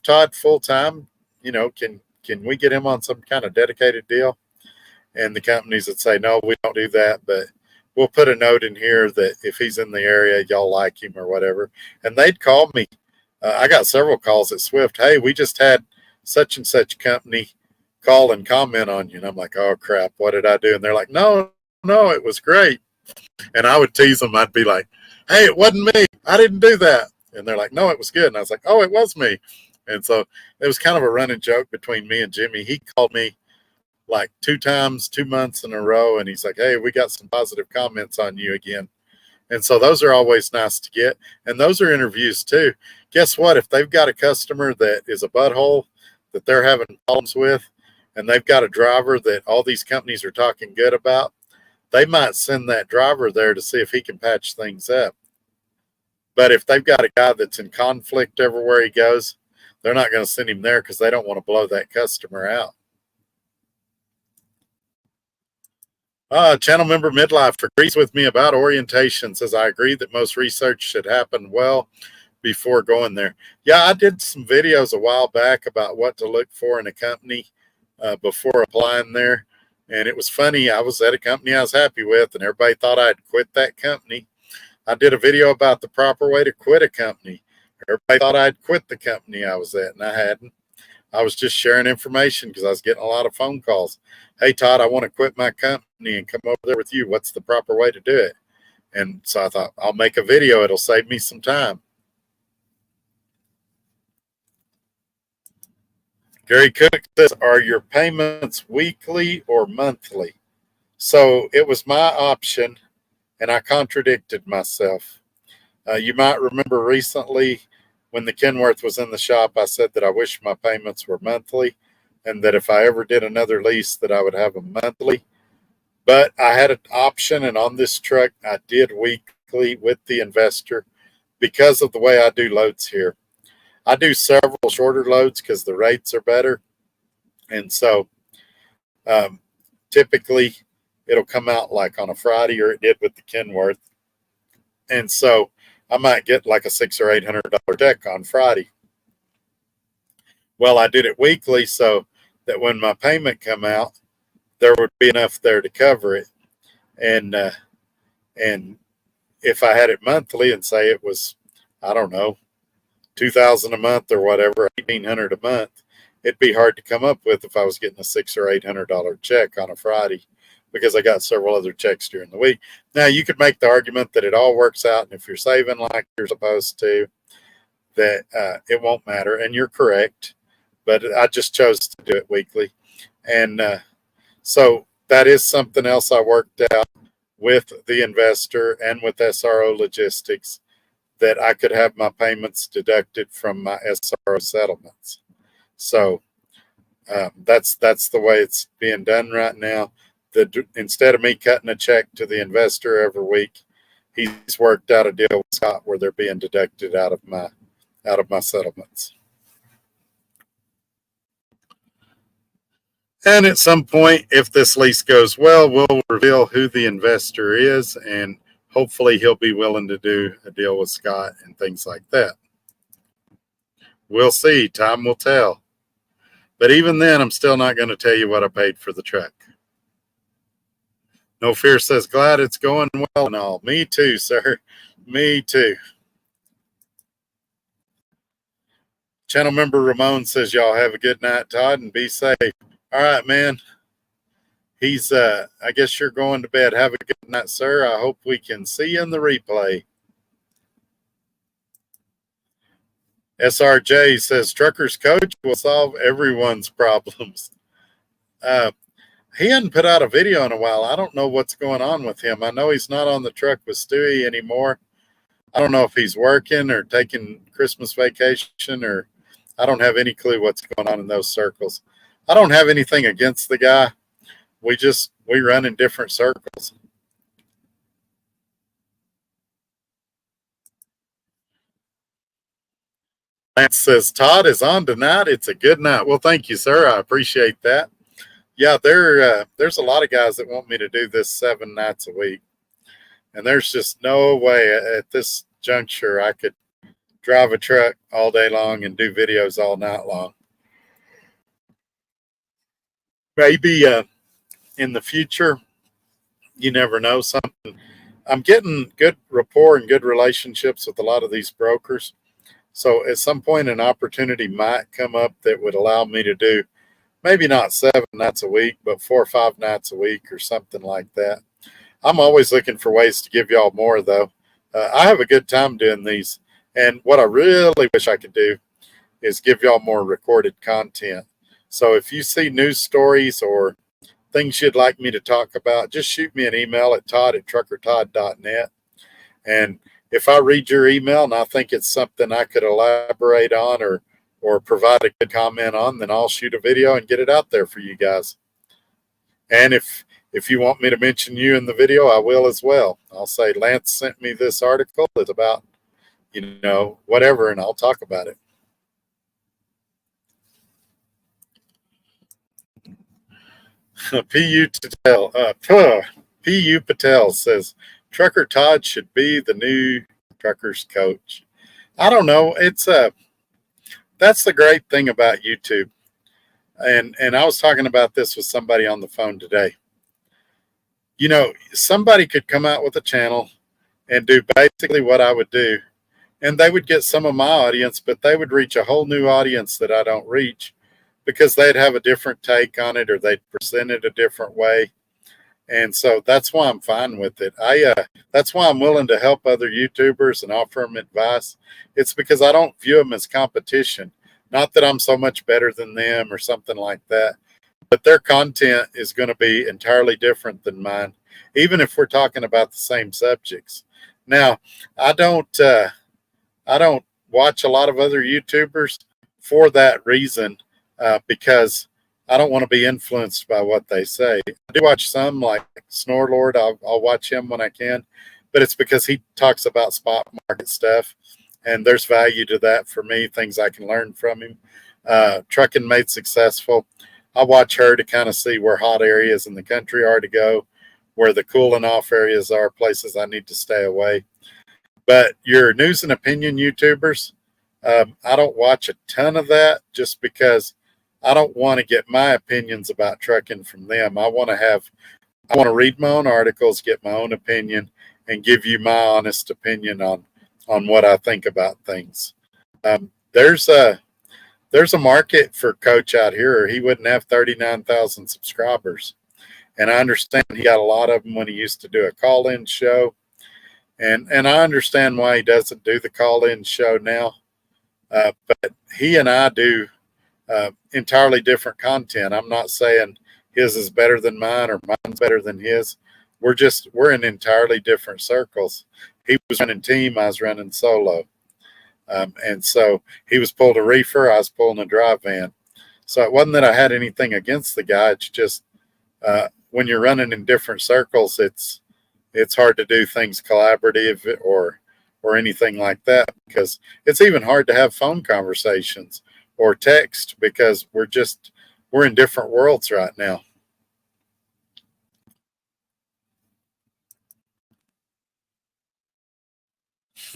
Todd full time? Can we get him on some kind of dedicated deal? And the companies would say, no, we don't do that, but we'll put a note in here that if he's in the area, y'all like him or whatever. And they'd call me. I got several calls at Swift. Hey, we just had such and such company call and comment on you. And I'm like, oh, crap, what did I do? And they're like, no, it was great. And I would tease them. I'd be like, hey, it wasn't me. I didn't do that. And they're like, no, it was good. And I was like, oh, it was me. And so it was kind of a running joke between me and Jimmy. He called me like 2 times, 2 months in a row. And he's like, hey, we got some positive comments on you again. And so those are always nice to get. And those are interviews too. Guess what? If they've got a customer that is a butthole that they're having problems with, and they've got a driver that all these companies are talking good about, they might send that driver there to see if he can patch things up. But if they've got a guy that's in conflict everywhere he goes, they're not going to send him there because they don't want to blow that customer out. Channel member Midlife agrees with me about orientation, says I agree that most research should happen well before going there. Yeah, I did some videos a while back about what to look for in a company before applying there. And it was funny. I was at a company I was happy with, and everybody thought I'd quit that company. I did a video about the proper way to quit a company. Everybody thought I'd quit the company I was at, and I hadn't. I was just sharing information because I was getting a lot of phone calls. Hey, Todd, I want to quit my company and come over there with you. What's the proper way to do it? And so I thought, I'll make a video. It'll save me some time. Gary Cook says, are your payments weekly or monthly? So it was my option, and I contradicted myself. You might remember recently when the Kenworth was in the shop, I said that I wish my payments were monthly, and that if I ever did another lease that I would have them monthly. But I had an option, and on this truck, I did weekly with the investor because of the way I do loads here. I do several shorter loads because the rates are better. And so typically it'll come out like on a Friday, or it did with the Kenworth. And so I might get like a $600 or $800 check on Friday. Well, I did it weekly so that when my payment come out, there would be enough there to cover it. And if I had it monthly and say it was, I don't know, $2,000 a month or whatever, $1,800 a month, it'd be hard to come up with if I was getting a $600 or $800 check on a Friday, because I got several other checks during the week. Now, you could make the argument that it all works out, and if you're saving like you're supposed to, that it won't matter, and you're correct, but I just chose to do it weekly. And so that is something else I worked out with the investor and with SRO Logistics, that I could have my payments deducted from my SRO settlements. So that's the way it's being done right now. Instead of me cutting a check to the investor every week, he's worked out a deal with Scott where they're being deducted out of my settlements. And at some point, if this lease goes well, we'll reveal who the investor is, and hopefully he'll be willing to do a deal with Scott and things like that. We'll see. Time will tell. But even then, I'm still not going to tell you what I paid for the truck. No Fear says, glad it's going well and all. Me too, sir. Me too. Channel member Ramon says, y'all have a good night, Todd, and be safe. All right, man. He's, I guess you're going to bed. Have a good night, sir. I hope we can see you in the replay. SRJ says, Trucker's Coach will solve everyone's problems. He hadn't put out a video in a while. I don't know what's going on with him. I know he's not on the truck with Stewie anymore. I don't know if he's working or taking Christmas vacation, or I don't have any clue what's going on in those circles. I don't have anything against the guy. We run in different circles. Lance says, Todd is on tonight. It's a good night. Well, thank you, sir. I appreciate that. Yeah, there's a lot of guys that want me to do this 7 nights a week. And there's just no way at this juncture I could drive a truck all day long and do videos all night long. Maybe in the future, you never know, something. I'm getting good rapport and good relationships with a lot of these brokers. So at some point, an opportunity might come up that would allow me to do maybe not 7 nights a week, but 4 or 5 nights a week or something like that. I'm always looking for ways to give y'all more, though. I have a good time doing these. And what I really wish I could do is give y'all more recorded content. So if you see news stories or things you'd like me to talk about, just shoot me an email at todd@truckertodd.net. And if I read your email and I think it's something I could elaborate on or provide a good comment on, then I'll shoot a video and get it out there for you guys. And if you want me to mention you in the video, I will as well. I'll say, Lance sent me this article. It's about, whatever, and I'll talk about it. P.U. Patel says, Trucker Todd should be the new truckers coach. I don't know. That's the great thing about YouTube. And I was talking about this with somebody on the phone today. Somebody could come out with a channel and do basically what I would do, and they would get some of my audience, but they would reach a whole new audience that I don't reach because they'd have a different take on it or they'd present it a different way. And so that's why I'm fine with it. That's why I'm willing to help other YouTubers and offer them advice. It's because I don't view them as competition. Not that I'm so much better than them or something like that, but their content is going to be entirely different than mine, even if we're talking about the same subjects. Now, I don't watch a lot of other YouTubers for that reason, because I don't want to be influenced by what they say. I do watch some, like Snorlord. I'll watch him when I can, but it's because he talks about spot market stuff, and there's value to that for me, things I can learn from him. Trucking Made Successful, I watch her to kind of see where hot areas in the country are to go, where the cooling off areas are, places I need to stay away. But your news and opinion YouTubers, I don't watch a ton of that just because I don't want to get my opinions about trucking from them. I want to read my own articles, get my own opinion, and give you my honest opinion on what I think about things. There's a market for Coach out here, or he wouldn't have 39,000 subscribers. And I understand he got a lot of them when he used to do a call-in show. And I understand why he doesn't do the call-in show now. But he and I do entirely different content. I'm not saying his is better than mine or mine's better than his. We're in entirely different circles. He was running team, I was running solo. And so he was pulling a reefer, I was pulling a dry van. So it wasn't that I had anything against the guy. It's just when you're running in different circles, it's hard to do things collaborative or anything like that, because it's even hard to have phone conversations or text because we're in different worlds right now.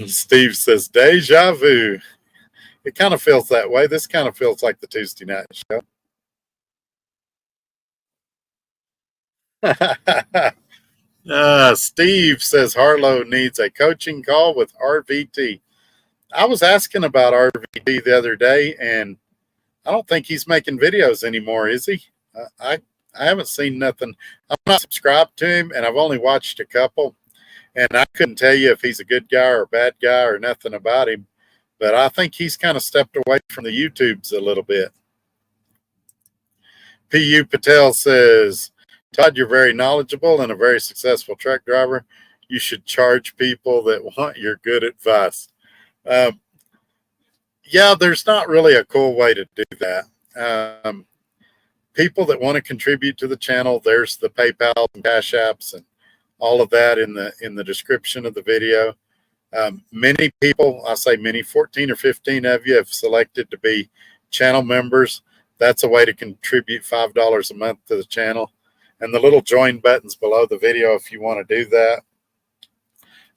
Steve says, deja vu. It kind of feels that way. This kind of feels like the Tuesday night show. Steve says Harlow needs a coaching call with RVT. I was asking about RVT the other day, and I don't think he's making videos anymore, is he? I haven't seen nothing. I'm not subscribed to him, and I've only watched a couple, and I couldn't tell you if he's a good guy or a bad guy or nothing about him, but I think he's kind of stepped away from the YouTubes a little bit. P.U. Patel says, Todd, you're very knowledgeable and a very successful truck driver. You should charge people that want your good advice. Yeah, there's not really a cool way to do that. People that want to contribute to the channel, there's the PayPal and Cash Apps and all of that in the description of the video. Many people, I say many, 14 or 15 of you have selected to be channel members. That's a way to contribute $5 a month to the channel. And the little join buttons below the video if you want to do that.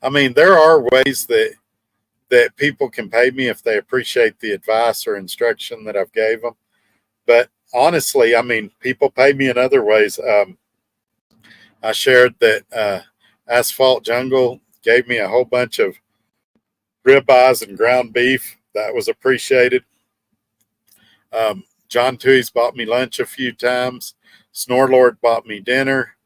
I mean, there are ways that people can pay me if they appreciate the advice or instruction that I've gave them. But honestly, I mean, people pay me in other ways. I shared that Asphalt Jungle gave me a whole bunch of ribeyes and ground beef. That was appreciated. John Tooheys bought me lunch a few times. Snorlord bought me dinner.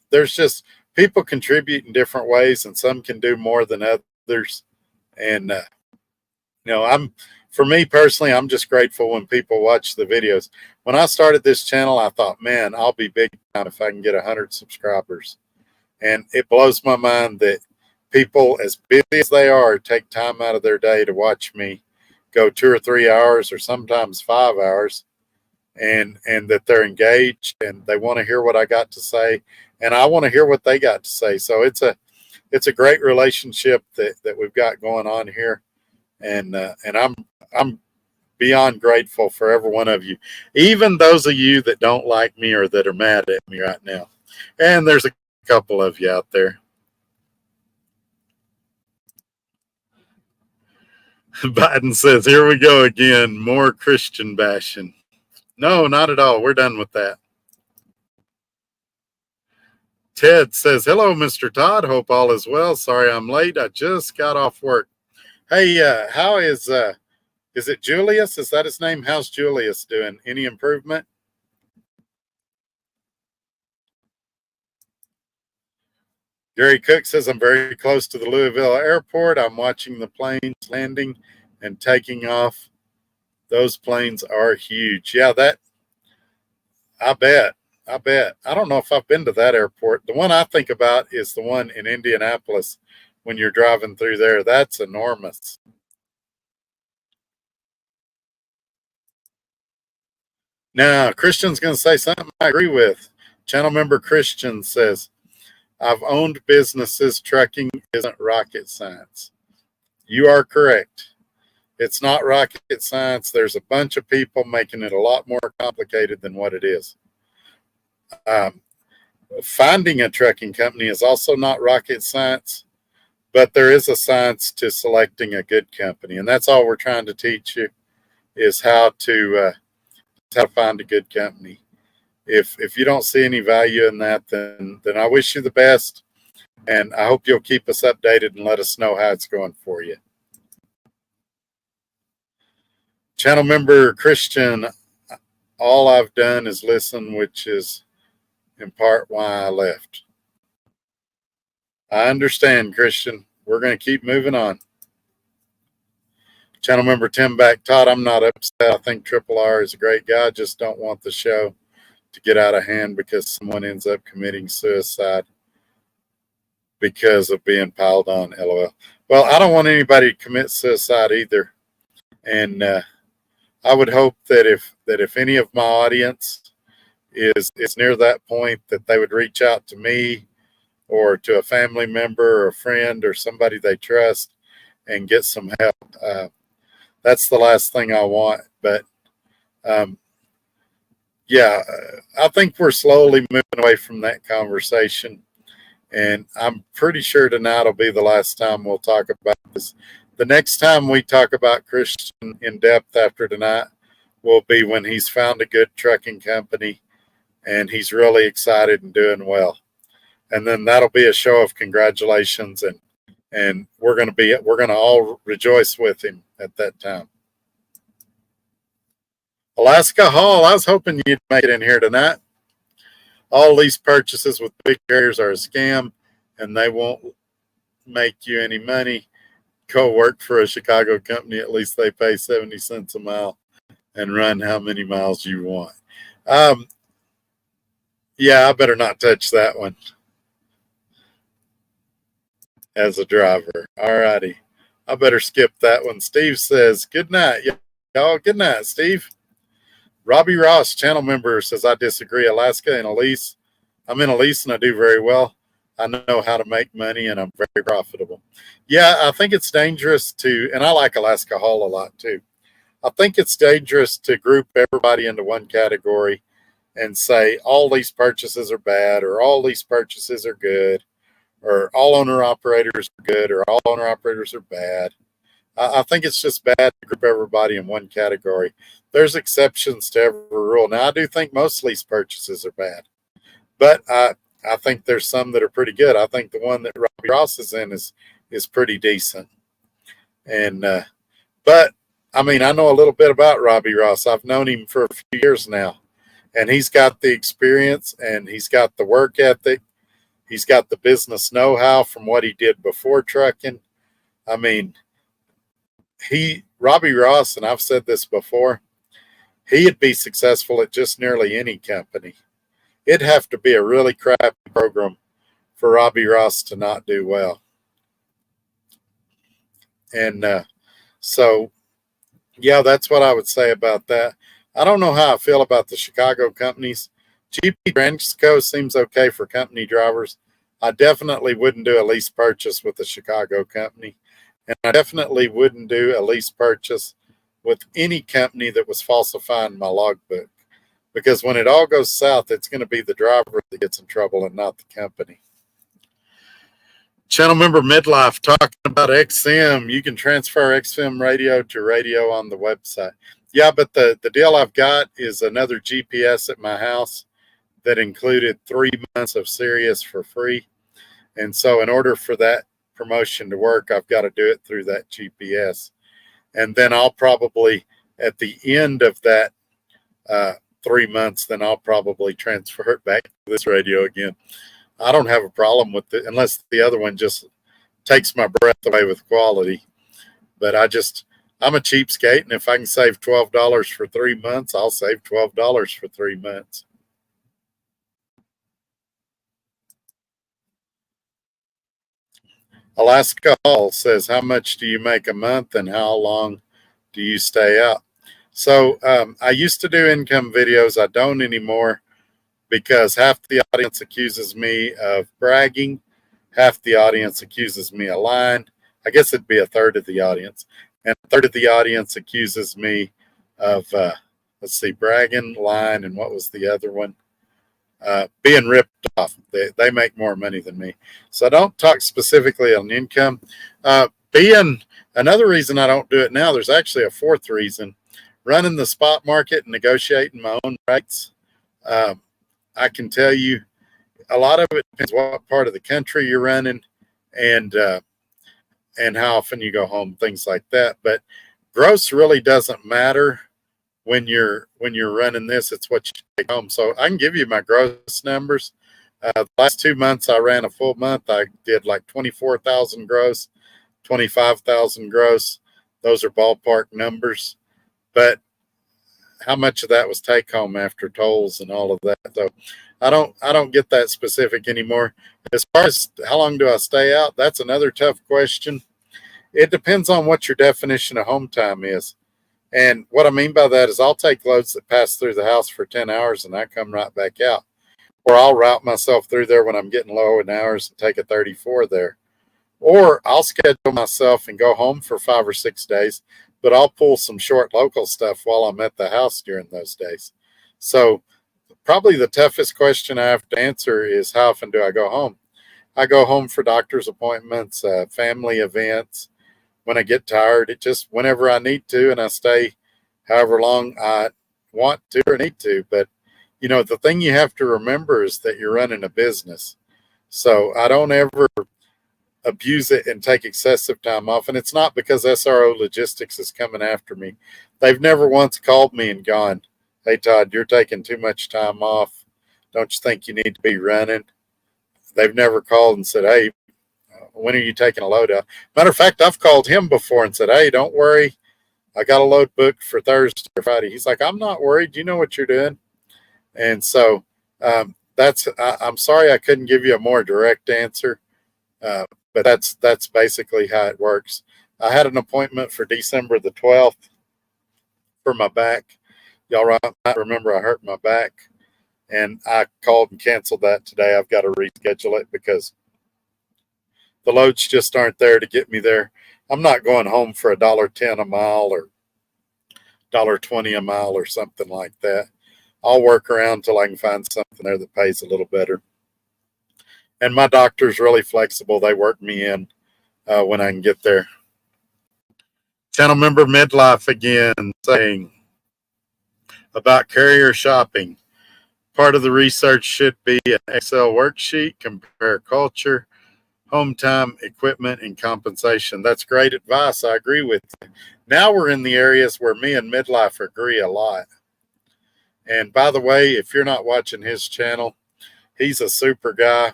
There's just people contribute in different ways, and some can do more than others. And for me personally, I'm just grateful when people watch the videos. When I started this channel, I thought, man, I'll be big time if I can get 100 subscribers. And it blows my mind that people, as busy as they are, take time out of their day to watch me go 2 or 3 hours or sometimes 5 hours, and that they're engaged and they want to hear what I got to say, and I want to hear what they got to say. So it's a great relationship that we've got going on here, and I'm beyond grateful for every one of you, even those of you that don't like me or that are mad at me right now. And there's a couple of you out there. Biden says, here we go again, more Christian bashing. No, not at all. We're done with that. Ted says, hello, Mr. Todd. Hope all is well. Sorry I'm late. I just got off work. Hey, how is it Julius? Is that his name? How's Julius doing? Any improvement? Gary Cook says, I'm very close to the Louisville airport. I'm watching the planes landing and taking off. Those planes are huge. Yeah, I bet. I don't know if I've been to that airport. The one I think about is the one in Indianapolis when you're driving through there. That's enormous. Now, Christian's going to say something I agree with. Channel member Christian says, I've owned businesses. Trucking isn't rocket science. You are correct. It's not rocket science. There's a bunch of people making it a lot more complicated than what it is. Finding a trucking company is also not rocket science, but there is a science to selecting a good company. And that's all we're trying to teach you is how to find a good company. If you don't see any value in that, then I wish you the best. And I hope you'll keep us updated and let us know how it's going for you. Channel member Christian, all I've done is listen, which is in part why I left. I understand, Christian. We're going to keep moving on. Channel member Tim back, Todd, I'm not upset. I think Triple R is a great guy. I just don't want the show to get out of hand because someone ends up committing suicide because of being piled on, LOL. Well, I don't want anybody to commit suicide either. And I would hope that if any of my audience is near that point, that they would reach out to me or to a family member or a friend or somebody they trust and get some help. That's the last thing I want. But yeah, I think we're slowly moving away from that conversation. And I'm pretty sure tonight will be the last time we'll talk about this. The next time we talk about Christian in depth after tonight will be when he's found a good trucking company and he's really excited and doing well. And then that'll be a show of congratulations, and we're going to all rejoice with him at that time. Alaska Hall, I was hoping you'd make it in here tonight. All lease purchases with big carriers are a scam, and they won't make you any money. Go work for a Chicago company. At least they pay 70 cents a mile and run how many miles you want. Yeah, I better not touch that one as a driver. All righty. I better skip that one. Steve says, good night, y'all. Good night, Steve. Robbie Ross, channel member, says, I disagree. Alaska and a lease. I'm in a lease and I do very well. I know how to make money and I'm very profitable. Yeah, I think it's dangerous to, and I like Alaska Haul a lot too. I think it's dangerous to group everybody into one category and say all lease purchases are bad or all lease purchases are good or all owner operators are good or all owner operators are bad. I think it's just bad to group everybody in one category. There's exceptions to every rule. Now, I do think most lease purchases are bad, but I think there's some that are pretty good. I think the one that Robbie Ross is in is pretty decent. And but I mean, I know a little bit about Robbie Ross. I've known him for a few years now, and he's got the experience and he's got the work ethic. He's got the business know-how from what he did before trucking. I mean, Robbie Ross, and I've said this before, he'd be successful at just nearly any company. It'd have to be a really crappy program for Robbie Ross to not do well. And so, yeah, that's what I would say about that. I don't know how I feel about the Chicago companies. GP Transco seems okay for company drivers. I definitely wouldn't do a lease purchase with a Chicago company. And I definitely wouldn't do a lease purchase with any company that was falsifying my logbook. Because when it all goes south, it's going to be the driver that gets in trouble and not the company. Channel member Midlife talking about XM. You can transfer XM radio to radio on the website. Yeah, but the deal I've got is another GPS at my house that included 3 months of Sirius for free. And so in order for that promotion to work, I've got to do it through that GPS. And then I'll probably, at the end of that 3 months, then I'll probably transfer it back to this radio again. I don't have a problem with it unless the other one just takes my breath away with quality. But I'm a cheapskate, and if I can save $12 for 3 months, I'll save $12 for 3 months. Alaska Hall says, how much do you make a month and how long do you stay out? So I used to do income videos. I don't anymore because half the audience accuses me of bragging. Half the audience accuses me of lying. I guess it'd be a third of the audience. And a third of the audience accuses me of, bragging, lying, and what was the other one? Being ripped off. They make more money than me. So I don't talk specifically on income. Another reason I don't do it now, there's actually a fourth reason. Running the spot market and negotiating my own rates. I can tell you a lot of it depends what part of the country you're running and how often you go home, things like that. But gross really doesn't matter when you're running this. It's what you take home. So I can give you my gross numbers. The last 2 months I ran a full month. I did like 24,000 gross, 25,000 gross. Those are ballpark numbers. But how much of that was take home after tolls and all of that? So I don't get that specific anymore. As far as how long do I stay out, that's another tough question. It depends on what your definition of home time is. And what I mean by that is I'll take loads that pass through the house for 10 hours and I come right back out. Or I'll route myself through there when I'm getting low in hours and take a 34 there. Or I'll schedule myself and go home for 5 or 6 days, but I'll pull some short local stuff while I'm at the house during those days. So probably the toughest question I have to answer is how often do I go home? I go home for doctor's appointments, family events. When I get tired, it just whenever I need to, and I stay however long I want to or need to. But, the thing you have to remember is that you're running a business. So I don't ever abuse it and take excessive time off. And it's not because SRO Logistics is coming after me. They've never once called me and gone, hey, Todd, you're taking too much time off. Don't you think you need to be running? They've never called and said, hey, when are you taking a load out? Matter of fact, I've called him before and said, hey, don't worry. I got a load booked for Thursday or Friday. He's like, I'm not worried. You know what you're doing. And so I'm sorry I couldn't give you a more direct answer. But that's basically how it works. I had an appointment for December the 12th for my back. Y'all might remember I hurt my back. And I called and canceled that today. I've got to reschedule it because the loads just aren't there to get me there. I'm not going home for $1.10 a mile or $1.20 a mile or something like that. I'll work around till I can find something there that pays a little better. And my doctor's really flexible. They work me in when I can get there. Channel member Midlife again saying about carrier shopping. Part of the research should be an Excel worksheet, compare culture, home time, equipment, and compensation. That's great advice. I agree with you. Now we're in the areas where me and Midlife agree a lot. And by the way, if you're not watching his channel, he's a super guy.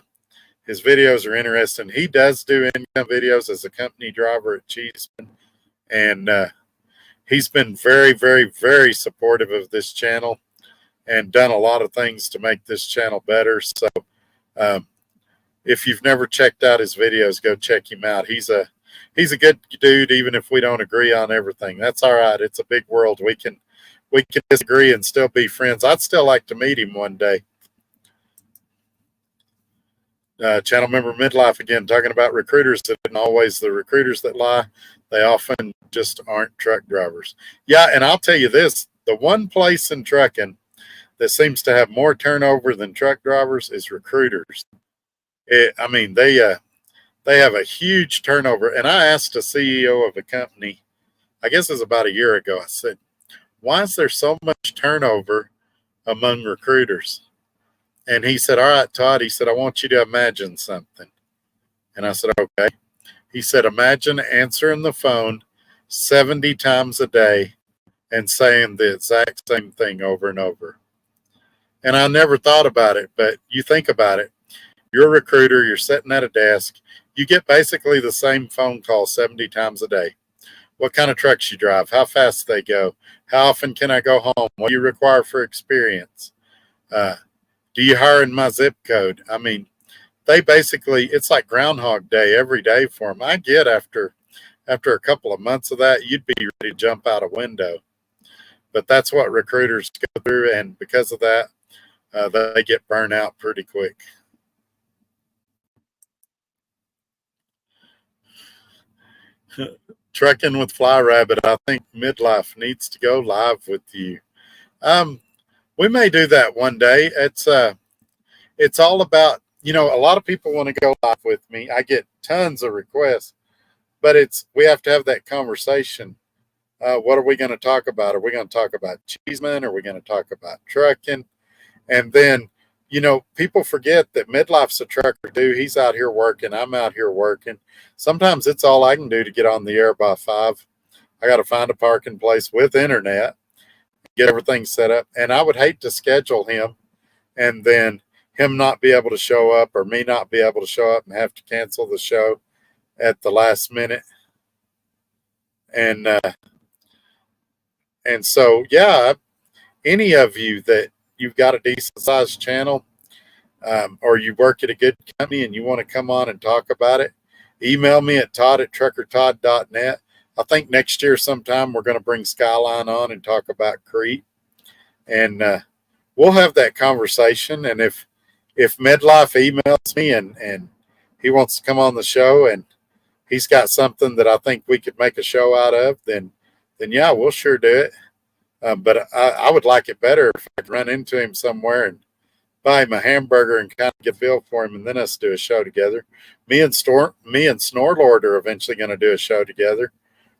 His videos are interesting. He does do income videos as a company driver at Cheeseman. And he's been very, very, very supportive of this channel and done a lot of things to make this channel better. So if you've never checked out his videos, go check him out. He's a he's a good dude, even if we don't agree on everything. That's all right. It's a big world. We can disagree and still be friends. I'd still like to meet him one day. Channel member Midlife again, talking about recruiters that aren't always the recruiters that lie. They often just aren't truck drivers. Yeah, and I'll tell you this, the one place in trucking that seems to have more turnover than truck drivers is recruiters. I mean, they have a huge turnover. And I asked a CEO of a company, I guess it was about a year ago, I said, why is there so much turnover among recruiters? And he said, all right, Todd, he said, I want you to imagine something. And I said, okay. He said, imagine answering the phone 70 times a day and saying the exact same thing over and over. And I never thought about it, but you think about it. You're a recruiter, you're sitting at a desk, you get basically the same phone call 70 times a day. What kind of trucks you drive, how fast they go, how often can I go home, what do you require for experience, do you hire in my zip code? I mean, they basically, it's like Groundhog Day every day for them. I get after a couple of months of that, you'd be ready to jump out a window. But that's what recruiters go through, and because of that, they get burned out pretty quick. Trucking with Fly Rabbit, I think Midlife needs to go live with you. We may do that one day. It's all about, a lot of people want to go live with me. I get tons of requests, but we have to have that conversation. What are we going to talk about? Are we going to talk about Cheeseman? Are we going to talk about trucking? And then, people forget that Midlife's a trucker too. He's out here working. I'm out here working. Sometimes it's all I can do to get on the air by 5. I got to find a parking place with internet, get everything set up. And I would hate to schedule him and then him not be able to show up or me not be able to show up and have to cancel the show at the last minute. And so, yeah, any of you that you've got a decent sized channel, or you work at a good company and you want to come on and talk about it, email me at todd@truckertodd.net. I think next year sometime we're going to bring Skyline on and talk about Crete, and we'll have that conversation. And if Midlife emails me and he wants to come on the show and he's got something that I think we could make a show out of, then yeah, we'll sure do it. But I would like it better if I could run into him somewhere and buy him a hamburger and kind of get a feel for him, and then us do a show together. Me and Snorlord are eventually going to do a show together,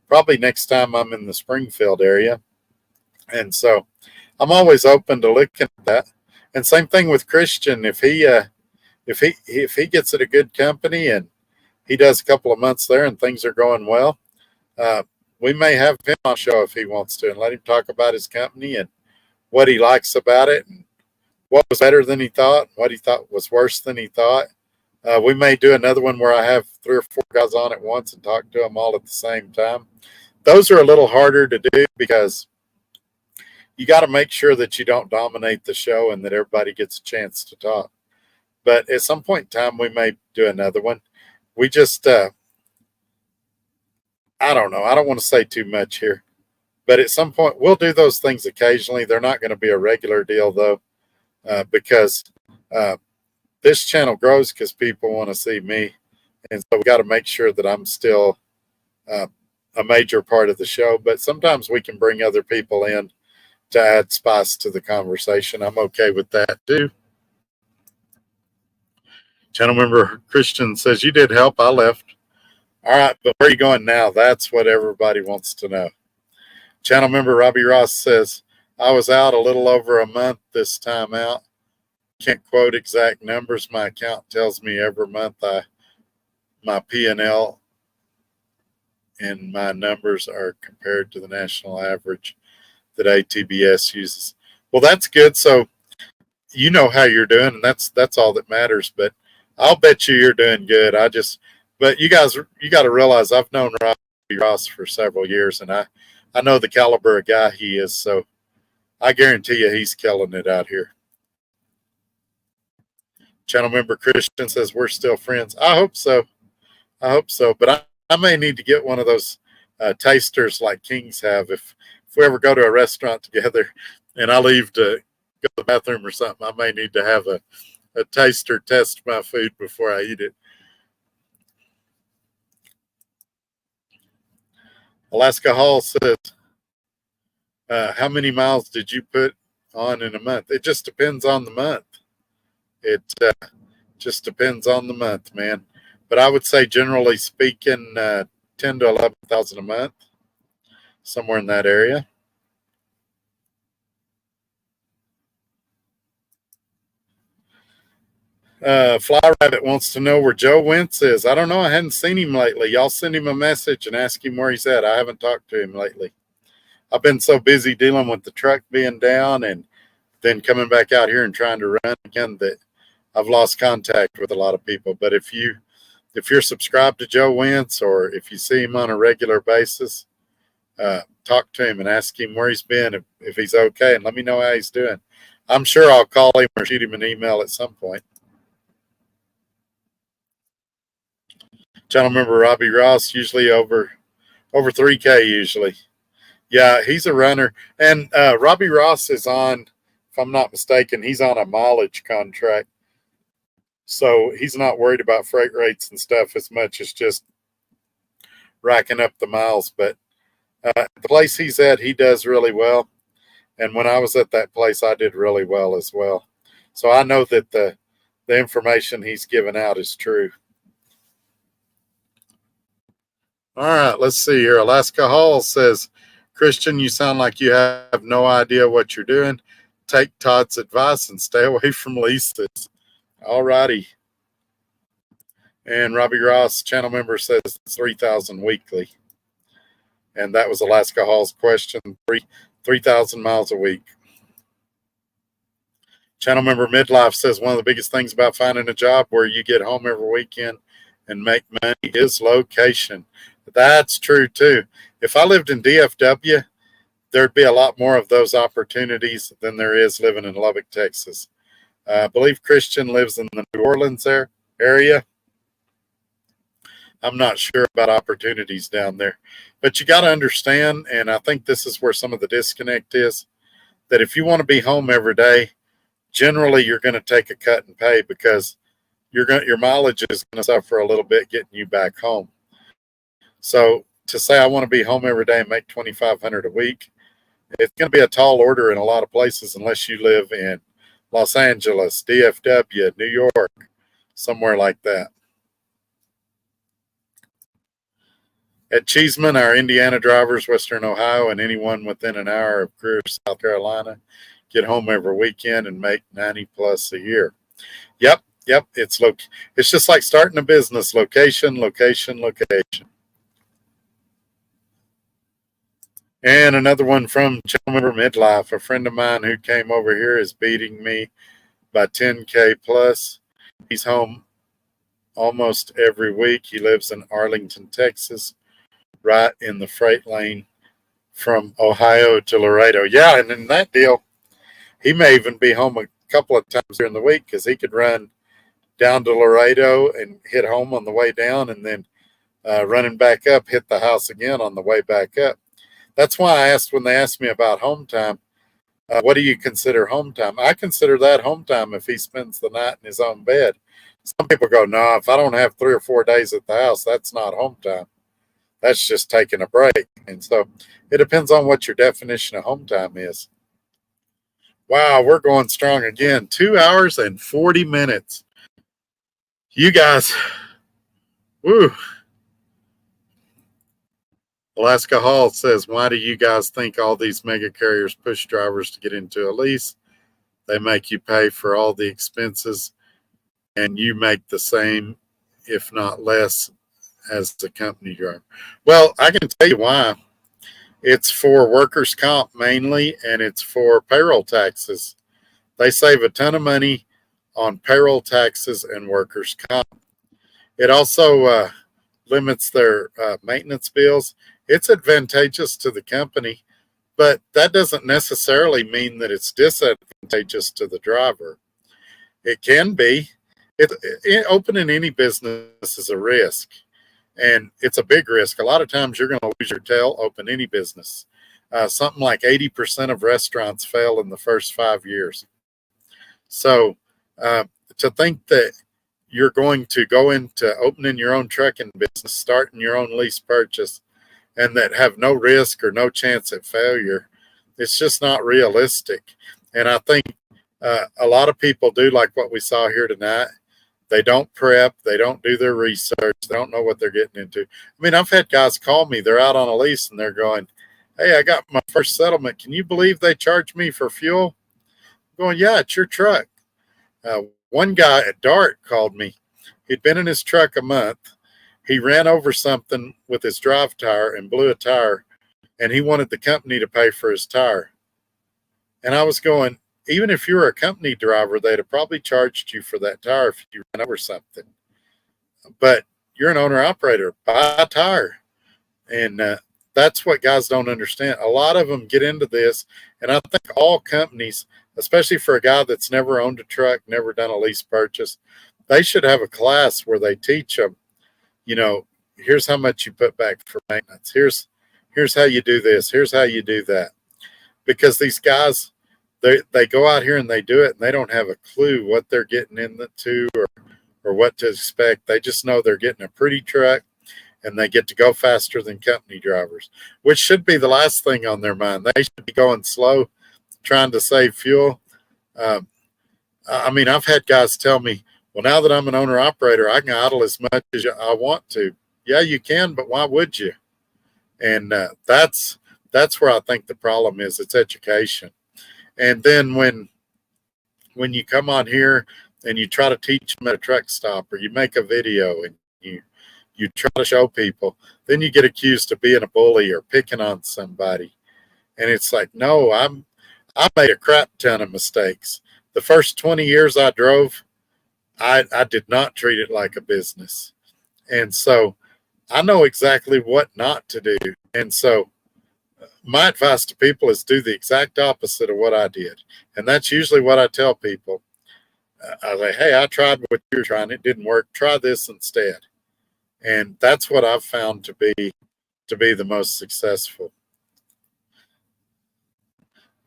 probably next time I'm in the Springfield area. And so I'm always open to looking at that. And same thing with Christian. If he gets at a good company and he does a couple of months there and things are going well, we may have him on show if he wants to, and let him talk about his company and what he likes about it and what was better than he thought, what he thought was worse than he thought. We may do another one where I have 3 or 4 guys on at once and talk to them all at the same time. Those are a little harder to do because you got to make sure that you don't dominate the show and that everybody gets a chance to talk. But at some point in time, we may do another one. We just, I don't know. I don't want to say too much here. But at some point, we'll do those things occasionally. They're not going to be a regular deal, though, because this channel grows because people want to see me. And so we got to make sure that I'm still a major part of the show. But sometimes we can bring other people in to add spice to the conversation. I'm okay with that, too. Channel member Christian says, you did help. I left. All right, but where are you going now? That's what everybody wants to know. Channel member Robbie Ross says, I was out a little over a month this time out. Can't quote exact numbers. My account tells me every month my P&L and my numbers are compared to the national average that ATBS uses. Well, that's good. So you know how you're doing, and that's all that matters. But I'll bet you're doing good. But you got to realize I've known Robbie Ross for several years, and I know the caliber of guy he is. So I guarantee you he's killing it out here. Channel member Christian says we're still friends. I hope so. But I may need to get one of those tasters like Kings have. If we ever go to a restaurant together and I leave to go to the bathroom or something, I may need to have a taster test my food before I eat it. Alaska Hall says, how many miles did you put on in a month? It just depends on the month. It just depends on the month, man. But I would say, generally speaking, 10 to 11,000 a month, somewhere in that area. Fly Rabbit wants to know where Joe Wentz is. I don't know. I hadn't seen him lately. Y'all send him a message and ask him where he's at. I haven't talked to him lately. I've been so busy dealing with the truck being down and then coming back out here and trying to run again that I've lost contact with a lot of people. But if you're subscribed to Joe Wentz, or if you see him on a regular basis, talk to him and ask him where he's been, if he's okay, and let me know how he's doing. I'm sure I'll call him or shoot him an email at some point. Channel member Robbie Ross, usually over 3K usually. Yeah, he's a runner. And Robbie Ross is on, if I'm not mistaken, he's on a mileage contract. So he's not worried about freight rates and stuff as much as just racking up the miles. But the place he's at, he does really well. And when I was at that place, I did really well as well. So I know that the information he's given out is true. All right, let's see here. Alaska Hall says, Christian, you sound like you have no idea what you're doing. Take Todd's advice and stay away from leases. All righty. And Robbie Ross, channel member, says 3,000 weekly. And that was Alaska Hall's question, 3,000 miles a week. Channel member Midlife says one of the biggest things about finding a job where you get home every weekend and make money is location. That's true too. If I lived in DFW, there'd be a lot more of those opportunities than there is living in Lubbock, Texas. I believe Christian lives in the New Orleans area. I'm not sure about opportunities down there. But you got to understand, and I think this is where some of the disconnect is, that if you want to be home every day, generally you're going to take a cut in pay because your mileage is going to suffer a little bit getting you back home. So to say I want to be home every day and make $2,500 a week, it's going to be a tall order in a lot of places unless you live in Los Angeles, DFW, New York, somewhere like that. At Cheeseman, our Indiana drivers, Western Ohio, and anyone within an hour of Greer, South Carolina, get home every weekend and make 90 plus a year. Yep. It's just like starting a business. Location. And another one from channel member Midlife. A friend of mine who came over here is beating me by 10K plus. He's home almost every week. He lives in Arlington, Texas, right in the freight lane from Ohio to Laredo. Yeah, and in that deal, he may even be home a couple of times during the week because he could run down to Laredo and hit home on the way down, and then running back up, hit the house again on the way back up. That's why I asked when they asked me about home time, what do you consider home time? I consider that home time if he spends the night in his own bed. Some people go, no, if I don't have 3 or 4 days at the house, that's not home time. That's just taking a break. And so it depends on what your definition of home time is. Wow, we're going strong again. 2 hours and 40 minutes. You guys, woo. Alaska Hall says, why do you guys think all these mega carriers push drivers to get into a lease? They make you pay for all the expenses and you make the same, if not less, as the company driver. Well, I can tell you why. It's for workers' comp mainly, and it's for payroll taxes. They save a ton of money on payroll taxes and workers' comp. It also limits their maintenance bills. It's advantageous to the company, but that doesn't necessarily mean that it's disadvantageous to the driver. It can be. Opening any business is a risk. And it's a big risk. A lot of times you're going to lose your tail, open any business. Something like 80% of restaurants fail in the first 5 years. So to think that you're going to go into opening your own trucking business, starting your own lease purchase, and that have no risk or no chance at failure, it's just not realistic. And I think a lot of people do like what we saw here tonight. They don't prep. They don't do their research. They don't know what they're getting into. I mean, I've had guys call me. They're out on a lease and they're going, "Hey, I got my first settlement. Can you believe they charged me for fuel?" I'm going, "Yeah, it's your truck." One guy at Dart called me. He'd been in his truck a month. He ran over something with his drive tire and blew a tire, and he wanted the company to pay for his tire. And I was going, even if you were a company driver, they'd have probably charged you for that tire if you ran over something. But you're an owner operator, buy a tire. And that's what guys don't understand. A lot of them get into this, and I think all companies, especially for a guy that's never owned a truck, never done a lease purchase, they should have a class where they teach them, you know, here's how much you put back for maintenance. Here's how you do this. Here's how you do that. Because these guys, they go out here and they do it, and they don't have a clue what they're getting into or what to expect. They just know they're getting a pretty truck, and they get to go faster than company drivers, which should be the last thing on their mind. They should be going slow, trying to save fuel. I mean, I've had guys tell me, well, now that I'm an owner operator, I can idle as much as I want to. Yeah, you can, but why would you? And that's where I think the problem is. It's education. And then when you come on here and you try to teach them at a truck stop, or you make a video and you try to show people, then you get accused of being a bully or picking on somebody. And it's like, no, I made a crap ton of mistakes. The first 20 years I drove, I did not treat it like a business. And so I know exactly what not to do. And so my advice to people is do the exact opposite of what I did. And that's usually what I tell people. I say, hey, I tried what you're trying. It didn't work. Try this instead. And that's what I've found to be the most successful.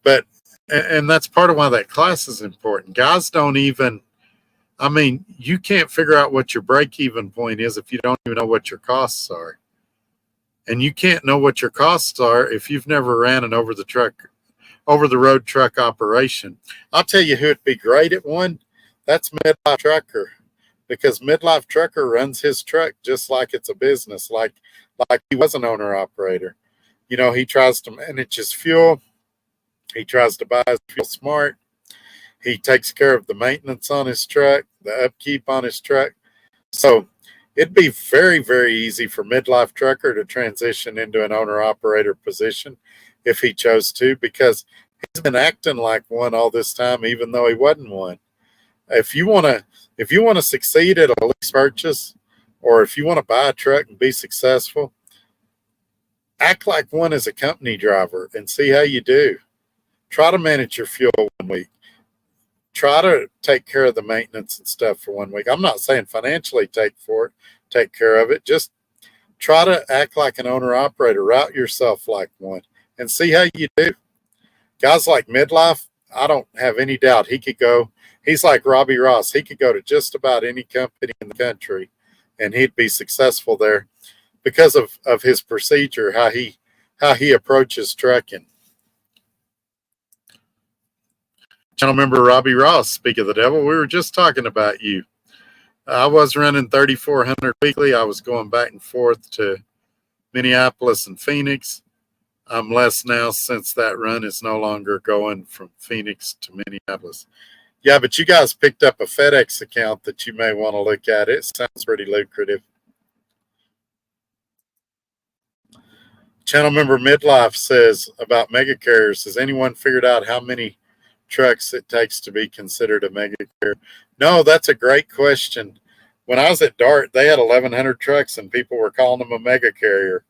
But, and that's part of why that class is important. Guys don't even, I mean, you can't figure out what your break-even point is if you don't even know what your costs are. And you can't know what your costs are if you've never ran an over-the-road truck operation. I'll tell you who would be great at one. That's Midlife Trucker, because Midlife Trucker runs his truck just like it's a business, like he was an owner-operator. You know, he tries to manage his fuel. He tries to buy his fuel smart. He takes care of the maintenance on his truck, the upkeep on his truck. So it'd be very, very easy for Midlife Trucker to transition into an owner-operator position if he chose to, because he's been acting like one all this time, even though he wasn't one. If you want to succeed at a lease purchase, or if you want to buy a truck and be successful, act like one as a company driver and see how you do. Try to manage your fuel 1 week. Try to take care of the maintenance and stuff for 1 week. I'm not saying financially take care of it. Just try to act like an owner operator. Route yourself like one and see how you do. Guys like Midlife, I don't have any doubt he could go. He's like Robbie Ross. He could go to just about any company in the country and he'd be successful there because of his procedure, how he approaches trucking. Channel member Robbie Ross, speak of the devil, we were just talking about you. I was running 3,400 weekly. I was going back and forth to Minneapolis and Phoenix. I'm less now since that run is no longer going from Phoenix to Minneapolis. Yeah, but you guys picked up a FedEx account that you may want to look at. It sounds pretty lucrative. Channel member Midlife says about mega carriers, has anyone figured out how many trucks it takes to be considered a mega carrier? No, that's a great question. When I was at Dart, they had 1,100 trucks and people were calling them a mega carrier.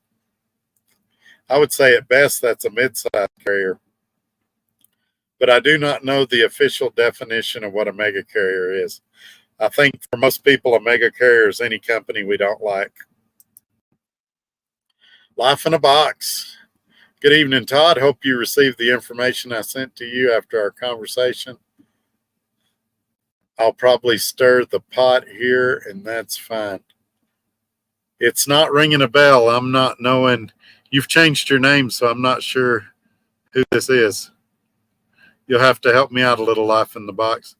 I would say at best that's a mid-size carrier. But I do not know the official definition of what a mega carrier is. I think for most people, a mega carrier is any company we don't like. Life in a box. Good evening, Todd. Hope you received the information I sent to you after our conversation. I'll probably stir the pot here, and that's fine. It's not ringing a bell. I'm not knowing. You've changed your name, so I'm not sure who this is. You'll have to help me out a little, Life in the Box.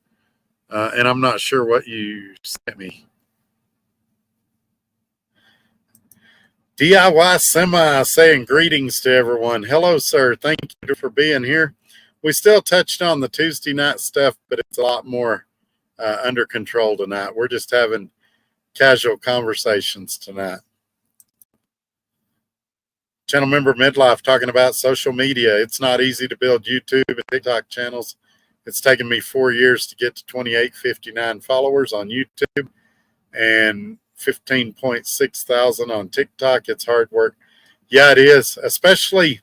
And I'm not sure what you sent me. DIY Semi saying greetings to everyone. Hello, sir. Thank you for being here. We still touched on the Tuesday night stuff, but it's a lot more under control tonight. We're just having casual conversations tonight. Channel member Midlife talking about social media. It's not easy to build YouTube and TikTok channels. It's taken me 4 years to get to 2859 followers on YouTube and 15.6 thousand on TikTok. It's hard work. Yeah, it is, especially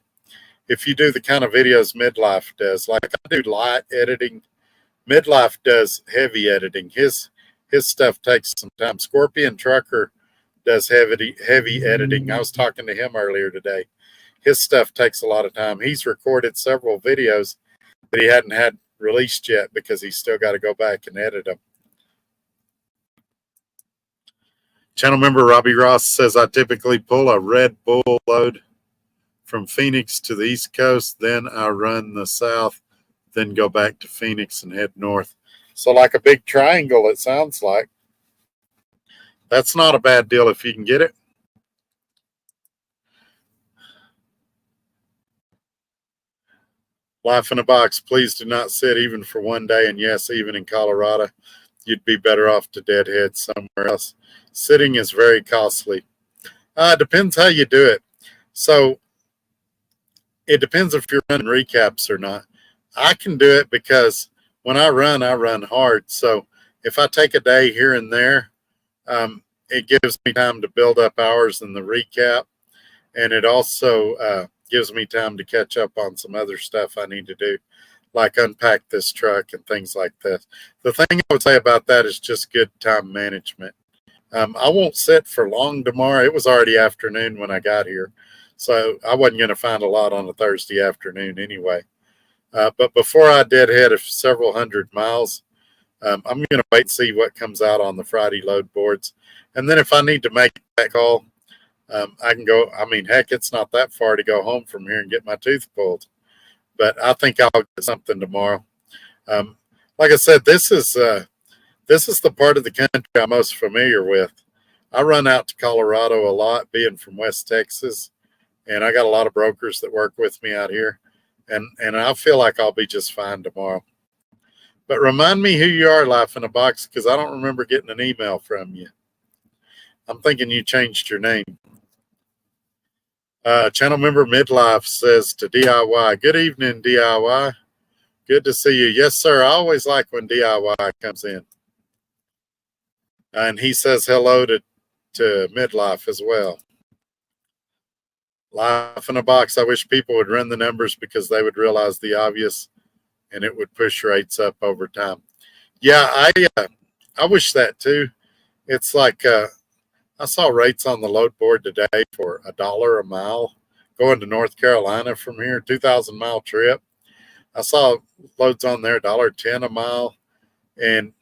if you do the kind of videos Midlife does. Like I do light editing. Midlife does heavy editing. His stuff takes some time. Scorpion Trucker does heavy editing. I was talking to him earlier today. His stuff takes a lot of time. He's recorded several videos that he hadn't had released yet because he's still got to go back and edit them. Channel member Robbie Ross says, I typically pull a Red Bull load from Phoenix to the East Coast. Then I run the South, then go back to Phoenix and head north. So like a big triangle, it sounds like. That's not a bad deal if you can get it. Life in a Box. Please do not sit even for one day. And yes, even in Colorado, you'd be better off to deadhead somewhere else. Sitting is very costly. Depends how you do it. So it depends if you're running recaps or not. I can do it because when I run hard. So if I take a day here and there, it gives me time to build up hours in the recap. And it also gives me time to catch up on some other stuff I need to do, like unpack this truck and things like this. The thing I would say about that is just good time management. I won't sit for long tomorrow. It was already afternoon when I got here, so I wasn't going to find a lot on a Thursday afternoon anyway. But before I deadhead several hundred miles, I'm going to wait and see what comes out on the Friday load boards. And then if I need to make that call, I can go. I mean, heck, it's not that far to go home from here and get my tooth pulled. But I think I'll get something tomorrow. Like I said, this is the part of the country I'm most familiar with. I run out to Colorado a lot, being from West Texas, and I got a lot of brokers that work with me out here, and I feel like I'll be just fine tomorrow. But remind me who you are, Life in a Box, because I don't remember getting an email from you. I'm thinking you changed your name. Channel member Midlife says to DIY, good evening, DIY. Good to see you. Yes, sir. I always like when DIY comes in. And he says hello to Midlife as well. Life in a Box. I wish people would run the numbers because they would realize the obvious and it would push rates up over time. Yeah, I wish that too. It's like I saw rates on the load board today for $1 a mile going to North Carolina from here, 2,000-mile trip. I saw loads on there, $1.10 a mile. And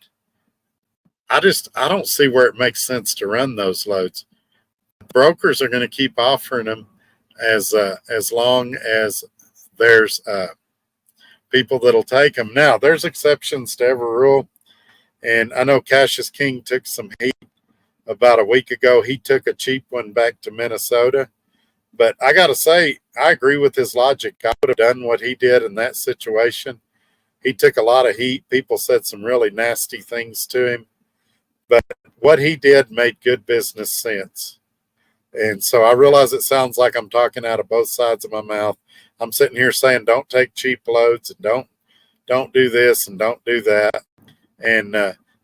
I don't see where it makes sense to run those loads. Brokers are going to keep offering them as long as there's people that'll take them. Now, there's exceptions to every rule. And I know Cassius King took some heat about a week ago. He took a cheap one back to Minnesota. But I got to say, I agree with his logic. I would have done what he did in that situation. He took a lot of heat. People said some really nasty things to him. But what he did made good business sense. And so I realize it sounds like I'm talking out of both sides of my mouth. I'm sitting here saying, don't take cheap loads and don't do this and don't do that. And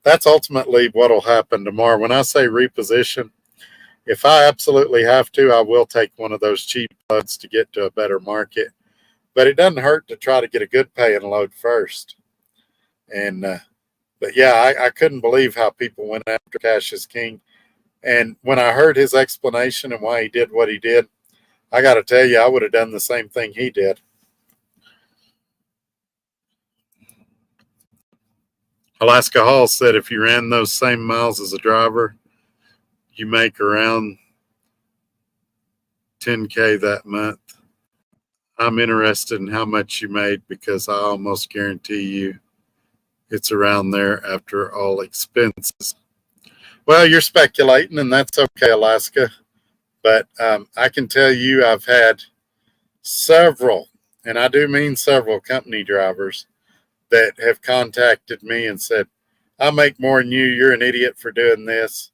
that's ultimately what will happen tomorrow. When I say reposition, if I absolutely have to, I will take one of those cheap loads to get to a better market. But it doesn't hurt to try to get a good paying load first. And but yeah, I couldn't believe how people went after Cassius King. And when I heard his explanation and why he did what he did, I got to tell you, I would have done the same thing he did. Alaska Hall said if you ran those same miles as a driver, you make around 10K that month. I'm interested in how much you made because I almost guarantee you it's around there after all expenses. Well, you're speculating, and that's okay, Alaska. But I can tell you I've had several, and I do mean several, company drivers that have contacted me and said, I make more than you. You're an idiot for doing this.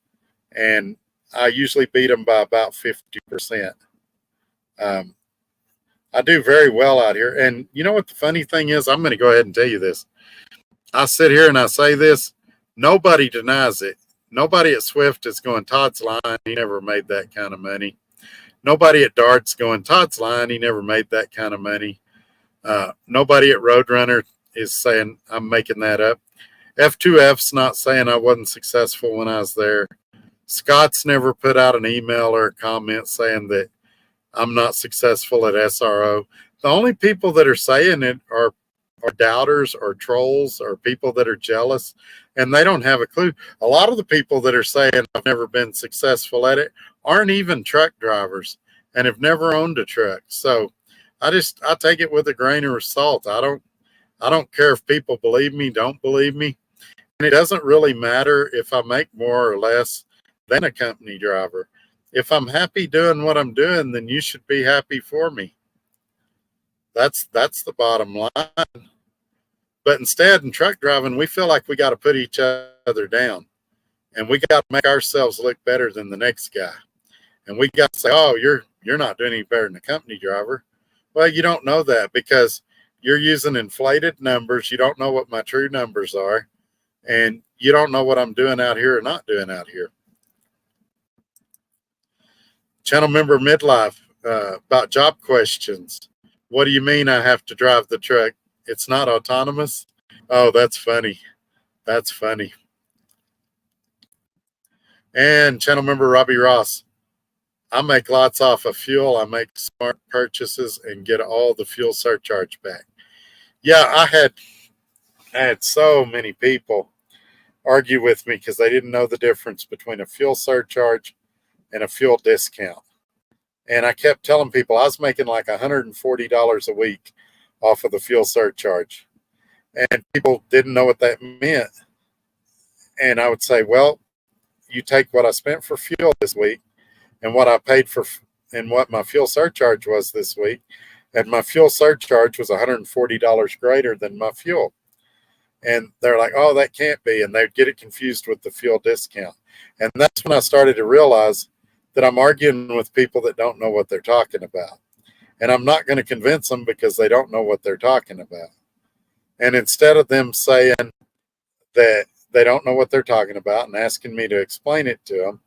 And I usually beat them by about 50%. I do very well out here. And you know what the funny thing is? I'm going to go ahead and tell you this. I sit here and I say this. Nobody denies it. Nobody at Swift is going, Todd's lying. He never made that kind of money. Nobody at Dart's going, Todd's lying. He never made that kind of money. Nobody at Roadrunner is saying I'm making that up. F2F's not saying I wasn't successful when I was there. Scott's never put out an email or a comment saying that I'm not successful at SRO. The only people that are saying it are doubters or trolls or people that are jealous, and they don't have a clue. A lot of the people that are saying I've never been successful at it aren't even truck drivers and have never owned a truck. So I take it with a grain of salt. I don't care if people believe me, don't believe me. And it doesn't really matter if I make more or less than a company driver. If I'm happy doing what I'm doing, then you should be happy for me. That's the bottom line. But instead, in truck driving, we feel like we got to put each other down, and we got to make ourselves look better than the next guy. And we got to say, "Oh, you're not doing any better than a company driver." Well, you don't know that because you're using inflated numbers. You don't know what my true numbers are, and you don't know what I'm doing out here or not doing out here. Channel member Midlife about job questions. What do you mean I have to drive the truck? It's not autonomous? Oh, that's funny. That's funny. And channel member Robbie Ross. I make lots off of fuel. I make smart purchases and get all the fuel surcharge back. Yeah, I had so many people argue with me because they didn't know the difference between a fuel surcharge and a fuel discount. And I kept telling people I was making like $140 a week off of the fuel surcharge. And people didn't know what that meant. And I would say, well, you take what I spent for fuel this week and what I paid for and what my fuel surcharge was this week. And my fuel surcharge was $140 greater than my fuel. And they're like, oh, that can't be. And they'd get it confused with the fuel discount. And that's when I started to realize that I'm arguing with people that don't know what they're talking about. And I'm not going to convince them because they don't know what they're talking about. And instead of them saying that they don't know what they're talking about and asking me to explain it to them,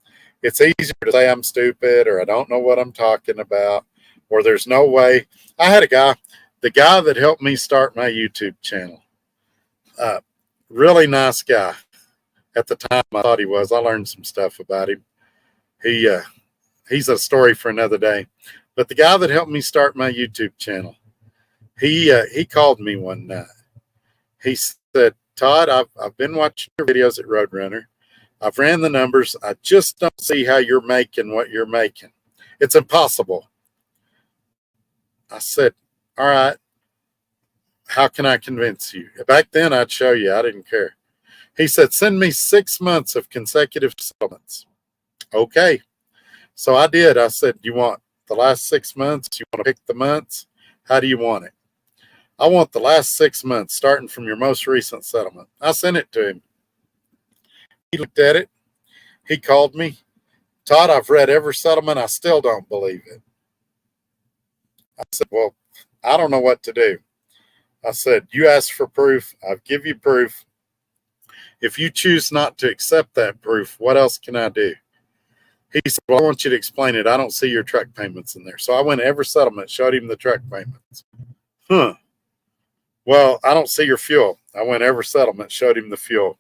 it's easier to say I'm stupid or I don't know what I'm talking about or there's no way. I had the guy that helped me start my YouTube channel, really nice guy. At the time, I thought he was. I learned some stuff about him. He's a story for another day. But the guy that helped me start my YouTube channel, he called me one night. He said, Todd, I've been watching your videos at Roadrunner. I've ran the numbers. I just don't see how you're making what you're making. It's impossible. I said, all right, how can I convince you? Back then, I'd show you. I didn't care. He said, send me 6 months of consecutive settlements. Okay. So I did. I said, you want the last 6 months? You want to pick the months? How do you want it? I want the last 6 months, starting from your most recent settlement. I sent it to him. He looked at it. He called me. Todd, I've read every settlement. I still don't believe it. I said, well, I don't know what to do. I said, you asked for proof. I'll give you proof. If you choose not to accept that proof, what else can I do? He said, well, I want you to explain it. I don't see your truck payments in there. So I went to every settlement, showed him the truck payments. Well, I don't see your fuel. I went to every settlement, showed him the fuel.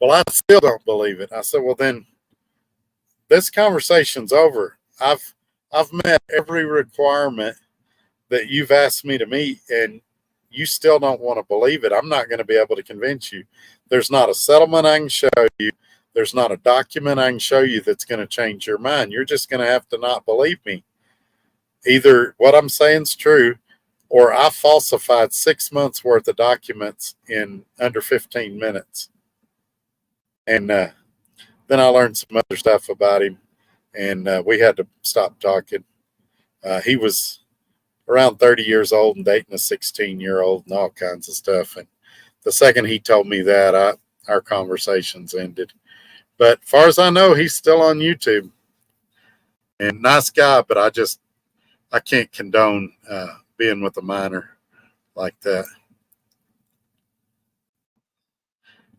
Well, I still don't believe it. I said, well, then this conversation's over. I've I've met every requirement that you've asked me to meet, and you still don't want to believe it. I'm not going to be able to convince you. There's not a settlement I can show you. There's not a document I can show you that's going to change your mind. You're just going to have to not believe me. Either what I'm saying is true, or I falsified 6 months worth of documents in under 15 minutes. And then I learned some other stuff about him, and we had to stop talking. He was around 30 years old and dating a 16-year-old and all kinds of stuff. And the second he told me that, our conversations ended. But as far as I know, he's still on YouTube. And nice guy, but I can't condone being with a minor like that.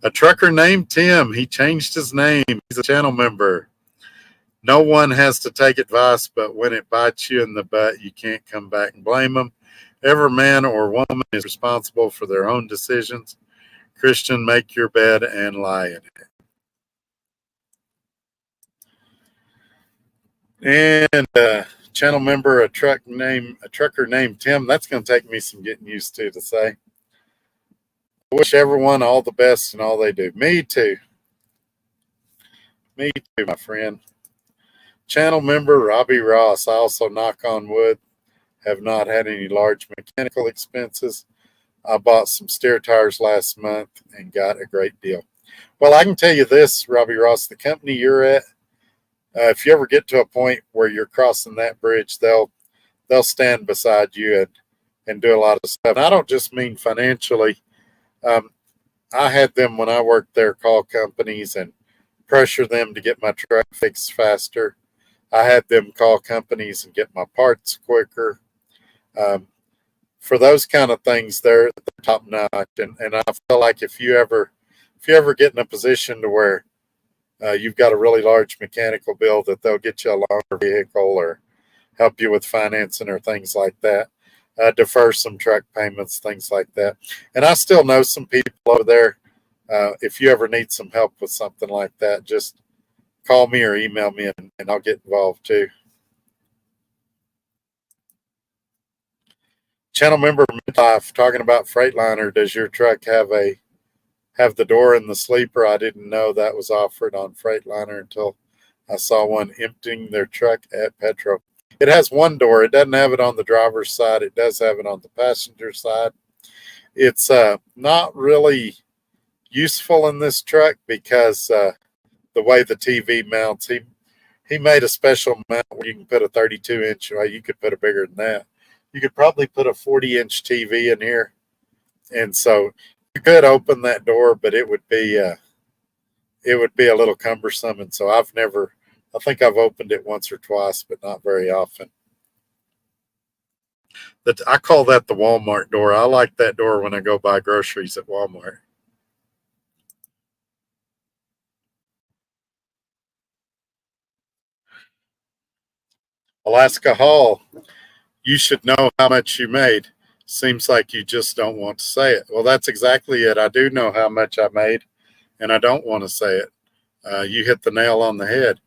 A trucker named Tim. He changed his name. He's a channel member. No one has to take advice, but when it bites you in the butt, you can't come back and blame them. Every man or woman is responsible for their own decisions. Christian, make your bed and lie in it. And channel member, a trucker named Tim. That's going to take me some getting used to say. I wish everyone all the best in all they do. Me too. Me too, my friend. Channel member Robbie Ross. I also, knock on wood, have not had any large mechanical expenses. I bought some steer tires last month and got a great deal. Well, I can tell you this, Robbie Ross, the company you're at, if you ever get to a point where you're crossing that bridge, they'll stand beside you and do a lot of stuff. And I don't just mean financially. I had them when I worked there call companies and pressure them to get my truck fixed faster. I had them call companies and get my parts quicker. For those kind of things, they're top notch. And I feel like if you ever get in a position to where you've got a really large mechanical bill, that they'll get you a longer vehicle or help you with financing or things like that. Defer some truck payments, things like that. And I still know some people over there. If you ever need some help with something like that, just call me or email me and I'll get involved too. Channel member Mudflap talking about Freightliner. Does your truck have the door in the sleeper? I didn't know that was offered on Freightliner until I saw one emptying their truck at Petro. It has one door. It doesn't have it on the driver's side. It does have it on the passenger side. It's not really useful in this truck because the way the TV mounts, he made a special mount where you can put a 32-inch. Well, you could put a bigger than that. You could probably put a 40-inch TV in here, and so you could open that door, but it would be a little cumbersome. And so I think I've opened it once or twice, but not very often. I call that the Walmart door. I like that door when I go buy groceries at Walmart. Alaska Hall, you should know how much you made. Seems like you just don't want to say it. Well, that's exactly it. I do know how much I made, and I don't want to say it. You hit the nail on the head.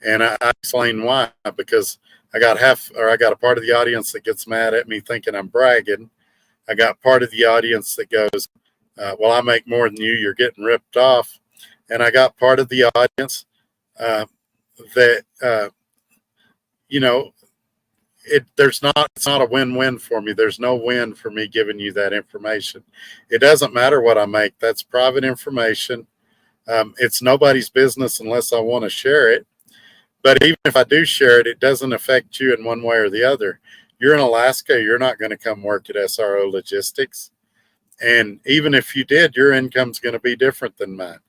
And I explain why, because I got a part of the audience that gets mad at me thinking I'm bragging. I got part of the audience that goes, well, I make more than you. You're getting ripped off. And I got part of the audience that, it's not a win-win for me. There's no win for me giving you that information. It doesn't matter what I make. That's private information. It's nobody's business unless I want to share it. But even if I do share it, it doesn't affect you in one way or the other. You're in Alaska, you're not going to come work at SRO Logistics. And even if you did, your income's going to be different than mine.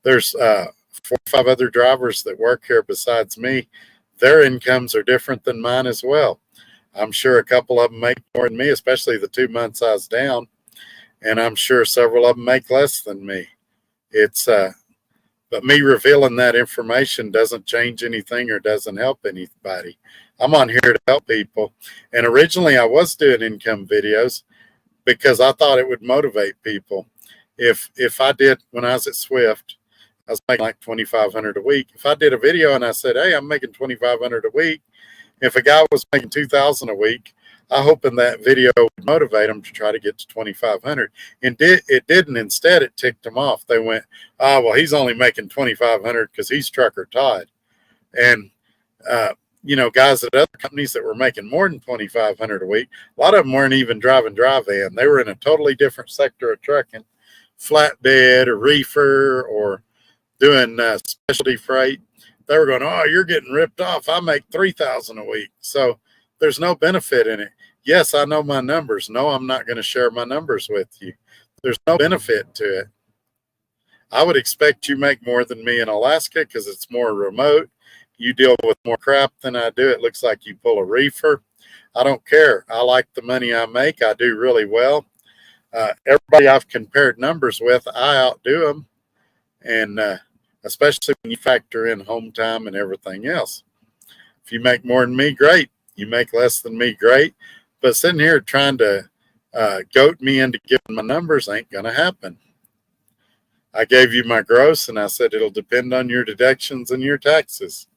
There's 4 or 5 other drivers that work here besides me. Their incomes are different than mine as well. I'm sure a couple of them make more than me, especially the 2 months I was down. And I'm sure several of them make less than me. But me revealing that information doesn't change anything or doesn't help anybody. I'm on here to help people. And originally I was doing income videos because I thought it would motivate people. If I did, when I was at Swift, I was making like $2,500 a week. If I did a video and I said, hey, I'm making $2,500 a week, If a guy was making 2,000 a week, I hope in that video would motivate them to try to get to 2,500. And it didn't. Instead, it ticked them off. They went, well, he's only making 2,500 because he's Trucker Todd. And guys at other companies that were making more than 2,500 a week, a lot of them weren't even driving dry van. They were in a totally different sector of trucking, flatbed or reefer or doing specialty freight. They were going, oh, you're getting ripped off. I make 3,000 a week. So there's no benefit in it. Yes, I know my numbers. No, I'm not going to share my numbers with you. There's no benefit to it. I would expect you make more than me in Alaska because it's more remote. You deal with more crap than I do. It looks like you pull a reefer. I don't care. I like the money I make. I do really well. Everybody I've compared numbers with, I outdo them. And especially when you factor in home time and everything else. If you make more than me, great. You make less than me, great. But sitting here trying to goat me into giving my numbers ain't going to happen. I gave you my gross, and I said it'll depend on your deductions and your taxes.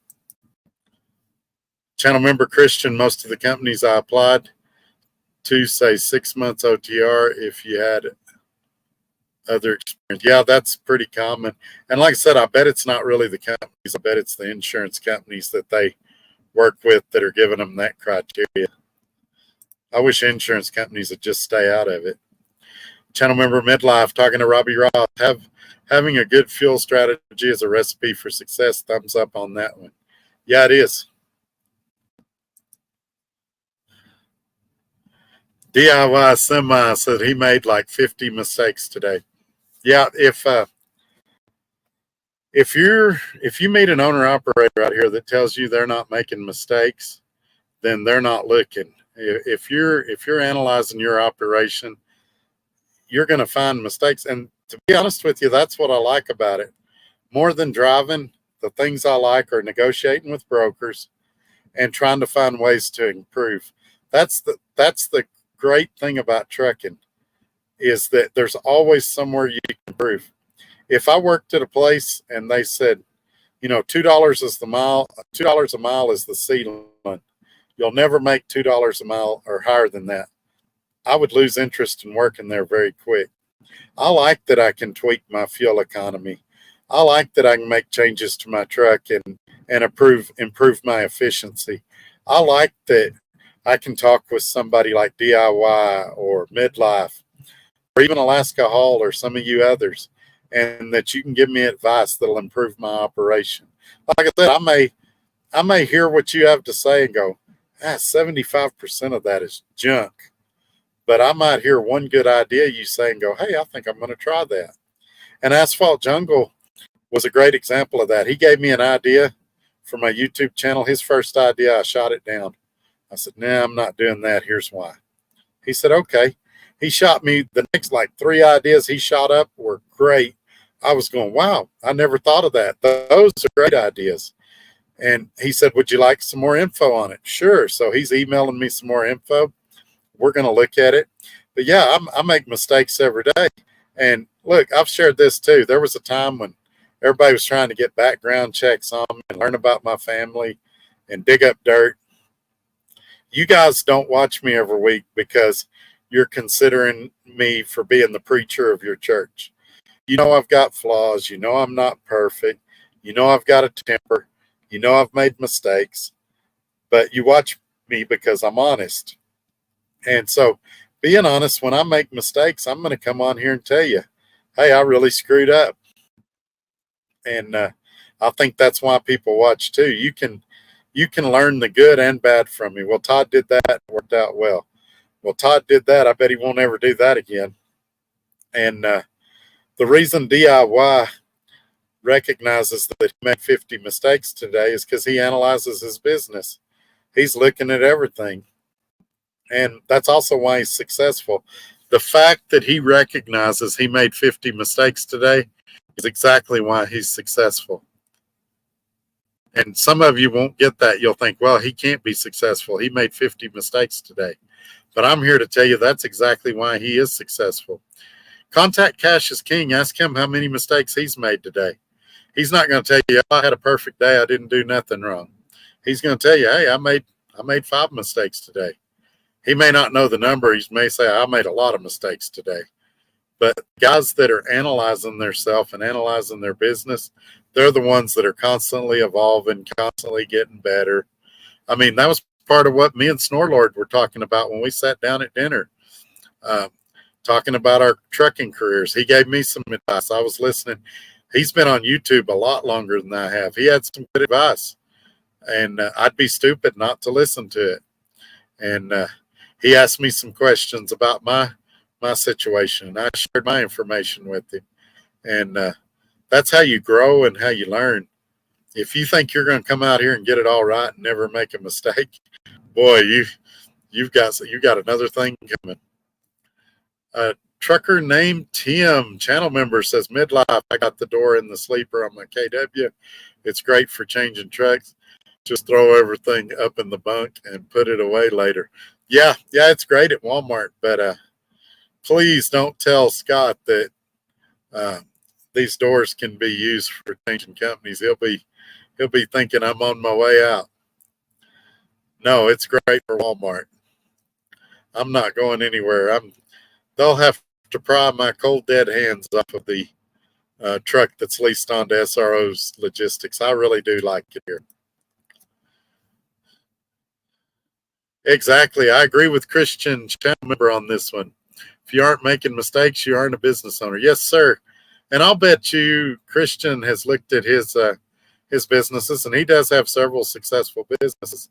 Channel member Christian, most of the companies I applied to say 6 months OTR if you had other experience. Yeah, that's pretty common. And like I said, I bet it's not really the companies. I bet it's the insurance companies that they work with that are giving them that criteria. I wish insurance companies would just stay out of it. Channel member Midlife, talking to Robbie Ross. Having a good fuel strategy is a recipe for success. Thumbs up on that one. Yeah, it is. DIY Semi said he made like 50 mistakes today. Yeah, if you meet an owner operator out here that tells you they're not making mistakes, then they're not looking. If you're analyzing your operation, you're going to find mistakes. And to be honest with you, that's what I like about it. More than driving, the things I like are negotiating with brokers and trying to find ways to improve. That's the great thing about trucking, is that there's always somewhere you can improve. If I worked at a place and they said, $2 is the mile, $2 a mile is the ceiling, you'll never make $2 a mile or higher than that, I would lose interest in working there very quick. I like that I can tweak my fuel economy. I like that I can make changes to my truck and improve my efficiency. I like that I can talk with somebody like DIY or Midlife or even Alaska Haul or some of you others, and that you can give me advice that'll improve my operation. Like I said, I may hear what you have to say and go, 75% of that is junk. But I might hear one good idea you say and go, hey, I think I'm going to try that. And Asphalt Jungle was a great example of that. He gave me an idea for my YouTube channel. His first idea, I shot it down. I said, nah, I'm not doing that. Here's why. He said, okay. He shot me the next 3 ideas he shot up were great. I was going, wow, I never thought of that. Those are great ideas. And he said, would you like some more info on it? Sure. So he's emailing me some more info. We're going to look at it. But yeah, I make mistakes every day. And look, I've shared this too. There was a time when everybody was trying to get background checks on me and learn about my family and dig up dirt. You guys don't watch me every week because you're considering me for being the preacher of your church. I've got flaws. I'm not perfect. I've got a temper. I've made mistakes. But you watch me because I'm honest. And so being honest, when I make mistakes, I'm going to come on here and tell you, hey, I really screwed up. And I think that's why people watch too. You can learn the good and bad from me. Well, Todd did that. It worked out well. Well, Todd did that. I bet he won't ever do that again. And the reason DIY recognizes that he made 50 mistakes today is because he analyzes his business. He's looking at everything. And that's also why he's successful. The fact that he recognizes he made 50 mistakes today is exactly why he's successful. And some of you won't get that. You'll think, well, he can't be successful. He made 50 mistakes today. But I'm here to tell you that's exactly why he is successful. Contact Cash is King. Ask him how many mistakes he's made today. He's not going to tell you, I had a perfect day. I didn't do nothing wrong. He's going to tell you, hey, I I made 5 mistakes today. He may not know the number. He may say, I made a lot of mistakes today. But guys that are analyzing themselves and analyzing their business, they're the ones that are constantly evolving, constantly getting better. I mean, that was part of what me and Snorlord were talking about when we sat down at dinner, talking about our trucking careers. He gave me some advice. I was listening. He's been on YouTube a lot longer than I have. He had some good advice, and I'd be stupid not to listen to it. And he asked me some questions about my situation, and I shared my information with him. And that's how you grow and how you learn. If you think you're going to come out here and get it all right and never make a mistake, boy, you've got another thing coming. Trucker named Tim, channel member, says, midlife, I got the door in the sleeper on my KW. It's great for changing trucks. Just throw everything up in the bunk and put it away later. Yeah, it's great at Walmart, but please don't tell Scott that these doors can be used for changing companies. He'll be thinking I'm on my way out. No, it's great for Walmart. I'm not going anywhere. They'll have to pry my cold dead hands off of the truck that's leased onto SRO's Logistics. I really do like it here. Exactly. I agree with Christian, channel member, on this one. If you aren't making mistakes, you aren't a business owner. Yes, sir. And I'll bet you Christian has looked at his businesses, and he does have several successful businesses.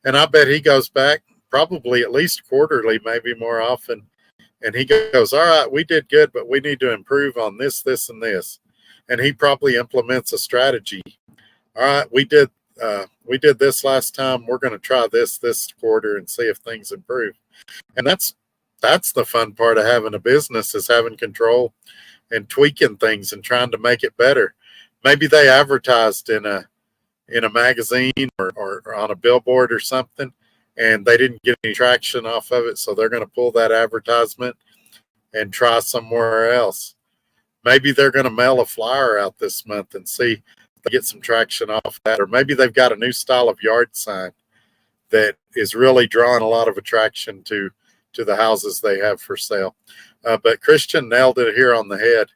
And I bet he goes back probably at least quarterly, maybe more often. And he goes, all right, we did good, but we need to improve on this, this, and this. And he probably implements a strategy. All right, we did this last time. We're going to try this quarter and see if things improve. And that's the fun part of having a business, is having control and tweaking things and trying to make it better. Maybe they advertised in a magazine or on a billboard or something, and they didn't get any traction off of it, so they're going to pull that advertisement and try somewhere else. Maybe they're going to mail a flyer out this month and see if they get some traction off that. Or maybe they've got a new style of yard sign that is really drawing a lot of attraction to the houses they have for sale. But Christian nailed it here on the head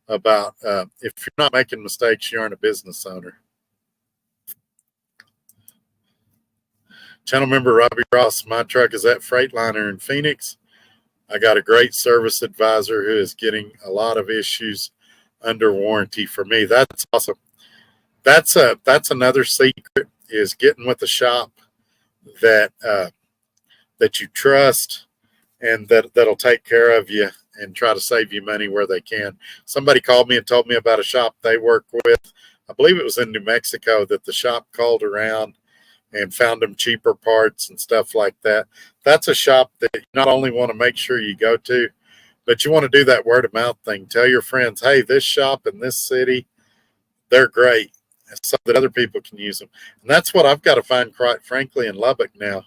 about if you're not making mistakes, you aren't a business owner. Channel member Robbie Ross, my truck is at Freightliner in Phoenix. I got a great service advisor who is getting a lot of issues under warranty for me. That's awesome. That's another secret, is getting with a shop that you trust and that'll take care of you and try to save you money where they can. Somebody called me and told me about a shop they work with. I believe it was in New Mexico, that the shop called around and found them cheaper parts and stuff like that. That's a shop that you not only want to make sure you go to, but you want to do that word of mouth thing. Tell your friends, hey, this shop in this city, they're great, so that other people can use them. And that's what I've got to find, quite frankly, in Lubbock now.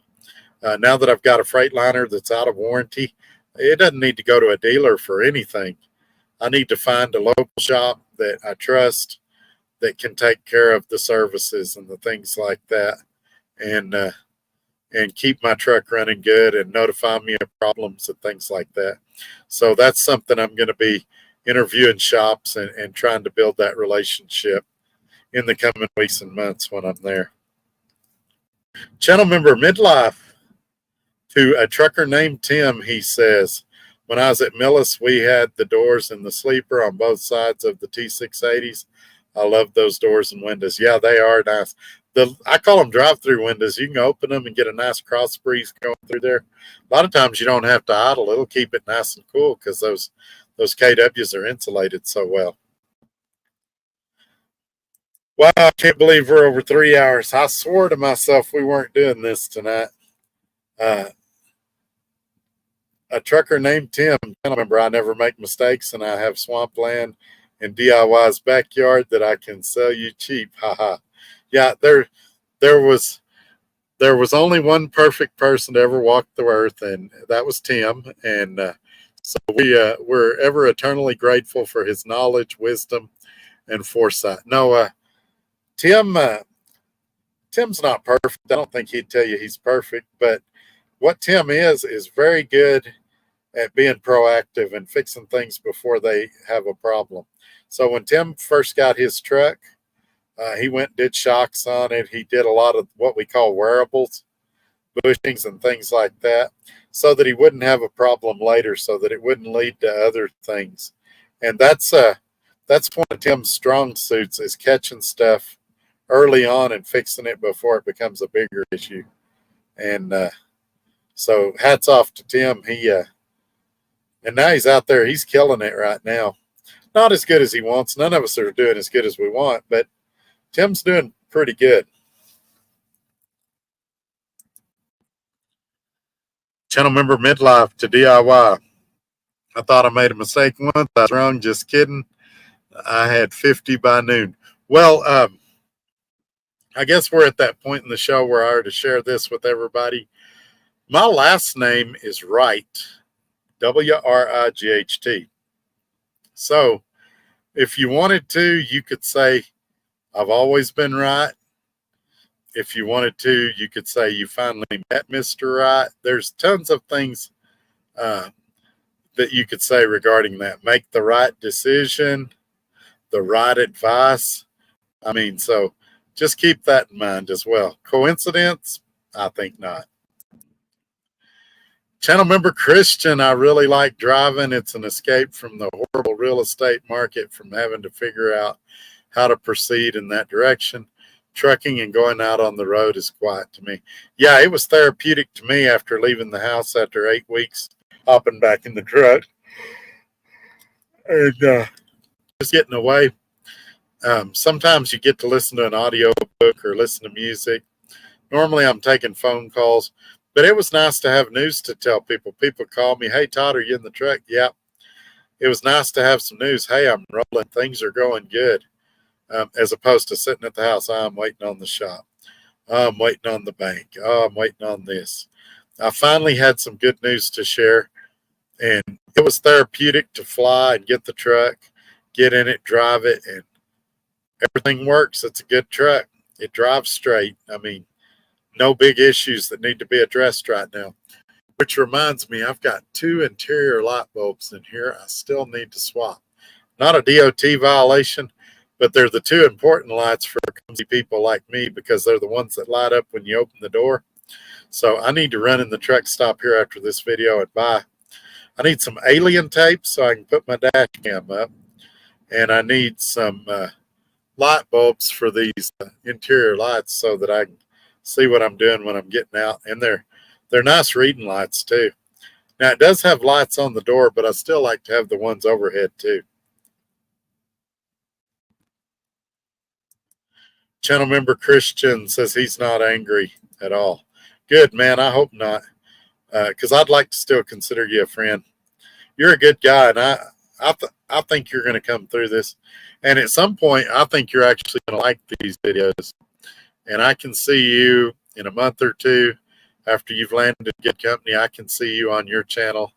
Now that I've got a Freightliner that's out of warranty, it doesn't need to go to a dealer for anything. I need to find a local shop that I trust that can take care of the services and the things like that, and keep my truck running good and notify me of problems and things like that. So that's something I'm going to be interviewing shops and trying to build that relationship in the coming weeks and months when I'm there. Channel member Midlife, to a trucker named Tim, he says, when I was at Millis, we had the doors in the sleeper on both sides of the T680s. I love those doors and windows. Yeah, they are nice. I call them drive-through windows. You can open them and get a nice cross breeze going through there. A lot of times you don't have to idle. It'll keep it nice and cool because those KWs are insulated so well. Wow, I can't believe we're over 3 hours. I swore to myself we weren't doing this tonight. A trucker named Tim, I remember, I never make mistakes, and I have swampland in DIY's backyard that I can sell you cheap. Haha. Yeah, there was only one perfect person to ever walk the earth, and that was Tim. And so we're ever eternally grateful for his knowledge, wisdom, and foresight. No, Tim, Tim's not perfect. I don't think he'd tell you he's perfect, but what Tim is very good at being proactive and fixing things before they have a problem. So when Tim first got his truck, he went and did shocks on it. He did a lot of what we call wearables, bushings and things like that, so that he wouldn't have a problem later, so that it wouldn't lead to other things. And that's one of Tim's strong suits, is catching stuff early on and fixing it before it becomes a bigger issue. And so hats off to Tim. And now he's out there. He's killing it right now. Not as good as he wants. None of us are doing as good as we want, but Tim's doing pretty good. Channel member midlife to DIY. I thought I made a mistake once. I was wrong. Just kidding. I had 50 by noon. Well, I guess we're at that point in the show where I ought to share this with everybody. My last name is Wright, Wright. So if you wanted to, you could say, I've always been right. If you wanted to, you could say you finally met Mr. Right. There's tons of things that you could say regarding that. Make the right decision, the right advice. I mean, so just keep that in mind as well. Coincidence? I think not. Channel member Christian, I really like driving. It's an escape from the horrible real estate market, from having to figure out how to proceed in that direction. Trucking and going out on the road is quiet to me. Yeah, it was therapeutic to me after leaving the house after 8 weeks, hopping back in the truck and just getting away. Sometimes you get to listen to an audio book or listen to music. Normally I'm taking phone calls, but it was nice to have news to tell people. People call me, hey, Todd, are you in the truck? Yeah. It was nice to have some news. Hey, I'm rolling. Things are going good. As opposed to sitting at the house. I'm waiting on the shop. I'm waiting on the bank. I'm waiting on this. I finally had some good news to share, and it was therapeutic to fly and get the truck, get in it, drive it, and everything works. It's a good truck. It drives straight. I mean, no big issues that need to be addressed right now. Which reminds me, I've got 2 interior light bulbs in here I still need to swap. Not a DOT violation, but they're the 2 important lights for clumsy people like me, because they're the ones that light up when you open the door. So I need to run in the truck stop here after this video and buy. I need some alien tape so I can put my dash cam up. And I need some light bulbs for these interior lights so that I can see what I'm doing when I'm getting out. And they're nice reading lights too. Now it does have lights on the door, but I still like to have the ones overhead too. Channel member Christian says he's not angry at all. Good, man. I hope not, because I'd like to still consider you a friend. You're a good guy, and I think you're going to come through this. And at some point, I think you're actually going to like these videos. And I can see you in a month or two after you've landed good company. I can see you on your channel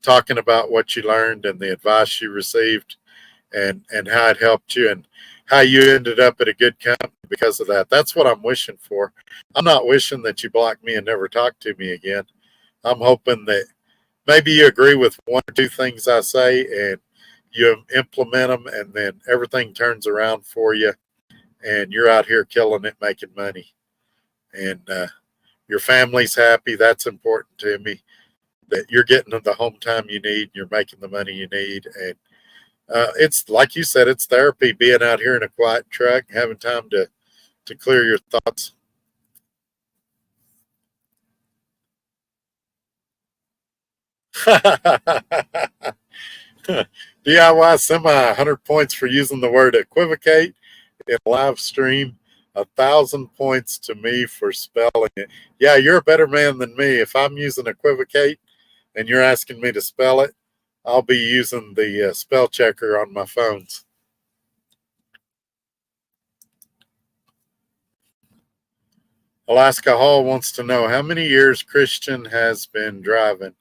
talking about what you learned and the advice you received, and how it helped you, and how you ended up at a good company because of that. That's what I'm wishing for. I'm not wishing that you block me and never talk to me again. I'm hoping that maybe you agree with 1 or 2 things I say and you implement them, and then everything turns around for you and you're out here killing it, making money, and your family's happy. That's important to me, that you're getting the home time you need, you're making the money you need. And it's like you said, it's therapy, being out here in a quiet truck, having time to clear your thoughts. DIY semi, 100 points for using the word equivocate in live stream. 1,000 points to me for spelling it. Yeah, you're a better man than me. If I'm using equivocate and you're asking me to spell it, I'll be using the spell checker on my phones. Alaska Hall wants to know how many years Christian has been driving,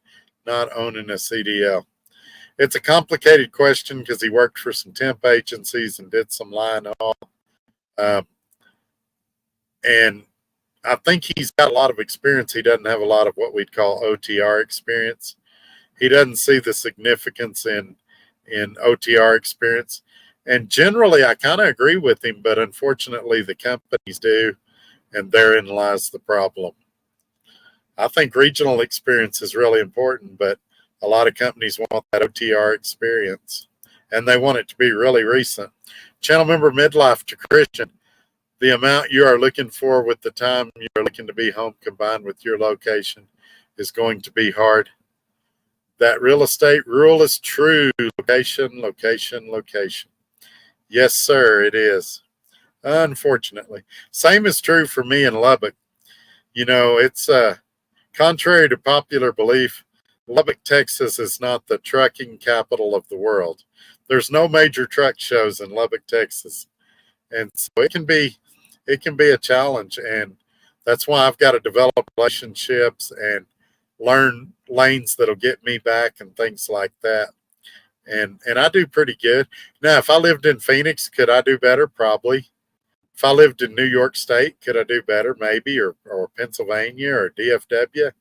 not owning a CDL. It's a complicated question because he worked for some temp agencies and did some line haul. And I think he's got a lot of experience. He doesn't have a lot of what we'd call OTR experience. He doesn't see the significance in OTR experience. And generally, I kind of agree with him, but unfortunately, the companies do, and therein lies the problem. I think regional experience is really important, but a lot of companies want that OTR experience, and they want it to be really recent. Channel member midlife to Christian, the amount you are looking for with the time you are looking to be home combined with your location is going to be hard. That real estate rule is true. Location, location, location. Yes, sir, it is. Unfortunately. Same is true for me in Lubbock. You know, it's contrary to popular belief, Lubbock, Texas is not the trucking capital of the world. There's no major truck shows in Lubbock, Texas. And so it can be a challenge, and that's why I've got to develop relationships and learn lanes that'll get me back and things like that. And I do pretty good. Now, if I lived in Phoenix, could I do better? Probably. If I lived in New York State, could I do better? Maybe, or Pennsylvania or DFW.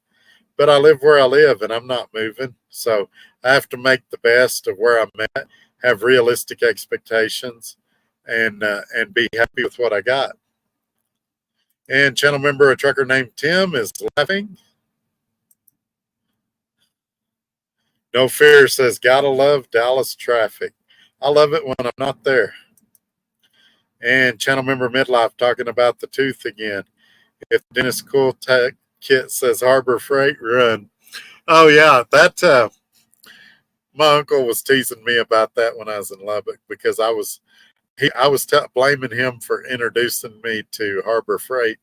But I live where I live, and I'm not moving. So I have to make the best of where I'm at, have realistic expectations, and be happy with what I got. And channel member, a trucker named Tim, is laughing. No Fear says, gotta love Dallas traffic. I love it when I'm not there. And channel member Midlife talking about the tooth again. If Dennis Cool Tech Kit says Harbor Freight, run. Oh, yeah, that my uncle was teasing me about that when I was in Lubbock because I was blaming him for introducing me to Harbor Freight.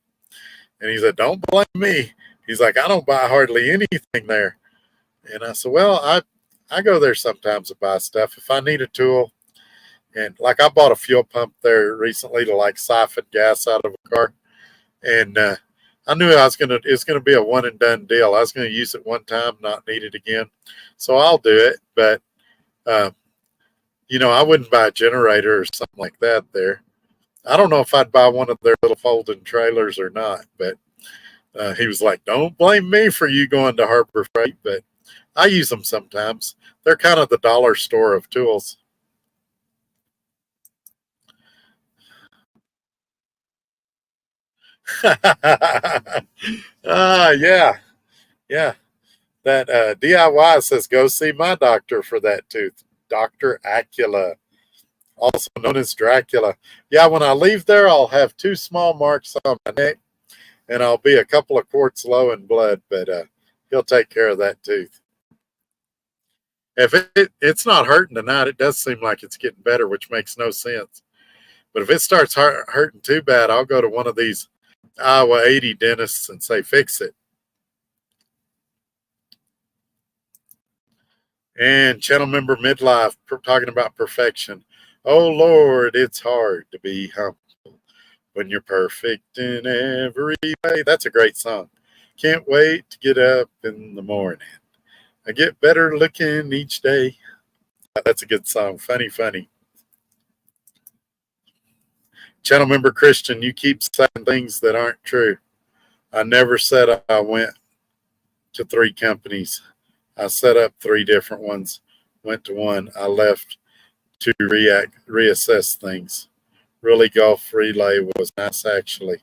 And he said, don't blame me. He's like, I don't buy hardly anything there. And I said, well, I go there sometimes to buy stuff. If I need a tool, and like I bought a fuel pump there recently to like siphon gas out of a car. And I knew it's gonna be a one and done deal. I was gonna use it one time, not need it again. So I'll do it. But I wouldn't buy a generator or something like that there. I don't know if I'd buy one of their little folding trailers or not, but he was like, don't blame me for you going to Harbor Freight, but I use them sometimes. They're kind of the dollar store of tools. Yeah, yeah. That DIY says, go see my doctor for that tooth, Dr. Acula, also known as Dracula. Yeah, when I leave there, I'll have two small marks on my neck, and I'll be a couple of quarts low in blood, but he'll take care of that tooth. If it's not hurting tonight, it does seem like it's getting better, which makes no sense. But if it starts hurting too bad, I'll go to one of these Iowa 80 dentists and say, fix it. And channel member Midlife talking about perfection. Oh, Lord, it's hard to be humble when you're perfect in every way. That's a great song. Can't wait to get up in the morning. I get better looking each day. That's a good song. Funny, funny. Channel member Christian, you keep saying things that aren't true. I never said I went to 3 companies. I set up 3 different ones, went to one. I left to reassess things. Really, golf relay was nice, actually.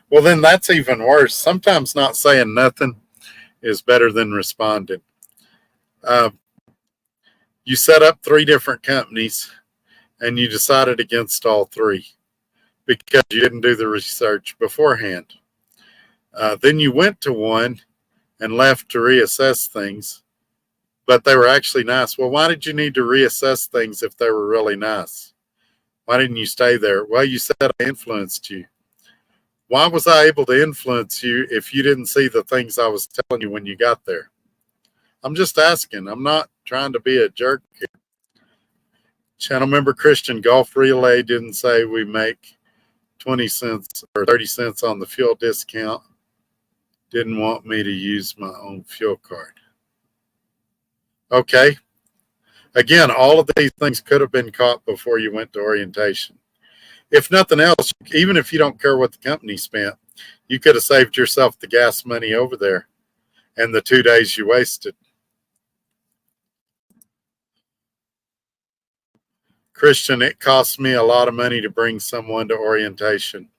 Well, then that's even worse. Sometimes not saying nothing is better than responding. You set up 3 different companies and you decided against all 3 because you didn't do the research beforehand. Then you went to one and left to reassess things, but they were actually nice. Well, why did you need to reassess things if they were really nice? Why didn't you stay there? Well, you said I influenced you. Why was I able to influence you if you didn't see the things I was telling you when you got there? I'm just asking. I'm not trying to be a jerk here. Channel member Christian, golf relay didn't say we make 20 cents or 30 cents on the fuel discount. Didn't want me to use my own fuel card. Okay. Again, all of these things could have been caught before you went to orientation. if nothing else, even if you don't care what the company spent, you could have saved yourself the gas money over there and the 2 days you wasted. Christian, it costs me a lot of money to bring someone to orientation.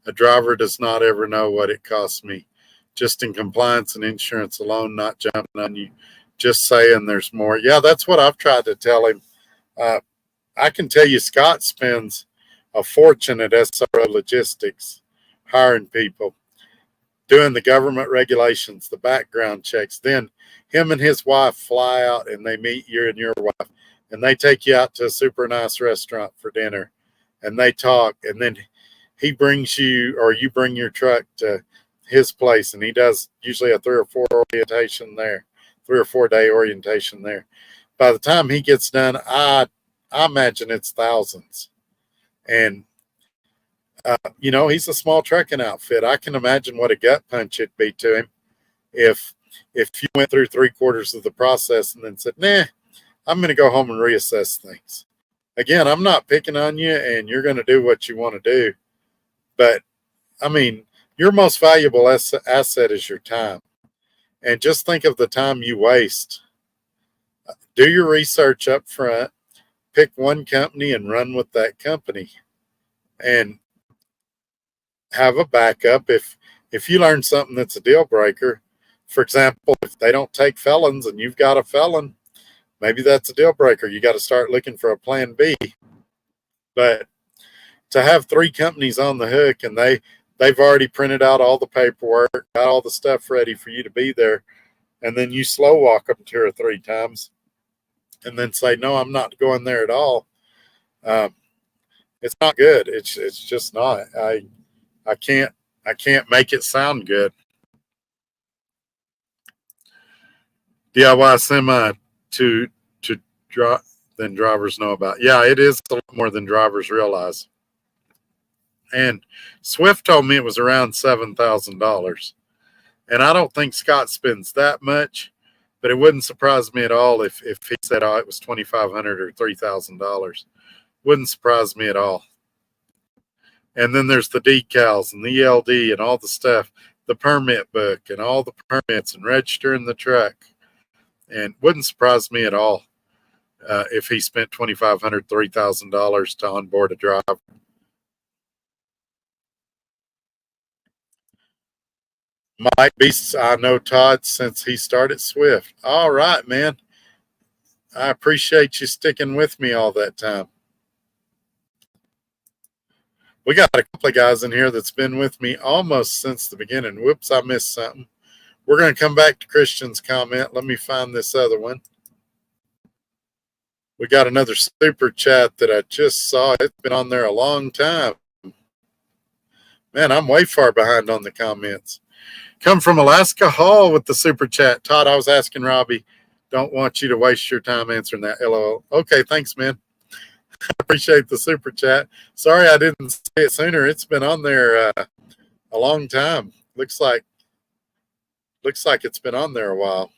A driver does not ever know what it costs me. Just in compliance and insurance alone, not jumping on you. Just saying there's more. Yeah, that's what I've tried to tell him. I can tell you Scott spends a fortune at SRO Logistics, hiring people, doing the government regulations, the background checks. Then him and his wife fly out and they meet you and your wife, and they take you out to a super nice restaurant for dinner, and they talk, and then he brings you, or you bring your truck to his place, and he does usually a 3 or 4 orientation there, 3 or 4 day orientation there. By the time he gets done, I imagine it's thousands. And he's a small trucking outfit. I can imagine what a gut punch it'd be to him if you went through 3/4 of the process and then said, nah, I'm going to go home and reassess things. Again, I'm not picking on you, and you're going to do what you want to do. But, I mean, your most valuable asset is your time. And just think of the time you waste. Do your research up front. Pick one company and run with that company. And have a backup. If you learn something that's a deal breaker, for example, if they don't take felons and you've got a felon, maybe that's a deal breaker. You got to start looking for a plan B. But to have 3 companies on the hook and they've already printed out all the paperwork, got all the stuff ready for you to be there, and then you slow walk them 2 or 3 times and then say, no, I'm not going there at all. It's not good. It's just not. I can't make it sound good. DIY semi to than drivers know about. Yeah, it is a lot more than drivers realize. And Swift told me it was around $7,000. And I don't think Scott spends that much, but it wouldn't surprise me at all if he said, oh, it was $2,500 or $3,000. Wouldn't surprise me at all. And then there's the decals and the ELD and all the stuff, the permit book and all the permits and registering the truck. And wouldn't surprise me at all if he spent $2,500, $3,000 to onboard a driver. Might be, I know Todd since he started Swift. All right, man. I appreciate you sticking with me all that time. We got a couple of guys in here that's been with me almost since the beginning. Whoops, I missed something. We're going to come back to Christian's comment. Let me find this other one. We got another super chat that I just saw. It's been on there a long time. Man, I'm way far behind on the comments. Come from Alaska Hall with the super chat. Todd, I was asking Robbie, don't want you to waste your time answering that. LOL. Okay, thanks, man. I appreciate the super chat. Sorry I didn't say it sooner. It's been on there a long time. Looks like it's been on there a while.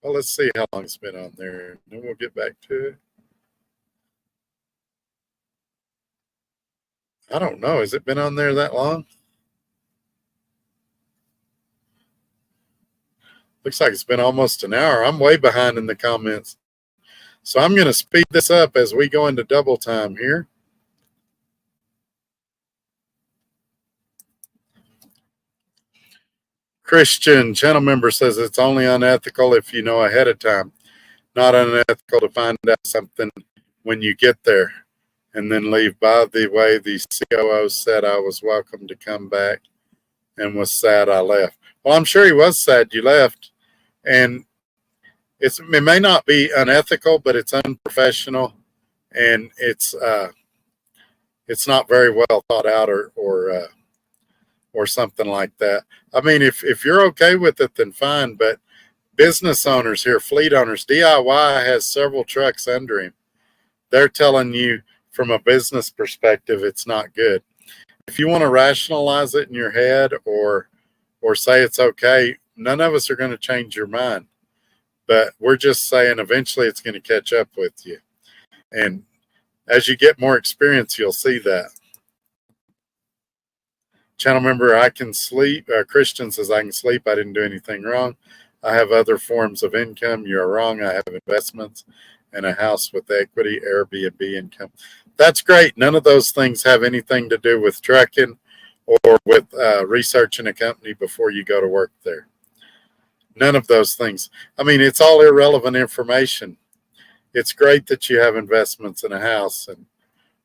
Well, let's see how long it's been on there. Then we'll get back to it. I don't know. Has it been on there that long? Looks like it's been almost an hour. I'm way behind in the comments. So I'm going to speed this up as we go into double time here. Christian channel member says it's only unethical if you know ahead of time. Not unethical to find out something when you get there and then leave. By the way, the COO said I was welcome to come back and was sad I left. Well, I'm sure he was sad you left. And it may not be unethical, but it's unprofessional, and it's not very well thought out or something like that. I mean, if you're okay with it, then fine. But business owners here, fleet owners, DIY has several trucks under him. They're telling you from a business perspective, it's not good. If you want to rationalize it in your head or say it's okay, none of us are going to change your mind. But we're just saying eventually it's going to catch up with you. And As you get more experience, you'll see that. Channel member, I can sleep. Christian says, I can sleep. I didn't do anything wrong. I have other forms of income. You're wrong. I have investments and a house with equity, Airbnb income. That's great. None of those things have anything to do with trucking or with researching a company before you go to work there. None of those things. I mean, it's all irrelevant information. It's great that you have investments in a house and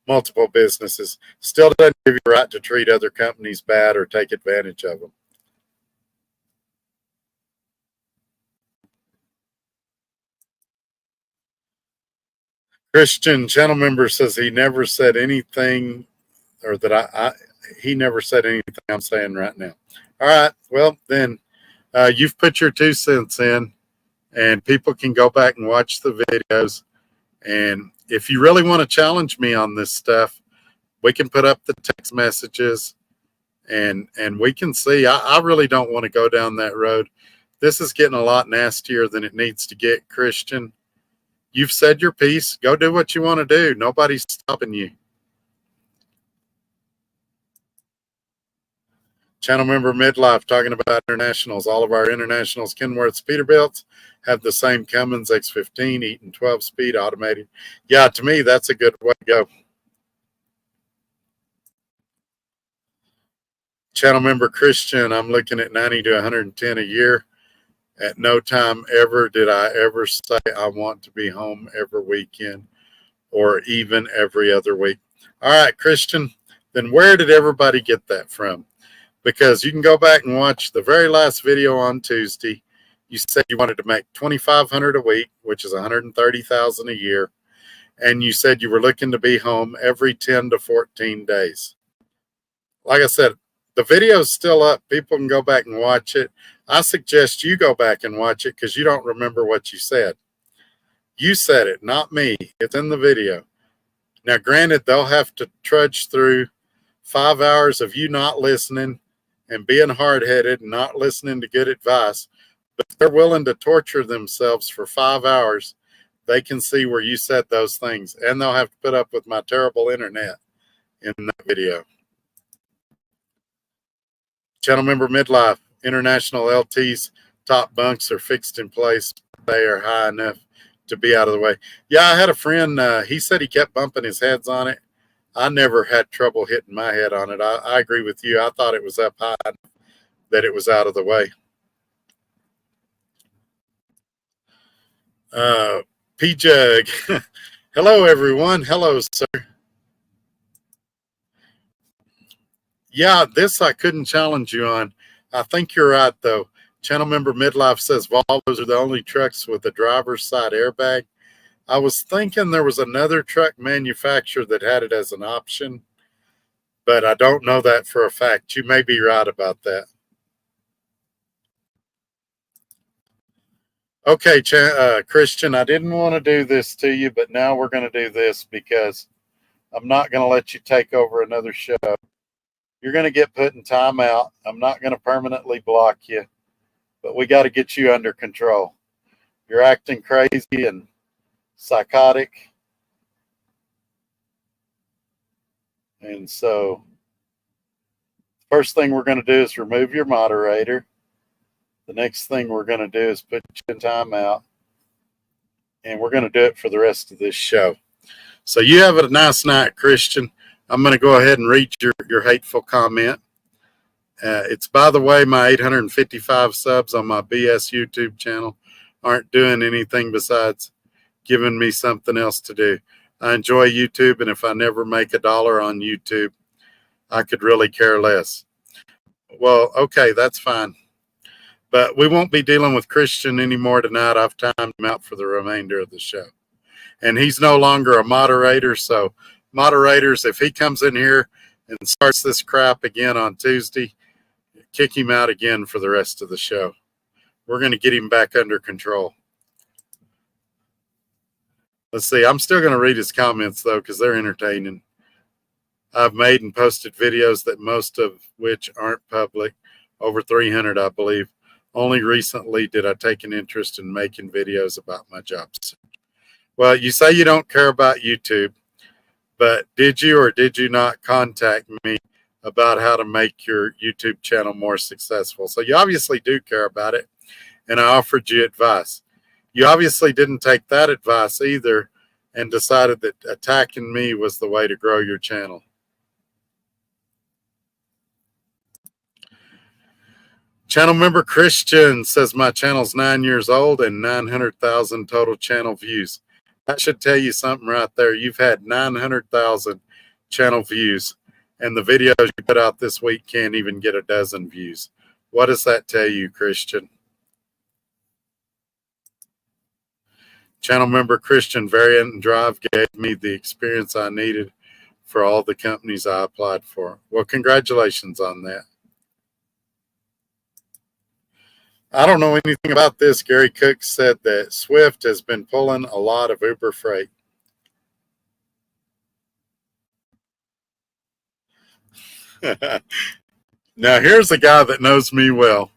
multiple businesses. Still doesn't give you the right to treat other companies bad or take advantage of them. Christian channel member says he never said anything, or that he never said anything I'm saying right now. All right, well then you've put your 2 cents in, and people can go back and watch the videos. And if you really want to challenge me on this stuff, we can put up the text messages, and we can see. I really don't want to go down that road. This is getting a lot nastier than it needs to get, Christian. You've said your piece. Go do what you want to do. Nobody's stopping you. Channel member Midlife talking about internationals. All of our internationals, Kenworths, Peterbilts, have the same Cummins X15, Eaton 12-speed automated. Yeah, to me, that's a good way to go. Channel member Christian, I'm looking at 90 to 110 a year. At no time ever did I ever say I want to be home every weekend or even every other week. All right, Christian, then where did everybody get that from? Because you can go back and watch the very last video on Tuesday. You said you wanted to make $2,500 a week, which is $130,000 a year. And you said you were looking to be home every 10 to 14 days. Like I said, the video is still up. People can go back and watch it. I suggest you go back and watch it because you don't remember what you said. You said it, not me. It's in the video. Now, granted, they'll have to trudge through 5 hours of you not listening and being hard-headed and not listening to good advice. But if they're willing to torture themselves for 5 hours, they can see where you said those things. And they'll have to put up with my terrible internet in that video. Channel member Midlife, international LT's top bunks are fixed in place. They are high enough to be out of the way. Yeah, I had a friend, he said he kept bumping his heads on it. I never had trouble hitting my head on it. I agree with you. I thought it was up high, that it was out of the way. P-Jug. Hello, everyone. Hello, sir. Yeah, this I couldn't challenge you on. I think you're right, though. Channel member Midlife says Volvos are the only trucks with a driver's side airbag. I was thinking there was another truck manufacturer that had it as an option, but I don't know that for a fact. You may be right about that. Okay, Christian, I didn't want to do this to you, but now we're going to do this because I'm not going to let you take over another show. You're going to get put in timeout. I'm not going to permanently block you, but we got to get you under control. You're acting crazy and psychotic. And so first thing we're going to do is remove your moderator. The next thing we're going to do is put you in timeout. And we're going to do it for the rest of this show. So you have a nice night, Christian. I'm going to go ahead and read your hateful comment. It's, by the way, my 855 subs on my BS YouTube channel aren't doing anything besides giving me something else to do. I enjoy YouTube, and if I never make $1 on YouTube, I could really care less. Well, okay, that's fine. But we won't be dealing with Christian anymore tonight. I've timed him out for the remainder of the show. And he's no longer a moderator, so moderators, if he comes in here and starts this crap again on Tuesday, kick him out again for the rest of the show. We're going to get him back under control. Let's see. I'm still going to read his comments, though, because they're entertaining. I've made and posted videos that most of which aren't public, over 300, I believe. Only recently did I take an interest in making videos about my jobs. Well, you say you don't care about YouTube. But did you or did you not contact me about how to make your YouTube channel more successful? So you obviously do care about it, and I offered you advice. You obviously didn't take that advice either and decided that attacking me was the way to grow your channel. Channel member Christian says my channel's 9 years old and 900,000 total channel views. That should tell you something right there. You've had 900,000 channel views, and the videos you put out this week can't even get a dozen views. What does that tell you, Christian? Channel member Christian Variant Drive gave me the experience I needed for all the companies I applied for. Well, congratulations on that. I don't know anything about this. Gary Cook said that Swift has been pulling a lot of Uber freight. Now, here's a guy that knows me well.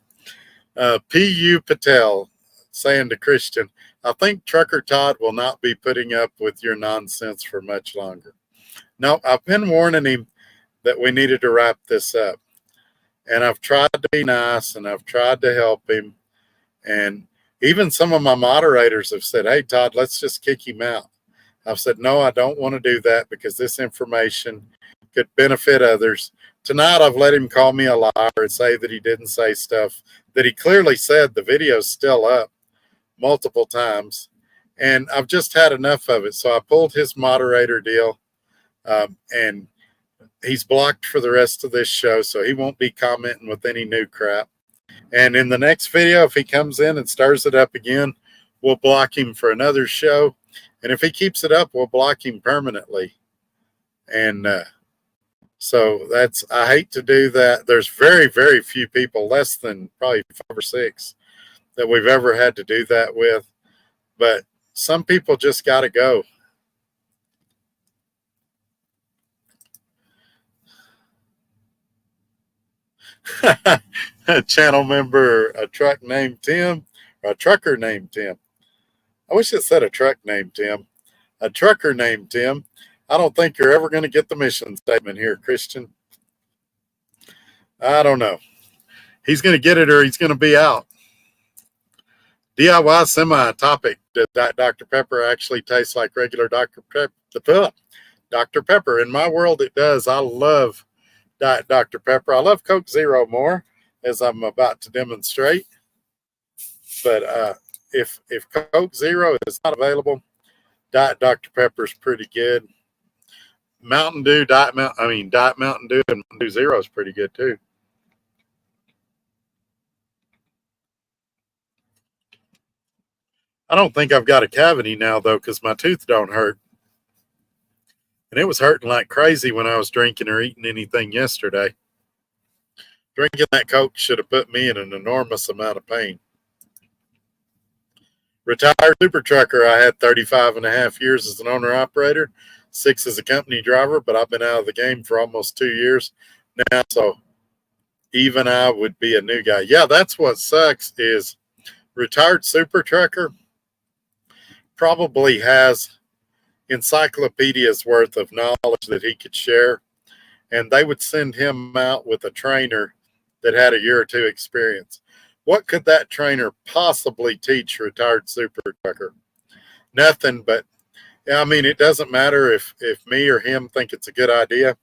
P.U. Patel saying to Christian, I think Trucker Todd will not be putting up with your nonsense for much longer. No, I've been warning him that we needed to wrap this up. And I've tried to be nice and I've tried to help him. And even some of my moderators have said, hey, Todd, let's just kick him out. I've said, no, I don't want to do that because this information could benefit others. Tonight, I've let him call me a liar and say that he didn't say stuff that he clearly said. The video's still up multiple times. And I've just had enough of it. So I pulled his moderator deal, and he's blocked for the rest of this show. So he won't be commenting with any new crap. And in the next video, if he comes in and stirs it up again, we'll block him for another show. And if he keeps it up, we'll block him permanently. And so I hate to do that. There's very, very few people, less than probably 5 or 6, that we've ever had to do that with. But some people just got to go. A channel member, a truck named Tim, or a trucker named Tim. I wish it said a truck named Tim. A trucker named Tim. I don't think you're ever going to get the mission statement here, Christian. I don't know. He's going to get it or he's going to be out. DIY semi-topic. Does Dr. Pepper actually taste like regular Dr. Pepper? Dr. Pepper. In my world, it does. I love Diet Dr. Pepper. I love Coke Zero more, as I'm about to demonstrate. But if Coke Zero is not available, Diet Dr. Pepper is pretty good. Mountain Dew, Diet Mountain Dew and Mountain Dew Zero is pretty good too. I don't think I've got a cavity now though, because my tooth don't hurt. And it was hurting like crazy when I was drinking or eating anything yesterday. Drinking that Coke should have put me in an enormous amount of pain. Retired super trucker. I had 35 and a half years as an owner operator, 6 as a company driver, but I've been out of the game for almost 2 years now. So even I would be a new guy. Yeah, that's what sucks is retired super trucker probably has encyclopedias worth of knowledge that he could share. And they would send him out with a trainer that had a year or 2 experience. What could that trainer possibly teach retired super trucker? Nothing, but I mean, it doesn't matter if me or him think it's a good idea.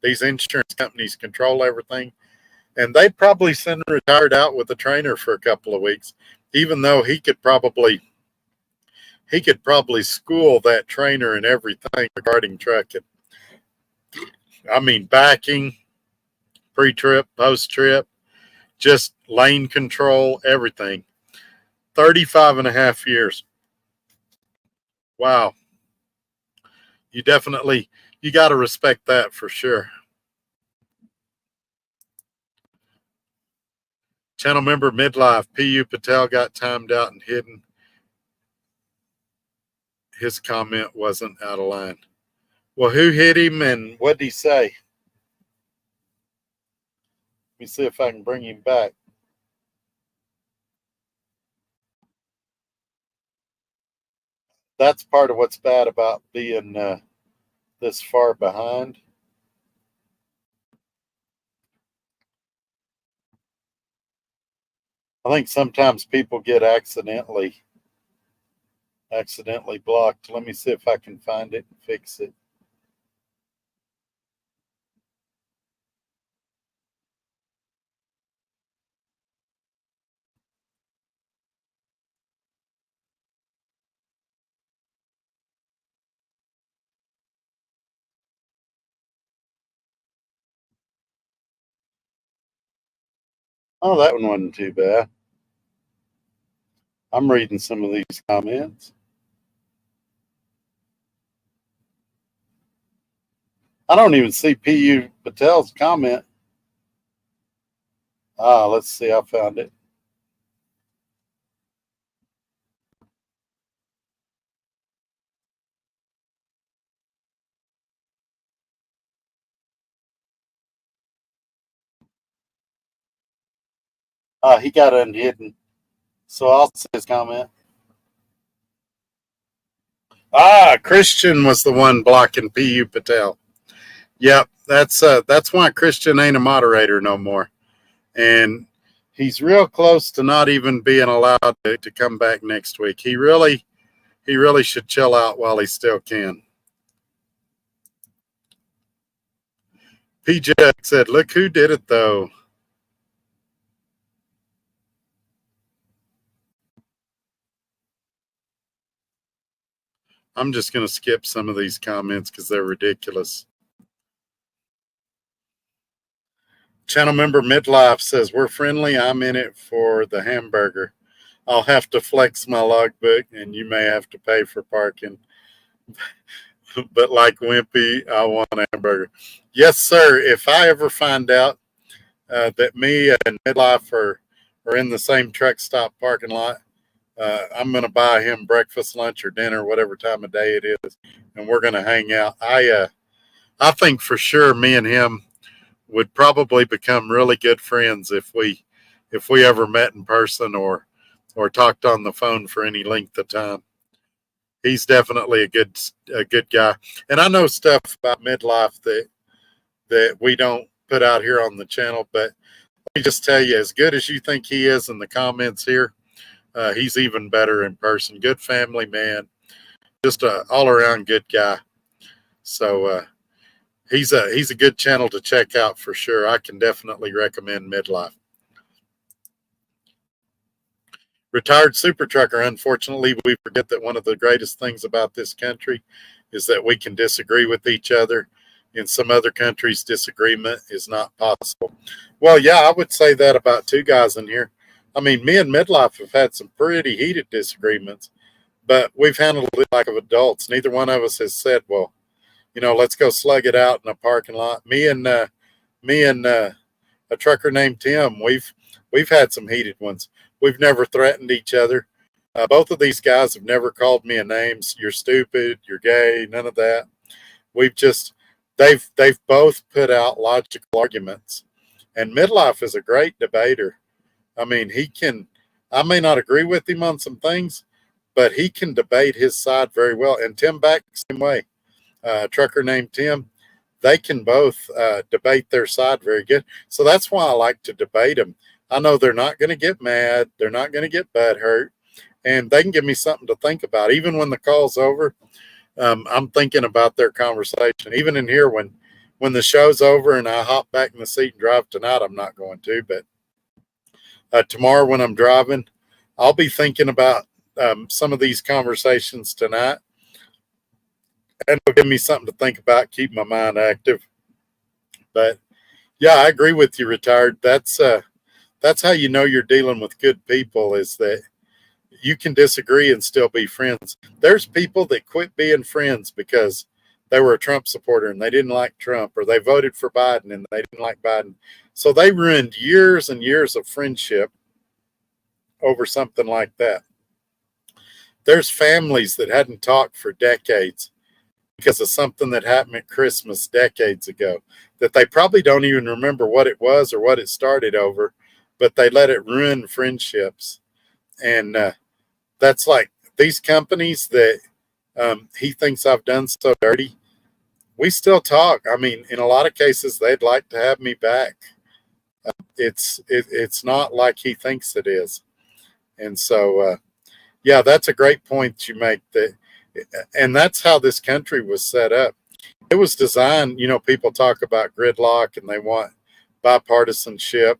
These insurance companies control everything. And they'd probably send a retired out with a trainer for a couple of weeks, even though he could probably school that trainer in everything regarding trucking. I mean, backing, pre-trip, post-trip, just lane control, everything. 35 and a half years. Wow. You got to respect that for sure. Channel member Midlife, P.U. Patel got timed out and hidden. His comment wasn't out of line. Well, who hit him and what did he say? Let me see if I can bring him back. That's part of what's bad about being this far behind. I think sometimes people get accidentally blocked. Let me see if I can find it and fix it. Oh, that one wasn't too bad. I'm reading some of these comments. I don't even see P.U. Patel's comment. Let's see. I found it. He got unhidden. So I'll see his comment. Christian was the one blocking P.U. Patel. Yep, that's why Christian ain't a moderator no more. And he's real close to not even being allowed to come back next week. He really should chill out while he still can. PJ said, look who did it though. I'm just going to skip some of these comments because they're ridiculous. Channel member Midlife says, we're friendly. I'm in it for the hamburger. I'll have to flex my logbook and you may have to pay for parking. But like Wimpy, I want a hamburger. Yes, sir. If I ever find out that me and Midlife are in the same truck stop parking lot, I'm going to buy him breakfast, lunch, or dinner, whatever time of day it is, and we're going to hang out. I think for sure me and him would probably become really good friends if we ever met in person or talked on the phone for any length of time. He's definitely a good guy, and I know stuff about Midlife that we don't put out here on the channel. But let me just tell you, as good as you think he is in the comments here, he's even better in person. Good family man, just a all around good guy. So he's a good channel to check out for sure. I can definitely recommend Midlife. Retired Super Trucker, unfortunately, we forget that one of the greatest things about this country is that we can disagree with each other. In some other countries, disagreement is not possible. Well, yeah, I would say that about two guys in here. I mean, me and Midlife have had some pretty heated disagreements, but we've handled it like of adults. Neither one of us has said, well, let's go slug it out in a parking lot. Me and a trucker named Tim, we've had some heated ones. We've never threatened each other. Both of these guys have never called me a name. You're stupid. You're gay. None of that. We've just they've both put out logical arguments. And Midlife is a great debater. I mean, I may not agree with him on some things, but he can debate his side very well. And Tim Back, same way. Trucker named Tim, they can both debate their side very good. So that's why I like to debate them. I know they're not going to get mad. They're not going to get butthurt. And they can give me something to think about. Even when the call's over, I'm thinking about their conversation. Even in here, when the show's over and I hop back in the seat and drive tonight, I'm not going to. But tomorrow when I'm driving, I'll be thinking about some of these conversations tonight. And it'll give me something to think about, keep my mind active. But yeah, I agree with you, Retired. That's how you know you're dealing with good people, is that you can disagree and still be friends. There's people that quit being friends because they were a Trump supporter and they didn't like Trump, or they voted for Biden and they didn't like Biden. So they ruined years and years of friendship over something like that. There's families that hadn't talked for decades because of something that happened at Christmas decades ago that they probably don't even remember what it was or what it started over, but they let it ruin friendships. And that's like these companies that he thinks I've done so dirty. we still talk. I mean, in a lot of cases, they'd like to have me back. It's not like he thinks it is. And so, yeah, that's a great point you make. And that's how this country was set up. It was designed, people talk about gridlock and they want bipartisanship.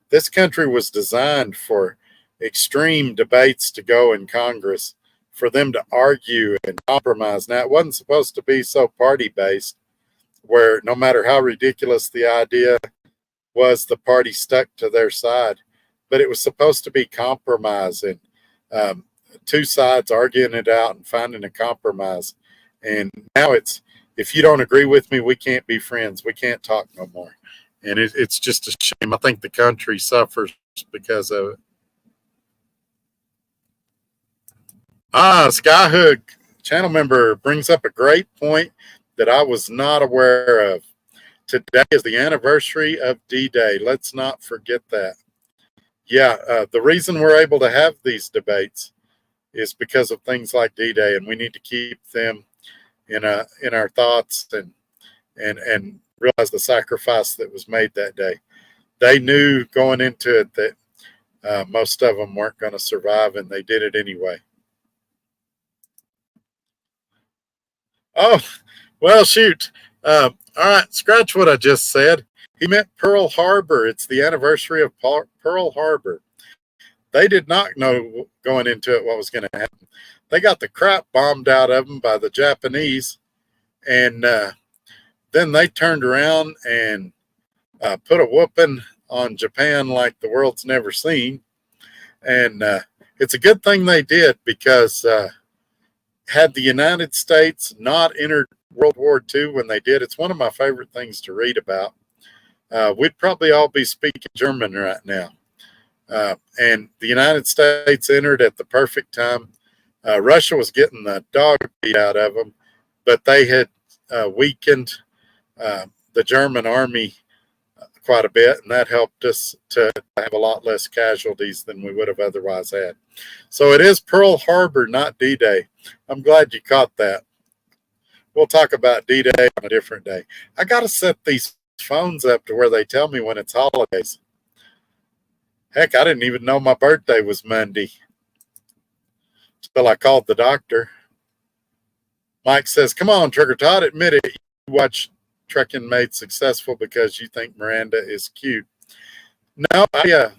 This country was designed for extreme debates to go in Congress, for them to argue and compromise. Now, it wasn't supposed to be so party based, where no matter how ridiculous the idea was, the party stuck to their side. But it was supposed to be compromise and two sides arguing it out and finding a compromise. And now it's, if you don't agree with me, we can't be friends. We can't talk no more. And it's just a shame. I think the country suffers because of it. Skyhook channel member brings up a great point that I was not aware of. Today is the anniversary of D-Day. Let's not forget that. Yeah, the reason we're able to have these debates is because of things like D-Day, and we need to keep them in our thoughts and realize the sacrifice that was made that day. They knew going into it that most of them weren't going to survive, and they did it anyway. Oh, well, shoot. All right, scratch what I just said. He meant Pearl Harbor. It's the anniversary of Pearl Harbor. They did not know going into it what was going to happen. They got the crap bombed out of them by the Japanese, and then they turned around and put a whooping on Japan like the world's never seen. And it's a good thing they did, because had the United States not entered World War II when they did, it's one of my favorite things to read about. We'd probably all be speaking German right now. And the United States entered at the perfect time. Russia was getting the dog beat out of them, but they had weakened the German army quite a bit, and that helped us to have a lot less casualties than we would have otherwise had. So it is Pearl Harbor, not D-Day. I'm glad you caught that. We'll talk about D-Day on a different day. I got to set these phones up to where they tell me when it's holidays. Heck, I didn't even know my birthday was Monday until I called the doctor. Mike says, "Come on, Trucker Todd, admit it. You watch Trucking Made Successful because you think Miranda is cute." No, I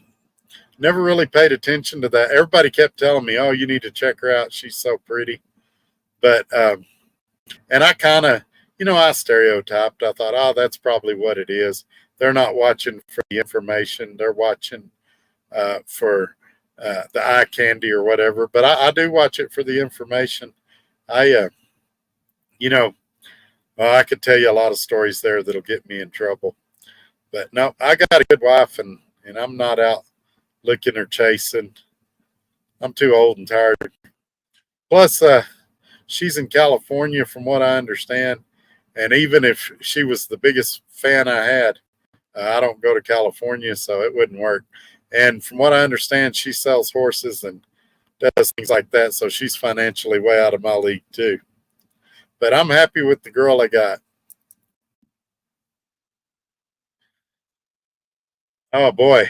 never really paid attention to that. Everybody kept telling me, "Oh, you need to check her out. She's so pretty." But, and I kind of, I stereotyped. I thought, oh, that's probably what it is. They're not watching for the information. They're watching for the eye candy or whatever. But I do watch it for the information. I could tell you a lot of stories there that'll get me in trouble. But no, I got a good wife, and I'm not out looking or chasing. I'm too old and tired. Plus, she's in California, from what I understand. And even if she was the biggest fan I had, I don't go to California, so it wouldn't work. And from what I understand, she sells horses and does things like that. So she's financially way out of my league too. But I'm happy with the girl I got. Oh boy.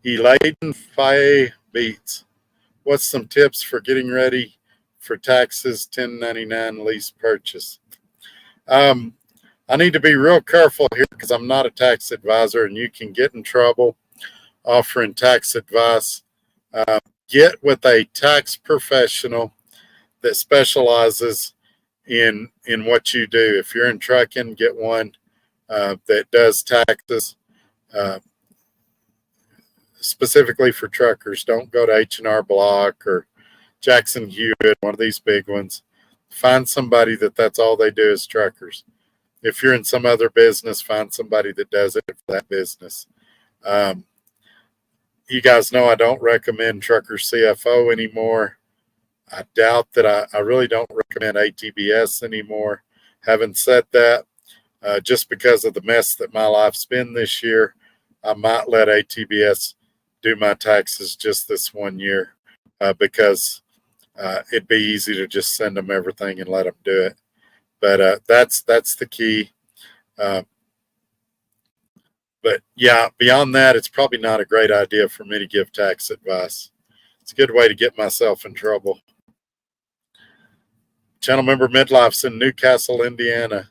Eladen Faye Beats. What's some tips for getting ready for taxes, 1099 lease purchase? I need to be real careful here because I'm not a tax advisor, and you can get in trouble offering tax advice. Get with a tax professional that specializes in what you do. If you're in trucking, get one that does taxes specifically for truckers. Don't go to H&R Block or Jackson Hewitt, one of these big ones. Find somebody that's all they do is truckers. If you're in some other business, find somebody that does it for that business. You guys know I don't recommend Trucker CFO anymore. I doubt that I really don't recommend ATBS anymore. Having said that, just because of the mess that my life's been this year, I might let ATBS do my taxes just this one year because it'd be easy to just send them everything and let them do it. But that's the key. Uh, but yeah, beyond that, it's probably not a great idea for me to give tax advice. It's a good way to get myself in trouble. Channel member Midlife's in Newcastle, Indiana.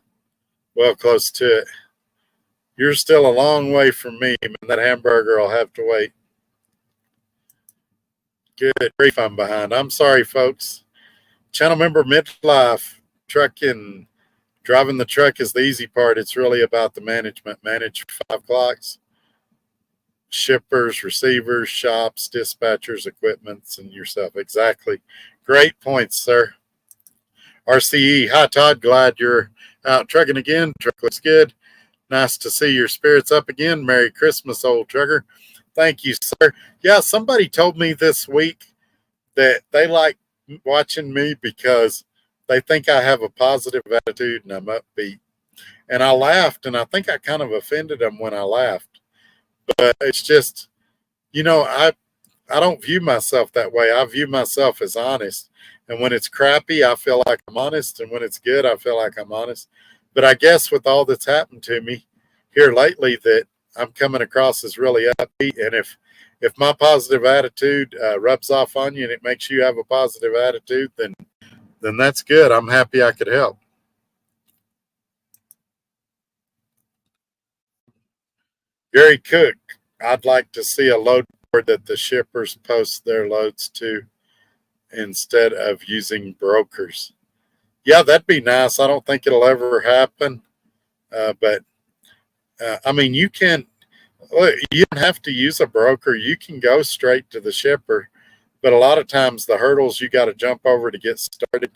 Well, close to it. You're still a long way from me, man. That hamburger will have to wait. Good grief, I'm behind. I'm sorry, folks. Channel member Midlife, trucking, driving the truck is the easy part. It's really about the management. Manage 5 clocks, shippers, receivers, shops, dispatchers, equipments, and yourself. Exactly. Great points, sir. RCE, hi, Todd. Glad you're out trucking again. Truck looks good. Nice to see your spirits up again. Merry Christmas, old trucker. Thank you, sir. Yeah, somebody told me this week that they like watching me because they think I have a positive attitude and I'm upbeat. And I laughed, and I think I kind of offended them when I laughed. But it's just, I don't view myself that way. I view myself as honest. And when it's crappy, I feel like I'm honest. And when it's good, I feel like I'm honest. But I guess with all that's happened to me here lately, that I'm coming across as really upbeat. And if my positive attitude rubs off on you and it makes you have a positive attitude, then that's good. I'm happy I could help. Gary Cook, I'd like to see a load board that the shippers post their loads to instead of using brokers. Yeah, that'd be nice. I don't think it'll ever happen. But I mean, you don't have to use a broker. You can go straight to the shipper. But a lot of times the hurdles you got to jump over to get started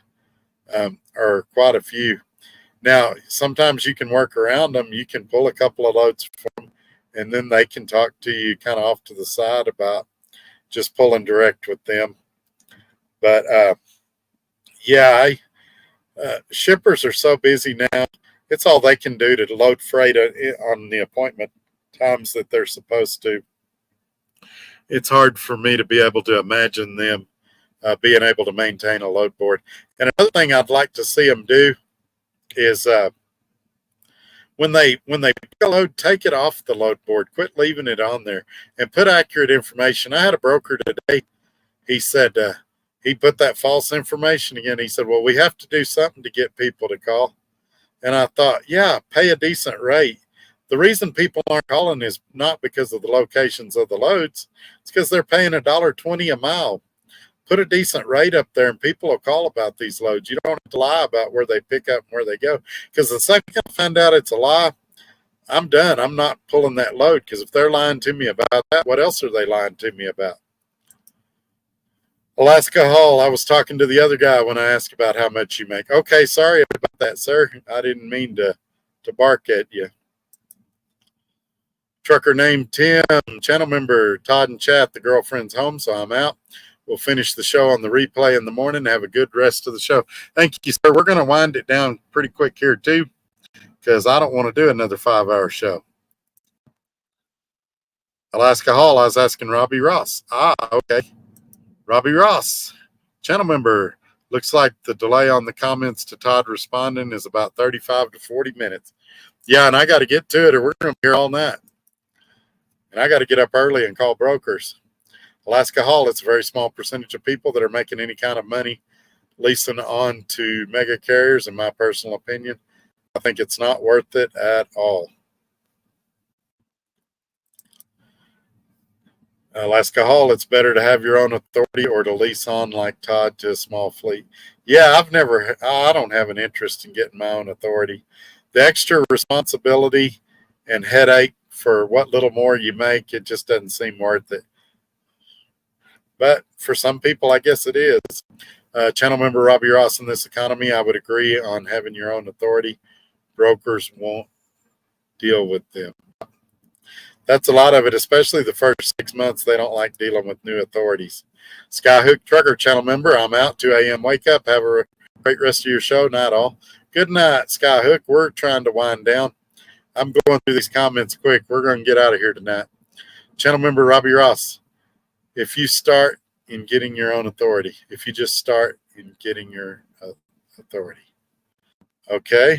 are quite a few. Now, sometimes you can work around them. You can pull a couple of loads for them, and then they can talk to you kind of off to the side about just pulling direct with them. But yeah, shippers are so busy now. It's all they can do to load freight on the appointment times that they're supposed to. It's hard for me to be able to imagine them being able to maintain a load board. And another thing I'd like to see them do is when they pick a load, take it off the load board. Quit leaving it on there and put accurate information. I had a broker today. He said he put that false information again. He said, well, we have to do something to get people to call. And I thought, yeah, pay a decent rate. The reason people aren't calling is not because of the locations of the loads. It's because they're paying $1.20 a mile. Put a decent rate up there and people will call about these loads. You don't have to lie about where they pick up and where they go. Because the second I find out it's a lie, I'm done. I'm not pulling that load, because if they're lying to me about that, what else are they lying to me about? Alaska Hall, I was talking to the other guy when I asked about how much you make. Okay, sorry about that, sir. I didn't mean to bark at you. Trucker named Tim, channel member Todd and chat. The girlfriend's home, so I'm out. We'll finish the show on the replay in the morning. Have a good rest of the show. Thank you, sir. We're going to wind it down pretty quick here, too, because I don't want to do another 5-hour show. Alaska Hall, I was asking Robbie Ross. Okay. Robbie Ross, channel member. Looks like the delay on the comments to Todd responding is about 35 to 40 minutes. Yeah, and I got to get to it or we're going to be here all night. And I got to get up early and call brokers. Alaska Hall, it's a very small percentage of people that are making any kind of money leasing on to mega carriers, in my personal opinion. I think it's not worth it at all. Alaska Hall, it's better to have your own authority or to lease on like Todd to a small fleet. Yeah, I don't have an interest in getting my own authority. The extra responsibility and headache for what little more you make, it just doesn't seem worth it. But for some people, I guess it is. Channel member Robbie Ross, in this economy, I would agree on having your own authority. Brokers won't deal with them. That's a lot of it, especially the first 6 months. They don't like dealing with new authorities. Skyhook Trucker channel member, I'm out. 2 a.m. wake up. Have a great rest of your show. Night all. Good night, Skyhook. We're trying to wind down. I'm going through these comments quick. We're going to get out of here tonight. Channel member Robbie Ross, if you start in getting your own authority, if you just start in getting your authority. Okay.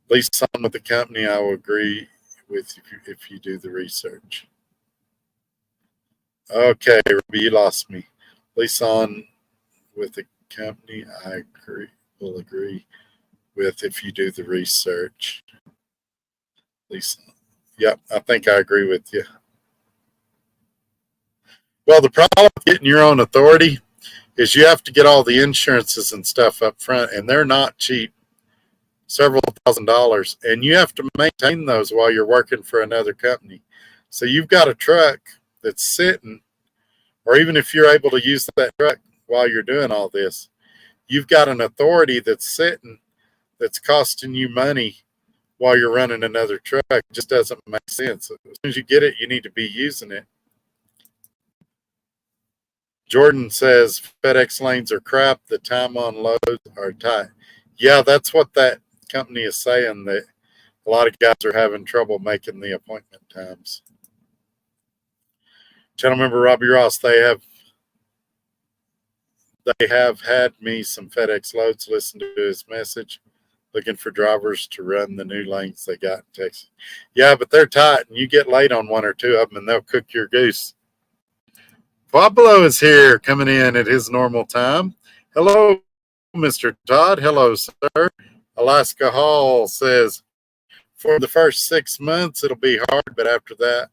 At least some with the company I will agree with if you do the research. Okay, Ruby, you lost me. At least on with the company I will agree with if you do the research. At least, yep, I think I agree with you. Well, the problem with getting your own authority is you have to get all the insurances and stuff up front, and they're not cheap. Several $1,000s, and you have to maintain those while you're working for another company. So you've got a truck that's sitting, or even if you're able to use that truck while you're doing all this, you've got an authority that's sitting that's costing you money while you're running another truck. It just doesn't make sense. As soon as you get it, you need to be using it. Jordan says FedEx lanes are crap. The time on loads are tight. Yeah, that's what that company is saying, that a lot of guys are having trouble making the appointment times. Channel member Robbie Ross, they have had me some FedEx loads. Listen to his message, looking for drivers to run the new lanes they got in Texas. Yeah, but they're tight, and you get late on one or two of them, and they'll cook your goose. Pablo is here, coming in at his normal time. Hello, Mr. Todd. Hello, sir. Alaska Hall says, for the first 6 months, it'll be hard, but after that,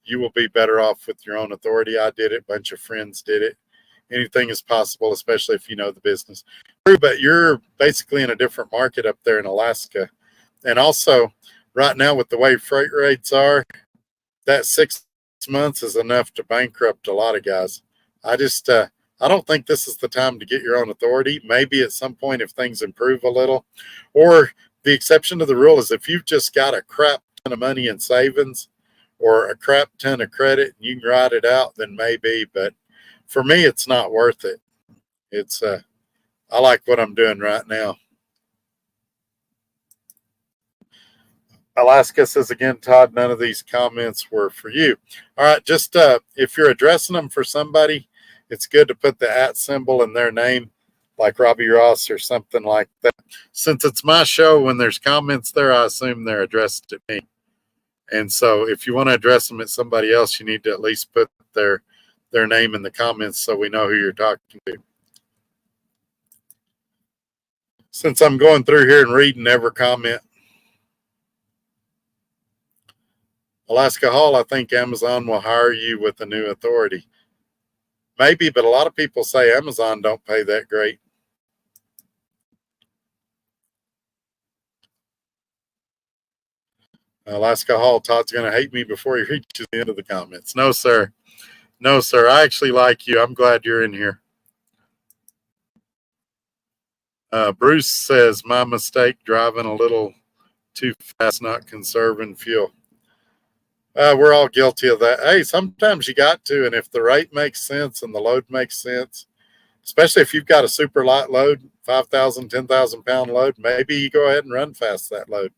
you will be better off with your own authority. I did it. A bunch of friends did it. Anything is possible, especially if you know the business. True, but you're basically in a different market up there in Alaska. And also, right now, with the way freight rates are, that 6 months is enough to bankrupt a lot of guys. I don't think this is the time to get your own authority. Maybe at some point if things improve a little, or the exception to the rule is if you've just got a crap ton of money in savings or a crap ton of credit and you can ride it out, then maybe. But for me, it's not worth it. It's I like what I'm doing right now. Alaska says again, Todd, none of these comments were for you. All right, just if you're addressing them for somebody, it's good to put the @ symbol in their name, like Robbie Ross or something like that. Since it's my show, when there's comments there, I assume they're addressed to me. And so if you want to address them at somebody else, you need to at least put their name in the comments so we know who you're talking to. Since I'm going through here and reading every comment, Alaska Hall, I think Amazon will hire you with a new authority. Maybe, but a lot of people say Amazon don't pay that great. Alaska Hall, Todd's going to hate me before he reaches the end of the comments. No, sir. No, sir. I actually like you. I'm glad you're in here. Bruce says, my mistake, driving a little too fast, not conserving fuel. We're all guilty of that. Hey, sometimes you got to, and if the rate makes sense and the load makes sense, especially if you've got a super light load, 5,000, 10,000 pound load, maybe you go ahead and run fast that load.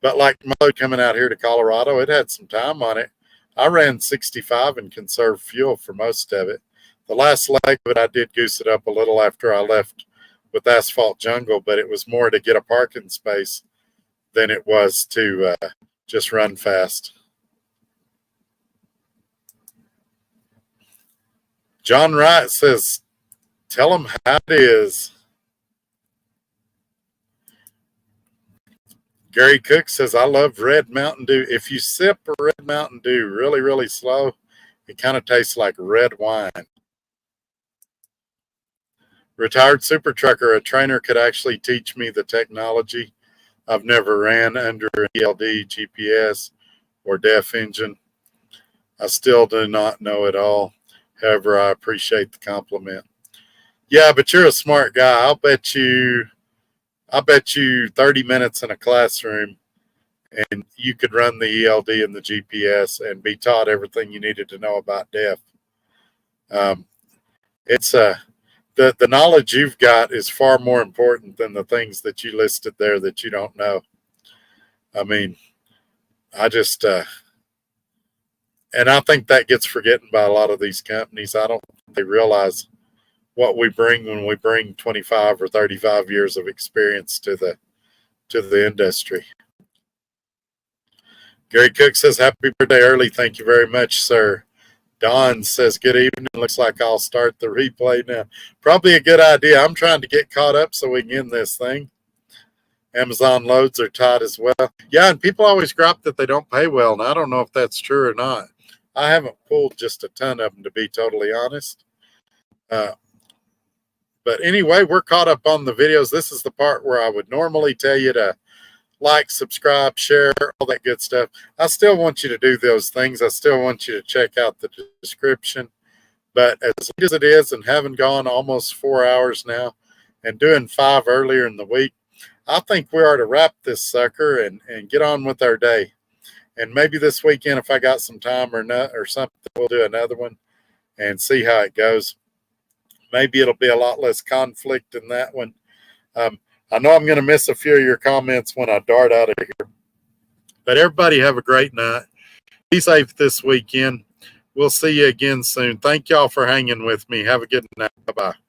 But like my load coming out here to Colorado, it had some time on it. I ran 65 and conserved fuel for most of it. The last leg of it, I did goose it up a little after I left with Asphalt Jungle, but it was more to get a parking space than it was to just run fast. John Wright says, tell them how it is. Gary Cook says, I love red Mountain Dew. If you sip a red Mountain Dew really, really slow, it kind of tastes like red wine. Retired super trucker, a trainer could actually teach me the technology. I've never ran under an ELD, GPS, or DEF engine. I still do not know it all. However, I appreciate the compliment. Yeah, but you're a smart guy. I'll bet you 30 minutes in a classroom and you could run the ELD and the GPS and be taught everything you needed to know about DEF. It's the knowledge you've got is far more important than the things that you listed there that you don't know. I mean, I just and I think that gets forgotten by a lot of these companies. I don't think they realize what we bring when we bring 25 or 35 years of experience to the industry. Gary Cook says, happy birthday early. Thank you very much, sir. Don says, good evening. Looks like I'll start the replay now. Probably a good idea. I'm trying to get caught up so we can end this thing. Amazon loads are tight as well. Yeah, and people always gripe that they don't pay well, and I don't know if that's true or not. I haven't pulled just a ton of them, to be totally honest. But anyway, we're caught up on the videos. This is the part where I would normally tell you to like, subscribe, share, all that good stuff. I still want you to do those things. I still want you to check out the description. But as late as it is, and having gone almost 4 hours now and doing 5 earlier in the week, I think we are to wrap this sucker and get on with our day. And maybe this weekend, if I got some time or not or something, we'll do another one and see how it goes. Maybe it'll be a lot less conflict in that one. I know I'm going to miss a few of your comments when I dart out of here. But everybody have a great night. Be safe this weekend. We'll see you again soon. Thank y'all for hanging with me. Have a good night. Bye-bye.